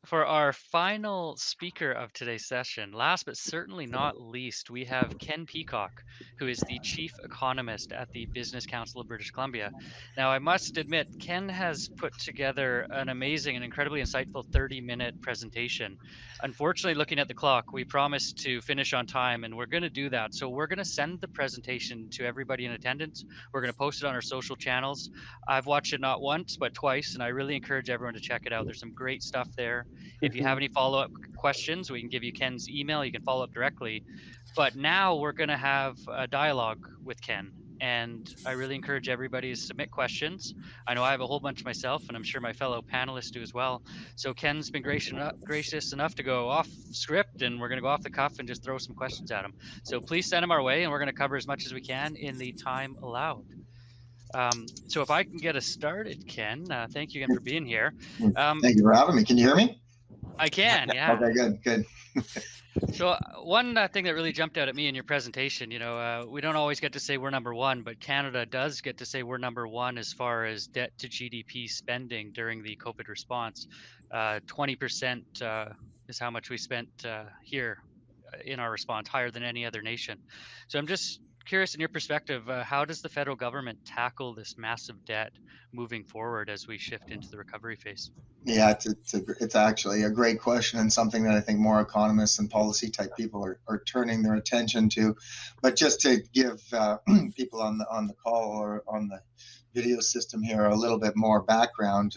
for our final speaker of today's session, last but certainly not least, we have Ken Peacock, who is the Chief Economist at the Business Council of British Columbia. Now, I must admit, Ken has put together an amazing and incredibly insightful 30-minute presentation. Unfortunately, looking at the clock, we promised to finish on time, and we're going to do that. So we're going to send the presentation to everybody in attendance. We're going to post it on our social channels. I've watched it not once, but twice, and I really encourage everyone to check it out. There's some great stuff there. If you have any follow-up questions, we can give you Ken's email. You can follow up directly. But now we're going to have a dialogue with Ken, and I really encourage everybody to submit questions. I know I have a whole bunch myself, and I'm sure my fellow panelists do as well. So Ken's been gracious enough to go off script, and we're going to go off the cuff and just throw some questions at him. So please send them our way, and we're going to cover as much as we can in the time allowed. So if I can get us started, Ken, thank you again for being here. Thank you for having me. Can you hear me? I can, yeah. Okay, good. So one thing that really jumped out at me in your presentation, we don't always get to say we're number one, but Canada does get to say we're number one as far as debt to GDP spending during the COVID response. 20% is how much we spent here in our response, higher than any other nation. So I'm just curious, in your perspective, how does the federal government tackle this massive debt moving forward as we shift into the recovery phase? Yeah, it's actually a great question, and something that I think more economists and policy type people are turning their attention to. But just to give people on the call or on the video system here a little bit more background,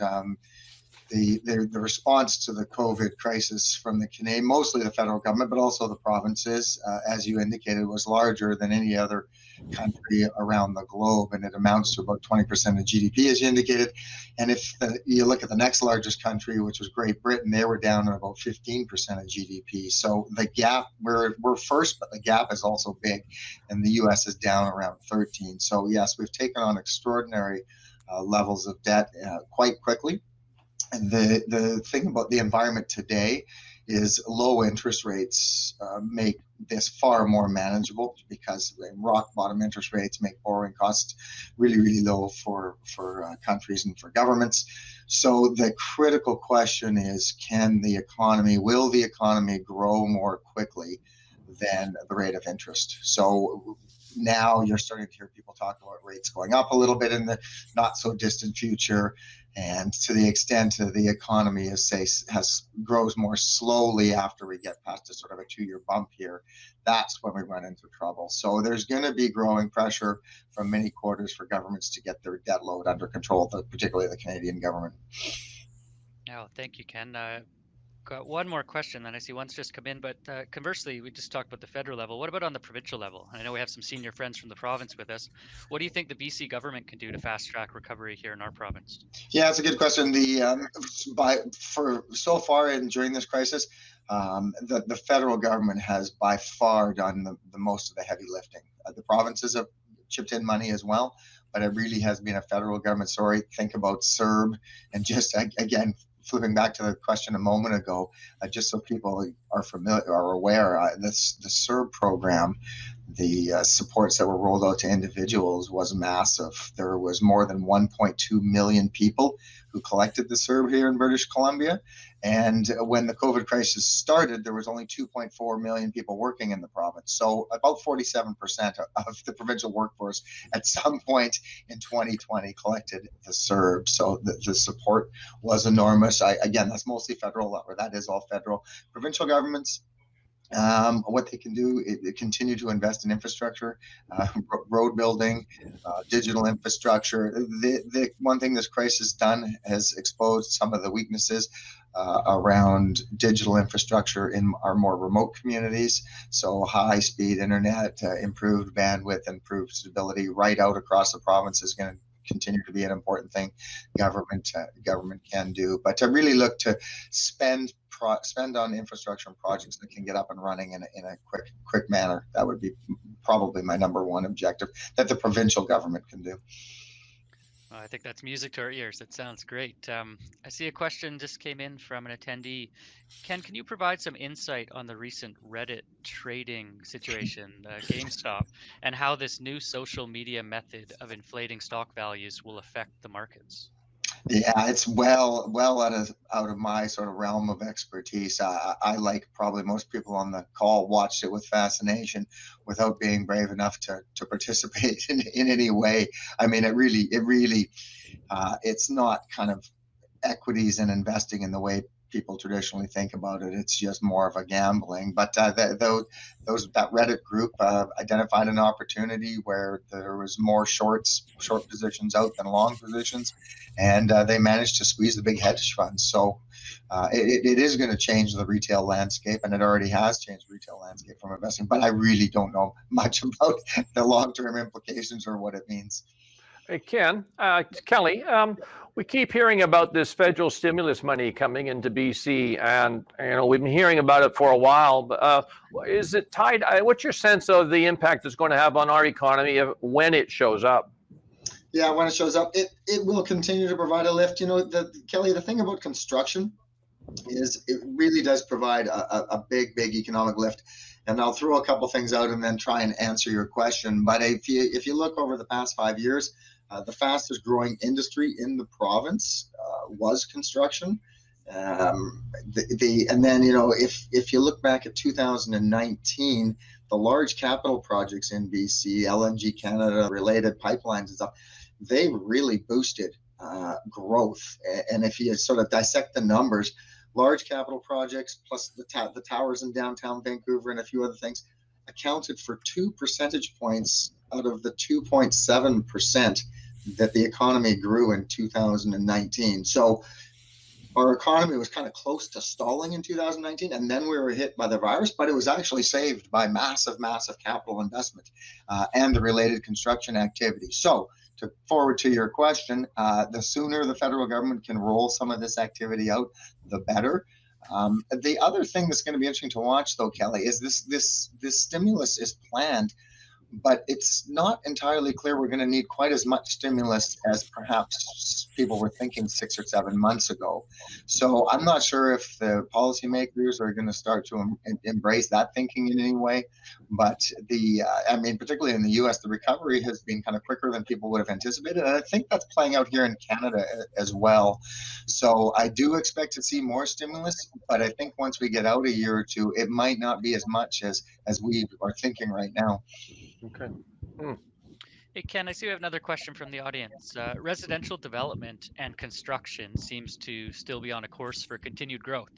the response to the COVID crisis from the Canadian, mostly the federal government, but also the provinces, as you indicated, was larger than any other country around the globe, and it amounts to about 20% of GDP, as you indicated. And if you look at the next largest country, which was Great Britain, they were down at about 15% of GDP. So the gap, we're first, but the gap is also big, and the US is down around 13. So yes, we've taken on extraordinary levels of debt quite quickly. And the thing about the environment today is low interest rates make this far more manageable, because rock bottom interest rates make borrowing costs really, really low for countries and for governments. So the critical question is, will the economy grow more quickly than the rate of interest? So now you're starting to hear people talk about rates going up a little bit in the not so distant future. And to the extent that the economy grows more slowly after we get past a sort of a 2-year bump here, that's when we run into trouble. So there's going to be growing pressure from many quarters for governments to get their debt load under control, particularly the Canadian government. Oh, thank you, Ken. Got one more question, then I see one's just come in, but conversely, we just talked about the federal level. What about on the provincial level? I know we have some senior friends from the province with us. What do you think the BC government can do to fast track recovery here in our province? Yeah, it's a good question. During this crisis, the federal government has by far done the most of the heavy lifting. The provinces have chipped in money as well, but it really has been a federal government story. Think about CERB, and just again, flipping back to the question a moment ago, just so people are aware, the CERB program, the supports that were rolled out to individuals was massive. There was more than 1.2 million people who collected the CERB here in British Columbia. And when the COVID crisis started, there was only 2.4 million people working in the province. So about 47% of the provincial workforce at some point in 2020 collected the CERB. So the support was enormous. Again, that's mostly federal, or that is all federal. Provincial governments, what they can do is continue to invest in infrastructure, road building, digital infrastructure. The one thing this crisis done has exposed some of the weaknesses around digital infrastructure in our more remote communities. So high-speed internet, improved bandwidth, improved stability right out across the province is going to continue to be an important thing government can do. But to really look to spend on infrastructure and projects that can get up and running in a quick manner, that would be probably my number one objective that the provincial government can do. Well, I think that's music to our ears. That sounds great. I see a question just came in from an attendee. Ken, can you provide some insight on the recent Reddit trading situation, GameStop, and how this new social media method of inflating stock values will affect the markets? Yeah, it's well out of my sort of realm of expertise. I, like probably most people on the call, watched it with fascination without being brave enough to participate in any way. I mean, it really, it's not kind of equities and investing in the way people traditionally think about it. It's just more of a gambling. But that Reddit group identified an opportunity where there was more short positions out than long positions, and they managed to squeeze the big hedge funds. So it is going to change the retail landscape, and it already has changed the retail landscape from investing. But I really don't know much about the long-term implications or what it means. Hey, Ken, Kelly, we keep hearing about this federal stimulus money coming into BC, and we've been hearing about it for a while. But is it tied? What's your sense of the impact it's going to have on our economy when it shows up? Yeah, when it shows up, it will continue to provide a lift. Kelly, the thing about construction is it really does provide a big economic lift. And I'll throw a couple things out and then try and answer your question. But if you look over the past 5 years, the fastest growing industry in the province was construction. And then, if you look back at 2019, the large capital projects in BC, LNG Canada related pipelines and stuff, they really boosted growth. And if you sort of dissect the numbers, large capital projects plus the towers in downtown Vancouver and a few other things accounted for 2 percentage points out of the 2.7% that the economy grew in 2019. So our economy was kind of close to stalling in 2019, and then we were hit by the virus, but it was actually saved by massive capital investment and the related construction activity. So to forward to your question, the sooner the federal government can roll some of this activity out, the better. The other thing that's going to be interesting to watch, though, Kelly, is this stimulus is planned, but it's not entirely clear we're going to need quite as much stimulus as perhaps people were thinking 6 or 7 months ago. So I'm not sure if the policymakers are going to start to embrace that thinking in any way. But I mean, particularly in the US, the recovery has been kind of quicker than people would have anticipated. And I think that's playing out here in Canada as well. So I do expect to see more stimulus, but I think once we get out a year or two, it might not be as much as we are thinking right now. Okay. Hey, Ken, I see we have another question from the audience. Residential development and construction seems to still be on a course for continued growth.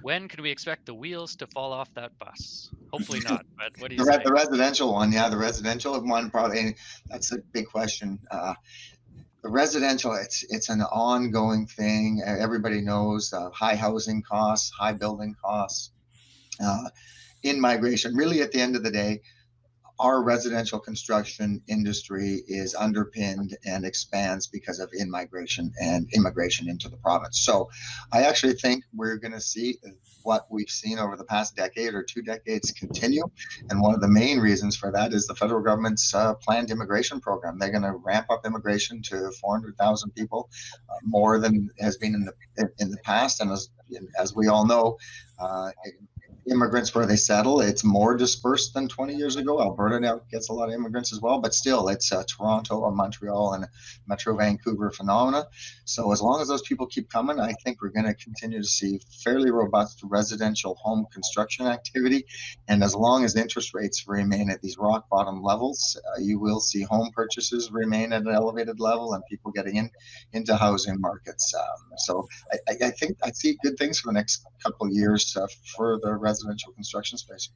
When can we expect the wheels to fall off that bus? Hopefully not, but what do you say? The residential one, yeah, the residential one, probably, that's a big question. The residential, it's an ongoing thing. Everybody knows high housing costs, high building costs, in migration. Really, at the end of the day, our residential construction industry is underpinned and expands because of in-migration and immigration into the province. So I actually think we're going to see what we've seen over the past decade or 2 decades continue. And one of the main reasons for that is the federal government's planned immigration program. They're going to ramp up immigration to 400,000 people, more than has been in the past. And as we all know, immigrants where they settle, it's more dispersed than 20 years ago. Alberta now gets a lot of immigrants as well, but still it's Toronto or Montreal and Metro Vancouver phenomena. So as long as those people keep coming, I think we're going to continue to see fairly robust residential home construction activity. And as long as interest rates remain at these rock bottom levels, you will see home purchases remain at an elevated level and people getting into housing markets. So I think I see good things for the next couple of years for the residential construction space.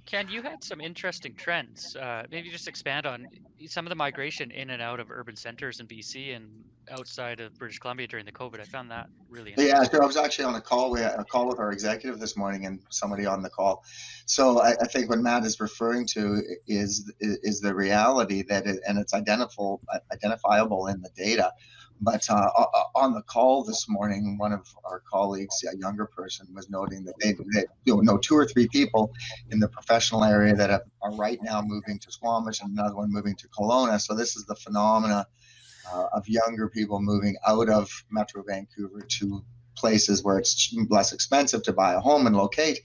Ken, you had some interesting trends. Maybe just expand on some of the migration in and out of urban centers in BC and outside of British Columbia during the COVID. I found that really interesting. Yeah, sure. I was actually on a call. We had a call with our executive this morning and somebody on the call. So I think what Matt is referring to is the reality that it's identifiable in the data. But on the call this morning, one of our colleagues, a younger person, was noting that they know 2 or 3 people in the professional area that are right now moving to Squamish and another one moving to Kelowna. So this is the phenomena of younger people moving out of Metro Vancouver to places where it's less expensive to buy a home and locate.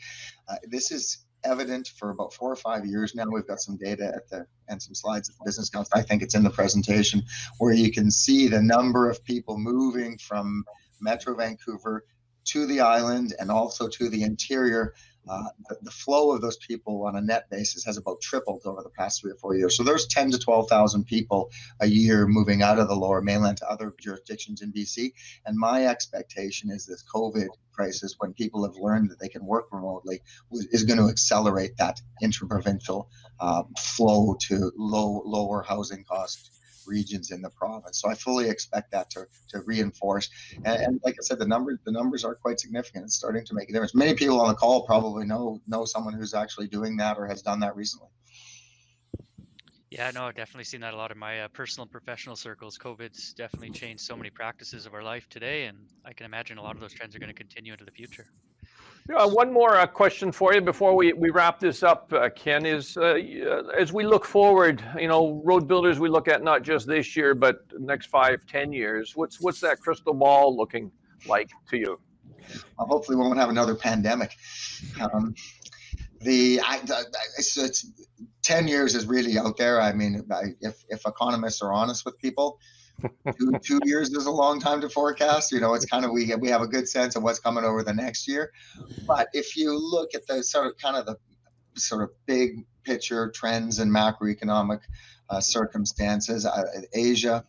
This is evident for about 4 or 5 years now. We've got some data and some slides at the Business Council. I think it's in the presentation where you can see the number of people moving from Metro Vancouver to the island and also to the interior. The flow of those people on a net basis has about tripled over the past 3 or 4 years. So there's 10 to 12,000 people a year moving out of the Lower Mainland to other jurisdictions in BC. And my expectation is this COVID crisis, when people have learned that they can work remotely, is going to accelerate that interprovincial flow to lower housing costs regions in the province. So I fully expect that to reinforce. And like I said, the numbers are quite significant. It's starting to make a difference. Many people on the call probably know someone who's actually doing that or has done that recently. Yeah, no, I've definitely seen that a lot in my personal and professional circles. COVID's definitely changed so many practices of our life today, and I can imagine a lot of those trends are going to continue into the future. One more question for you before we wrap this up, Ken, is as we look forward, road builders, we look at not just this year, but the next 5, 10 years. What's that crystal ball looking like to you? Well, hopefully we won't have another pandemic. It's 10 years is really out there. I mean, if economists are honest with people, 2 years is a long time to forecast. It's kind of, we have a good sense of what's coming over the next year. But if you look at the sort of big picture trends and macroeconomic circumstances, Asia,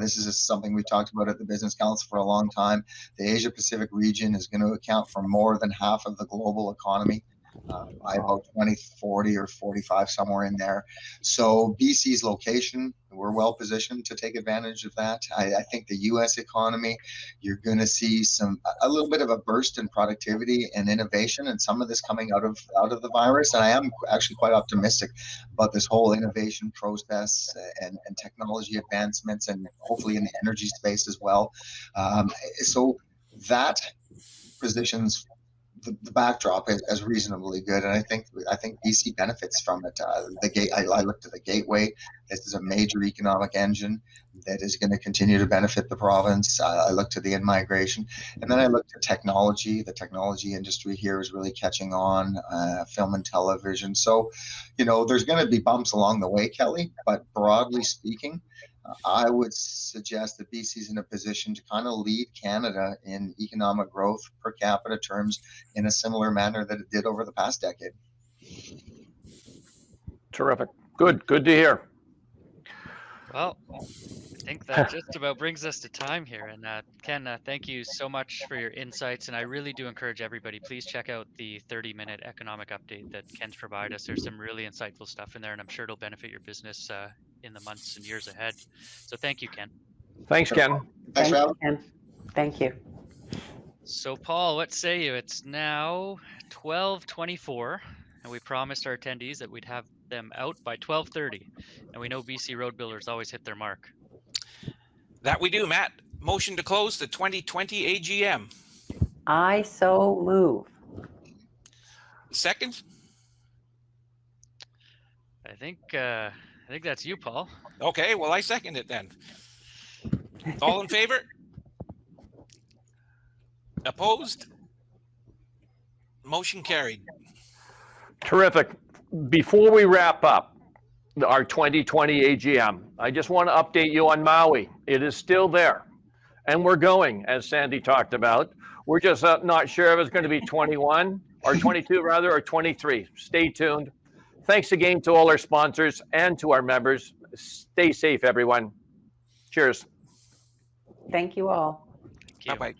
this is something we talked about at the Business Council for a long time. The Asia Pacific region is going to account for more than half of the global economy by about 2040 or 45, somewhere in there. So BC's location, we're well positioned to take advantage of that. I think the U.S. economy, you're going to see a little bit of a burst in productivity and innovation, and some of this coming out of the virus. And I am actually quite optimistic about this whole innovation process and technology advancements, and hopefully in the energy space as well. So that positions the backdrop is reasonably good, and I think BC benefits from it. I looked at the gateway. This is a major economic engine that is going to continue to benefit the province. I looked at the in-migration, and then I looked at technology. The technology industry here is really catching on, film and television. So, there's going to be bumps along the way, Kelly, but broadly speaking, I would suggest that BC is in a position to kind of lead Canada in economic growth per capita terms in a similar manner that it did over the past decade. Terrific. Good to hear. Well, I think that just about brings us to time here. And Ken, thank you so much for your insights. And I really do encourage everybody, please check out the 30-minute economic update that Ken's provided us. There's some really insightful stuff in there, and I'm sure it'll benefit your business in the months and years ahead. So thank you, Ken. Thanks, Ken. Thanks, Rob. Ken. Thank you. So Paul, what say you? It's now 12:24, and we promised our attendees that we'd have them out by 12:30. And we know BC road builders always hit their mark. That we do, Matt. Motion to close the 2020 AGM. I so move. Second? I think that's you, Paul. Okay, well, I second it then. All in favor? Opposed? Motion carried. Terrific. Before we wrap up our 2020 AGM, I just want to update you on Maui. It is still there, and we're going, as Sandi talked about. We're just not sure if it's going to be 21 or 22 rather, or 23. Stay tuned. Thanks again to all our sponsors and to our members. Stay safe, everyone. Cheers. Thank you all. Bye-bye.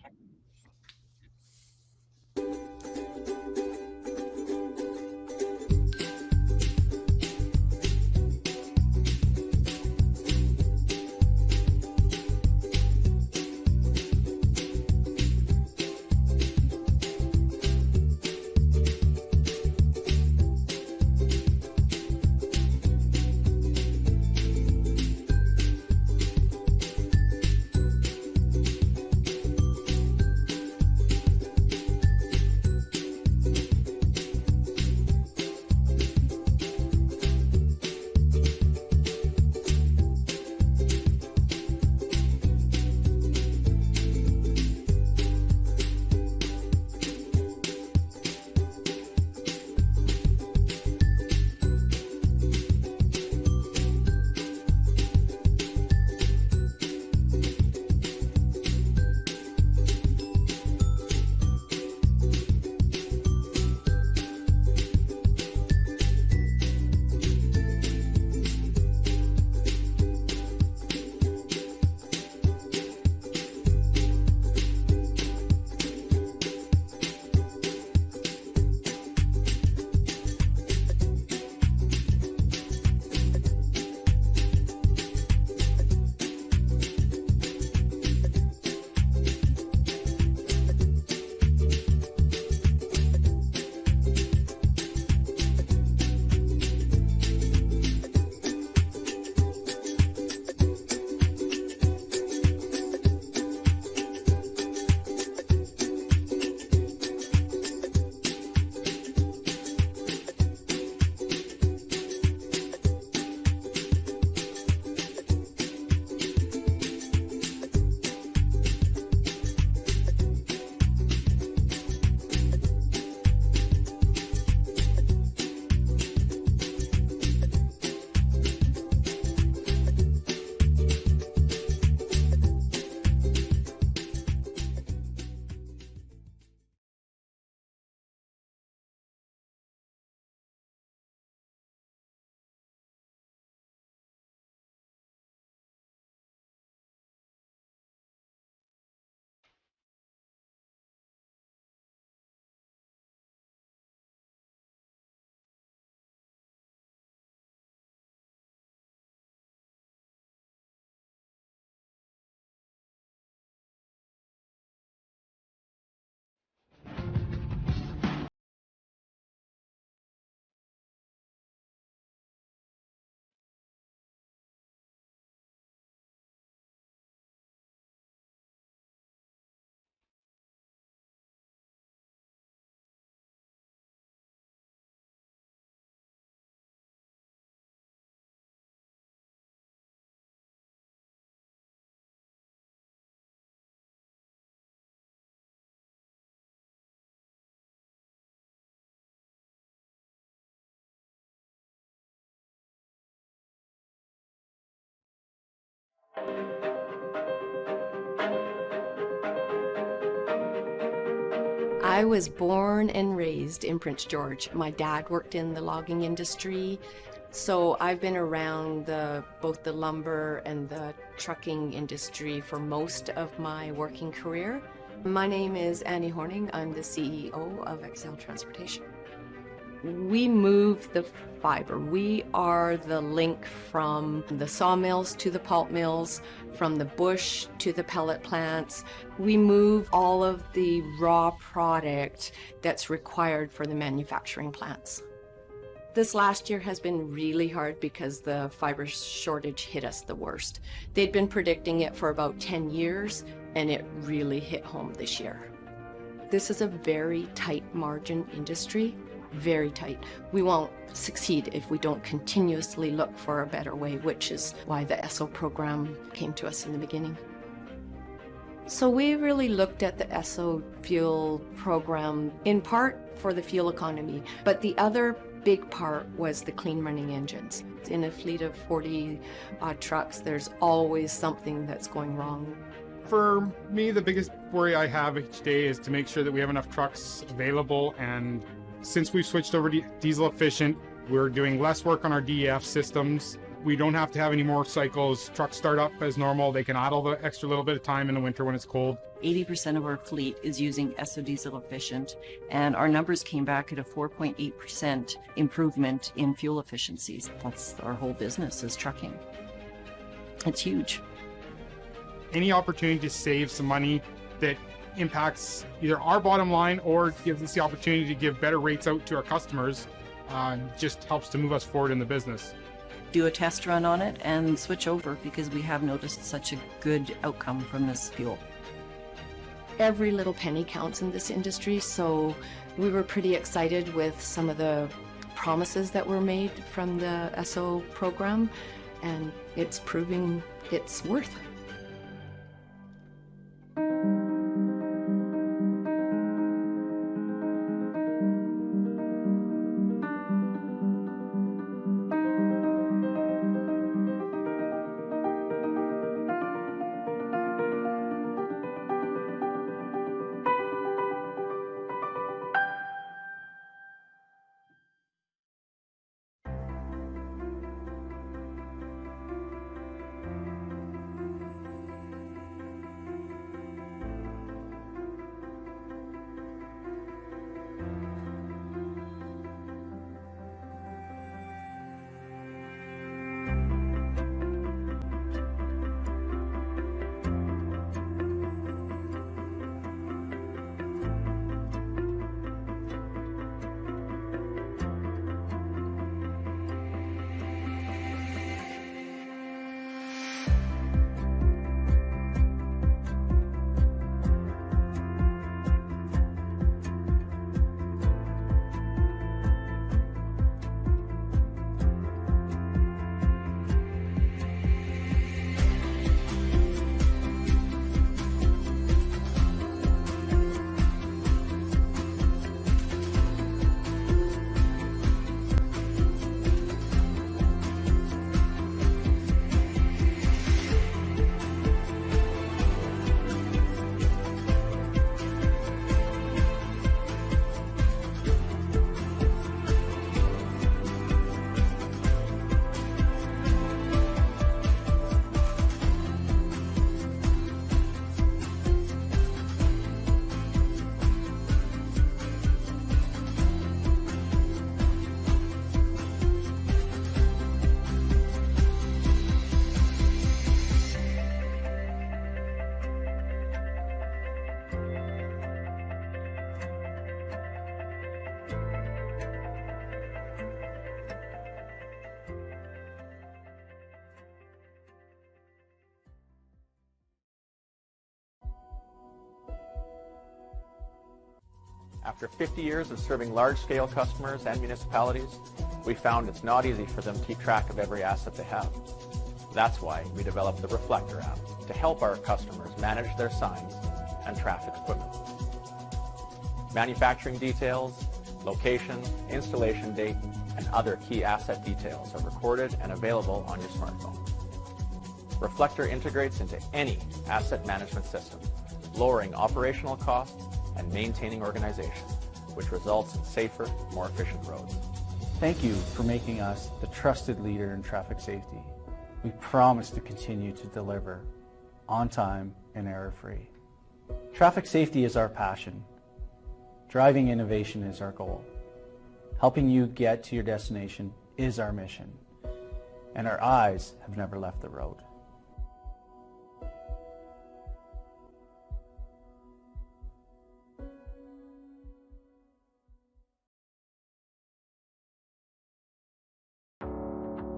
I was born and raised in Prince George. My dad worked in the logging industry, so I've been around both the lumber and the trucking industry for most of my working career. My name is Annie Horning. I'm the CEO of Excel Transportation. We move the fiber. We are the link from the sawmills to the pulp mills, from the bush to the pellet plants. We move all of the raw product that's required for the manufacturing plants. This last year has been really hard because the fiber shortage hit us the worst. They'd been predicting it for about 10 years, and it really hit home this year. This is a very tight margin industry. Very tight. We won't succeed if we don't continuously look for a better way, which is why the ESSO program came to us in the beginning. So we really looked at the ESSO fuel program in part for the fuel economy, but the other big part was the clean running engines. In a fleet of 40 odd trucks, there's always something that's going wrong. For me, the biggest worry I have each day is to make sure that we have enough trucks available, and since we've switched over to diesel efficient, we're doing less work on our DEF systems. We don't have to have any more cycles. Trucks start up as normal. They can idle the extra little bit of time in the winter when it's cold. 80% of our fleet is using ESSO diesel efficient, and our numbers came back at a 4.8% improvement in fuel efficiencies. That's our whole business is trucking. It's huge. Any opportunity to save some money that impacts either our bottom line or gives us the opportunity to give better rates out to our customers just helps to move us forward in the business. Do a test run on it and switch over, because we have noticed such a good outcome from this fuel. Every little penny counts in this industry, so we were pretty excited with some of the promises that were made from the ESSO program, and it's proving its worth. After 50 years of serving large-scale customers and municipalities, we found it's not easy for them to keep track of every asset they have. That's why we developed the Reflector app to help our customers manage their signs and traffic equipment. Manufacturing details, location, installation date, and other key asset details are recorded and available on your smartphone. Reflector integrates into any asset management system, lowering operational costs and maintaining organization, which results in safer, more efficient roads. Thank you for making us the trusted leader in traffic safety. We promise to continue to deliver on time and error-free. Traffic safety is our passion. Driving innovation is our goal. Helping you get to your destination is our mission. And our eyes have never left the road.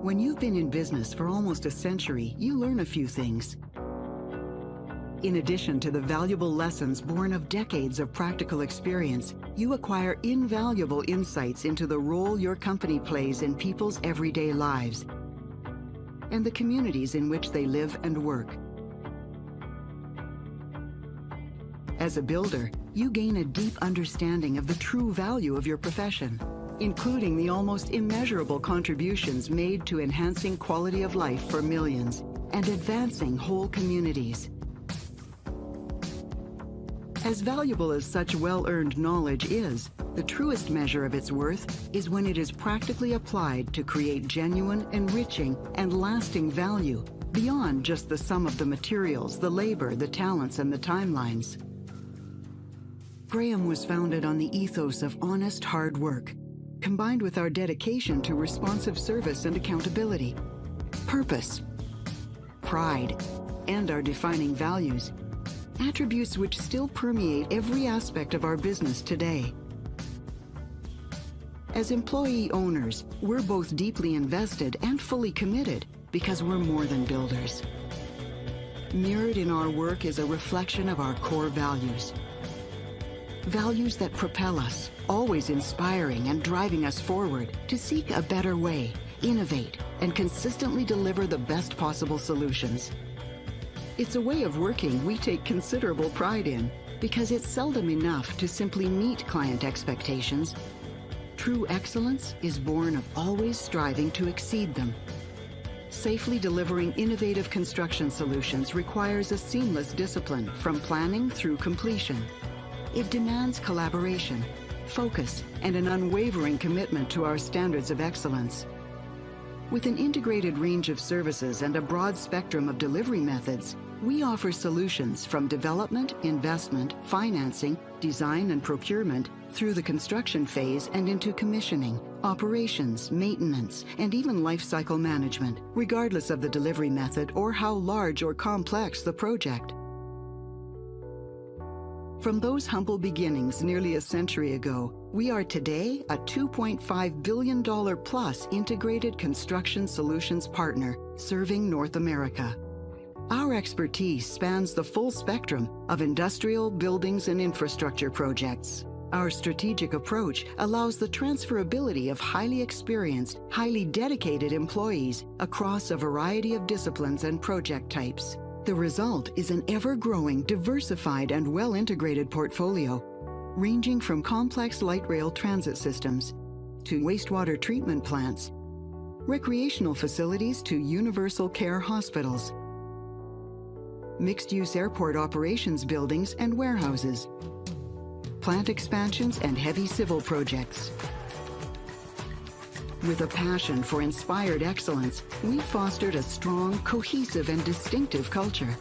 When you've been in business for almost a century, you learn a few things. In addition to the valuable lessons born of decades of practical experience, you acquire invaluable insights into the role your company plays in people's everyday lives and the communities in which they live and work. As a builder, you gain a deep understanding of the true value of your profession, including the almost immeasurable contributions made to enhancing quality of life for millions and advancing whole communities. As valuable as such well-earned knowledge is, the truest measure of its worth is when it is practically applied to create genuine, enriching, and lasting value beyond just the sum of the materials, the labor, the talents, and the timelines. Graham was founded on the ethos of honest hard work, combined with our dedication to responsive service and accountability, purpose, pride, and our defining values, attributes which still permeate every aspect of our business today. As employee owners, we're both deeply invested and fully committed because we're more than builders. Mirrored in our work is a reflection of our core values. Values that propel us, always inspiring and driving us forward to seek a better way, innovate, and consistently deliver the best possible solutions. It's a way of working we take considerable pride in because it's seldom enough to simply meet client expectations. True excellence is born of always striving to exceed them. Safely delivering innovative construction solutions requires a seamless discipline from planning through completion. It demands collaboration, focus, and an unwavering commitment to our standards of excellence. With an integrated range of services and a broad spectrum of delivery methods, we offer solutions from development, investment, financing, design and procurement, through the construction phase and into commissioning, operations, maintenance, and even life cycle management, regardless of the delivery method or how large or complex the project. From those humble beginnings nearly a century ago, we are today a $2.5 billion plus integrated construction solutions partner serving North America. Our expertise spans the full spectrum of industrial, buildings, and infrastructure projects. Our strategic approach allows the transferability of highly experienced, highly dedicated employees across a variety of disciplines and project types. The result is an ever-growing, diversified, and well-integrated portfolio, ranging from complex light rail transit systems to wastewater treatment plants, recreational facilities to universal care hospitals, mixed-use airport operations buildings and warehouses, plant expansions and heavy civil projects. With a passion for inspired excellence, we've fostered a strong, cohesive, and distinctive culture.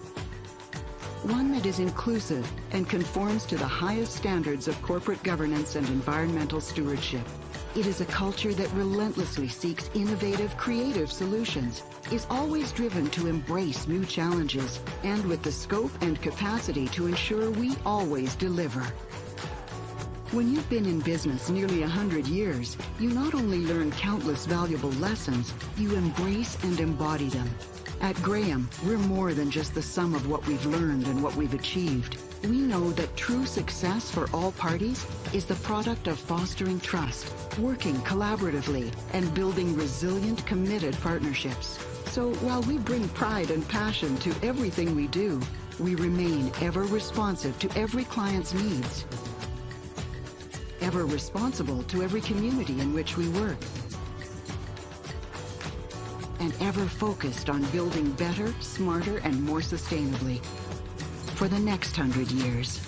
One that is inclusive and conforms to the highest standards of corporate governance and environmental stewardship. It is a culture that relentlessly seeks innovative, creative solutions, is always driven to embrace new challenges, and with the scope and capacity to ensure we always deliver. When you've been in business nearly 100 years, you not only learn countless valuable lessons, you embrace and embody them. At Graham, we're more than just the sum of what we've learned and what we've achieved. We know that true success for all parties is the product of fostering trust, working collaboratively, and building resilient, committed partnerships. So while we bring pride and passion to everything we do, we remain ever responsive to every client's needs, ever responsible to every community in which we work. and ever focused on building better, smarter, and more sustainably for the next 100 years.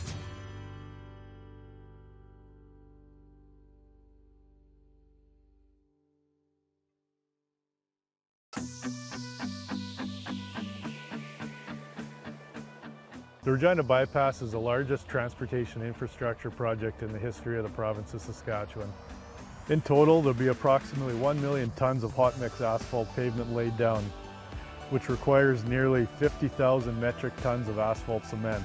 The Regina Bypass is the largest transportation infrastructure project in the history of the province of Saskatchewan. In total, there'll be approximately 1 million tons of hot mix asphalt pavement laid down, which requires nearly 50,000 metric tons of asphalt cement.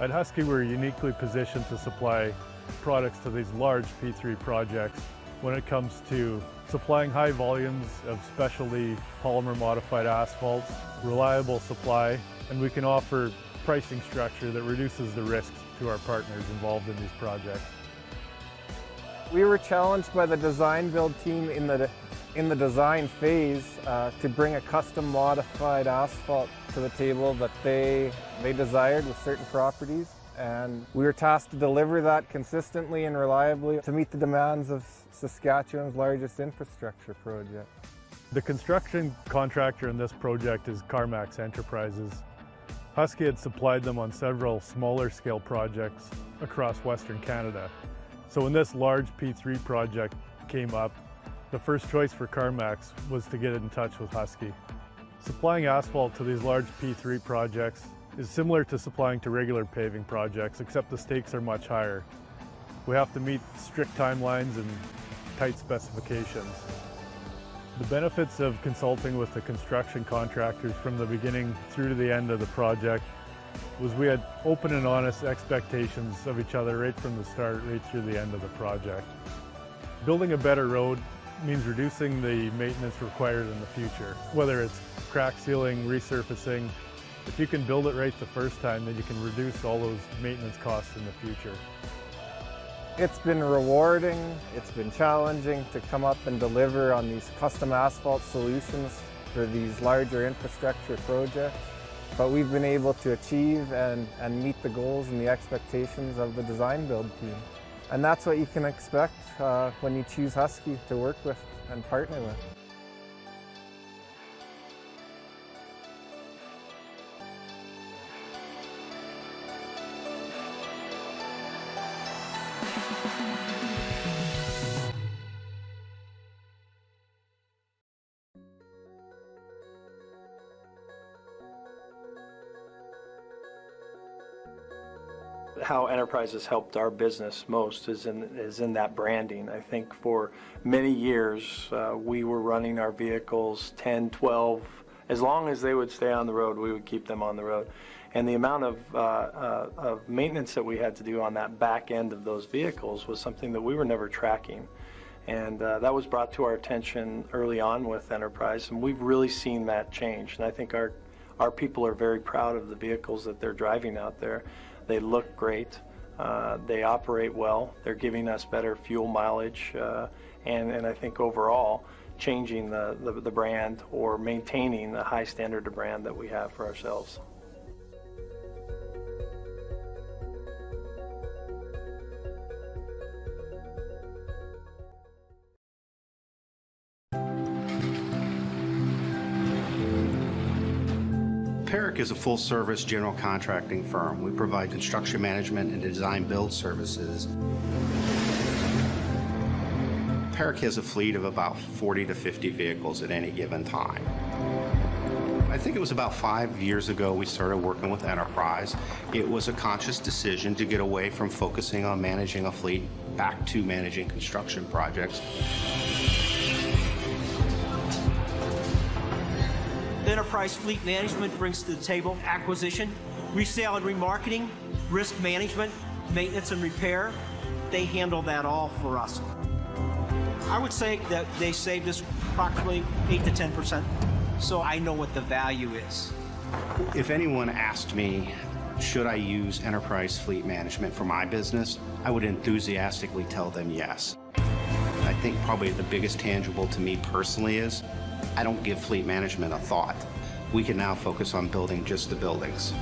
At Husky, we're uniquely positioned to supply products to these large P3 projects when it comes to supplying high volumes of specialty polymer modified asphalts, reliable supply, and we can offer pricing structure that reduces the risks to our partners involved in these projects. We were challenged by the design build team in the design phase to bring a custom modified asphalt to the table that they desired with certain properties, and we were tasked to deliver that consistently and reliably to meet the demands of Saskatchewan's largest infrastructure project. The construction contractor in this project is Carmax Enterprises. Husky had supplied them on several smaller scale projects across Western Canada. So when this large P3 project came up, the first choice for Carmax was to get in touch with Husky. Supplying asphalt to these large P3 projects is similar to supplying to regular paving projects, except the stakes are much higher. We have to meet strict timelines and tight specifications. The benefits of consulting with the construction contractors from the beginning through to the end of the project was we had open and honest expectations of each other right from the start, right through the end of the project. Building a better road means reducing the maintenance required in the future, whether it's crack sealing, resurfacing. If you can build it right the first time, then you can reduce all those maintenance costs in the future. It's been rewarding, it's been challenging to come up and deliver on these custom asphalt solutions for these larger infrastructure projects. But we've been able to achieve and meet the goals and the expectations of the design build team. And that's what you can expect when you choose Husky to work with and partner with. How Enterprise has helped our business most is in that branding. I think for many years we were running our vehicles 10, 12, as long as they would stay on the road, we would keep them on the road. And the amount of maintenance that we had to do on that back end of those vehicles was something that we were never tracking. And that was brought to our attention early on with Enterprise, and we've really seen that change. And I think our people are very proud of the vehicles that they're driving out there. They look great, they operate well, they're giving us better fuel mileage, and I think overall changing the brand or maintaining the high standard of brand that we have for ourselves. Peacock is a full-service general contracting firm. We provide construction management and design build services. Peacock has a fleet of about 40 to 50 vehicles at any given time. I think it was about 5 years ago we started working with Enterprise. It was a conscious decision to get away from focusing on managing a fleet back to managing construction projects. Enterprise Fleet Management brings to the table acquisition, resale and remarketing, risk management, maintenance and repair. They handle that all for us. I would say that they saved us approximately 8 to 10%. So I know what the value is. If anyone asked me, should I use Enterprise Fleet Management for my business, I would enthusiastically tell them yes. I think probably the biggest tangible to me personally is I don't give fleet management a thought. We can now focus on building just the buildings.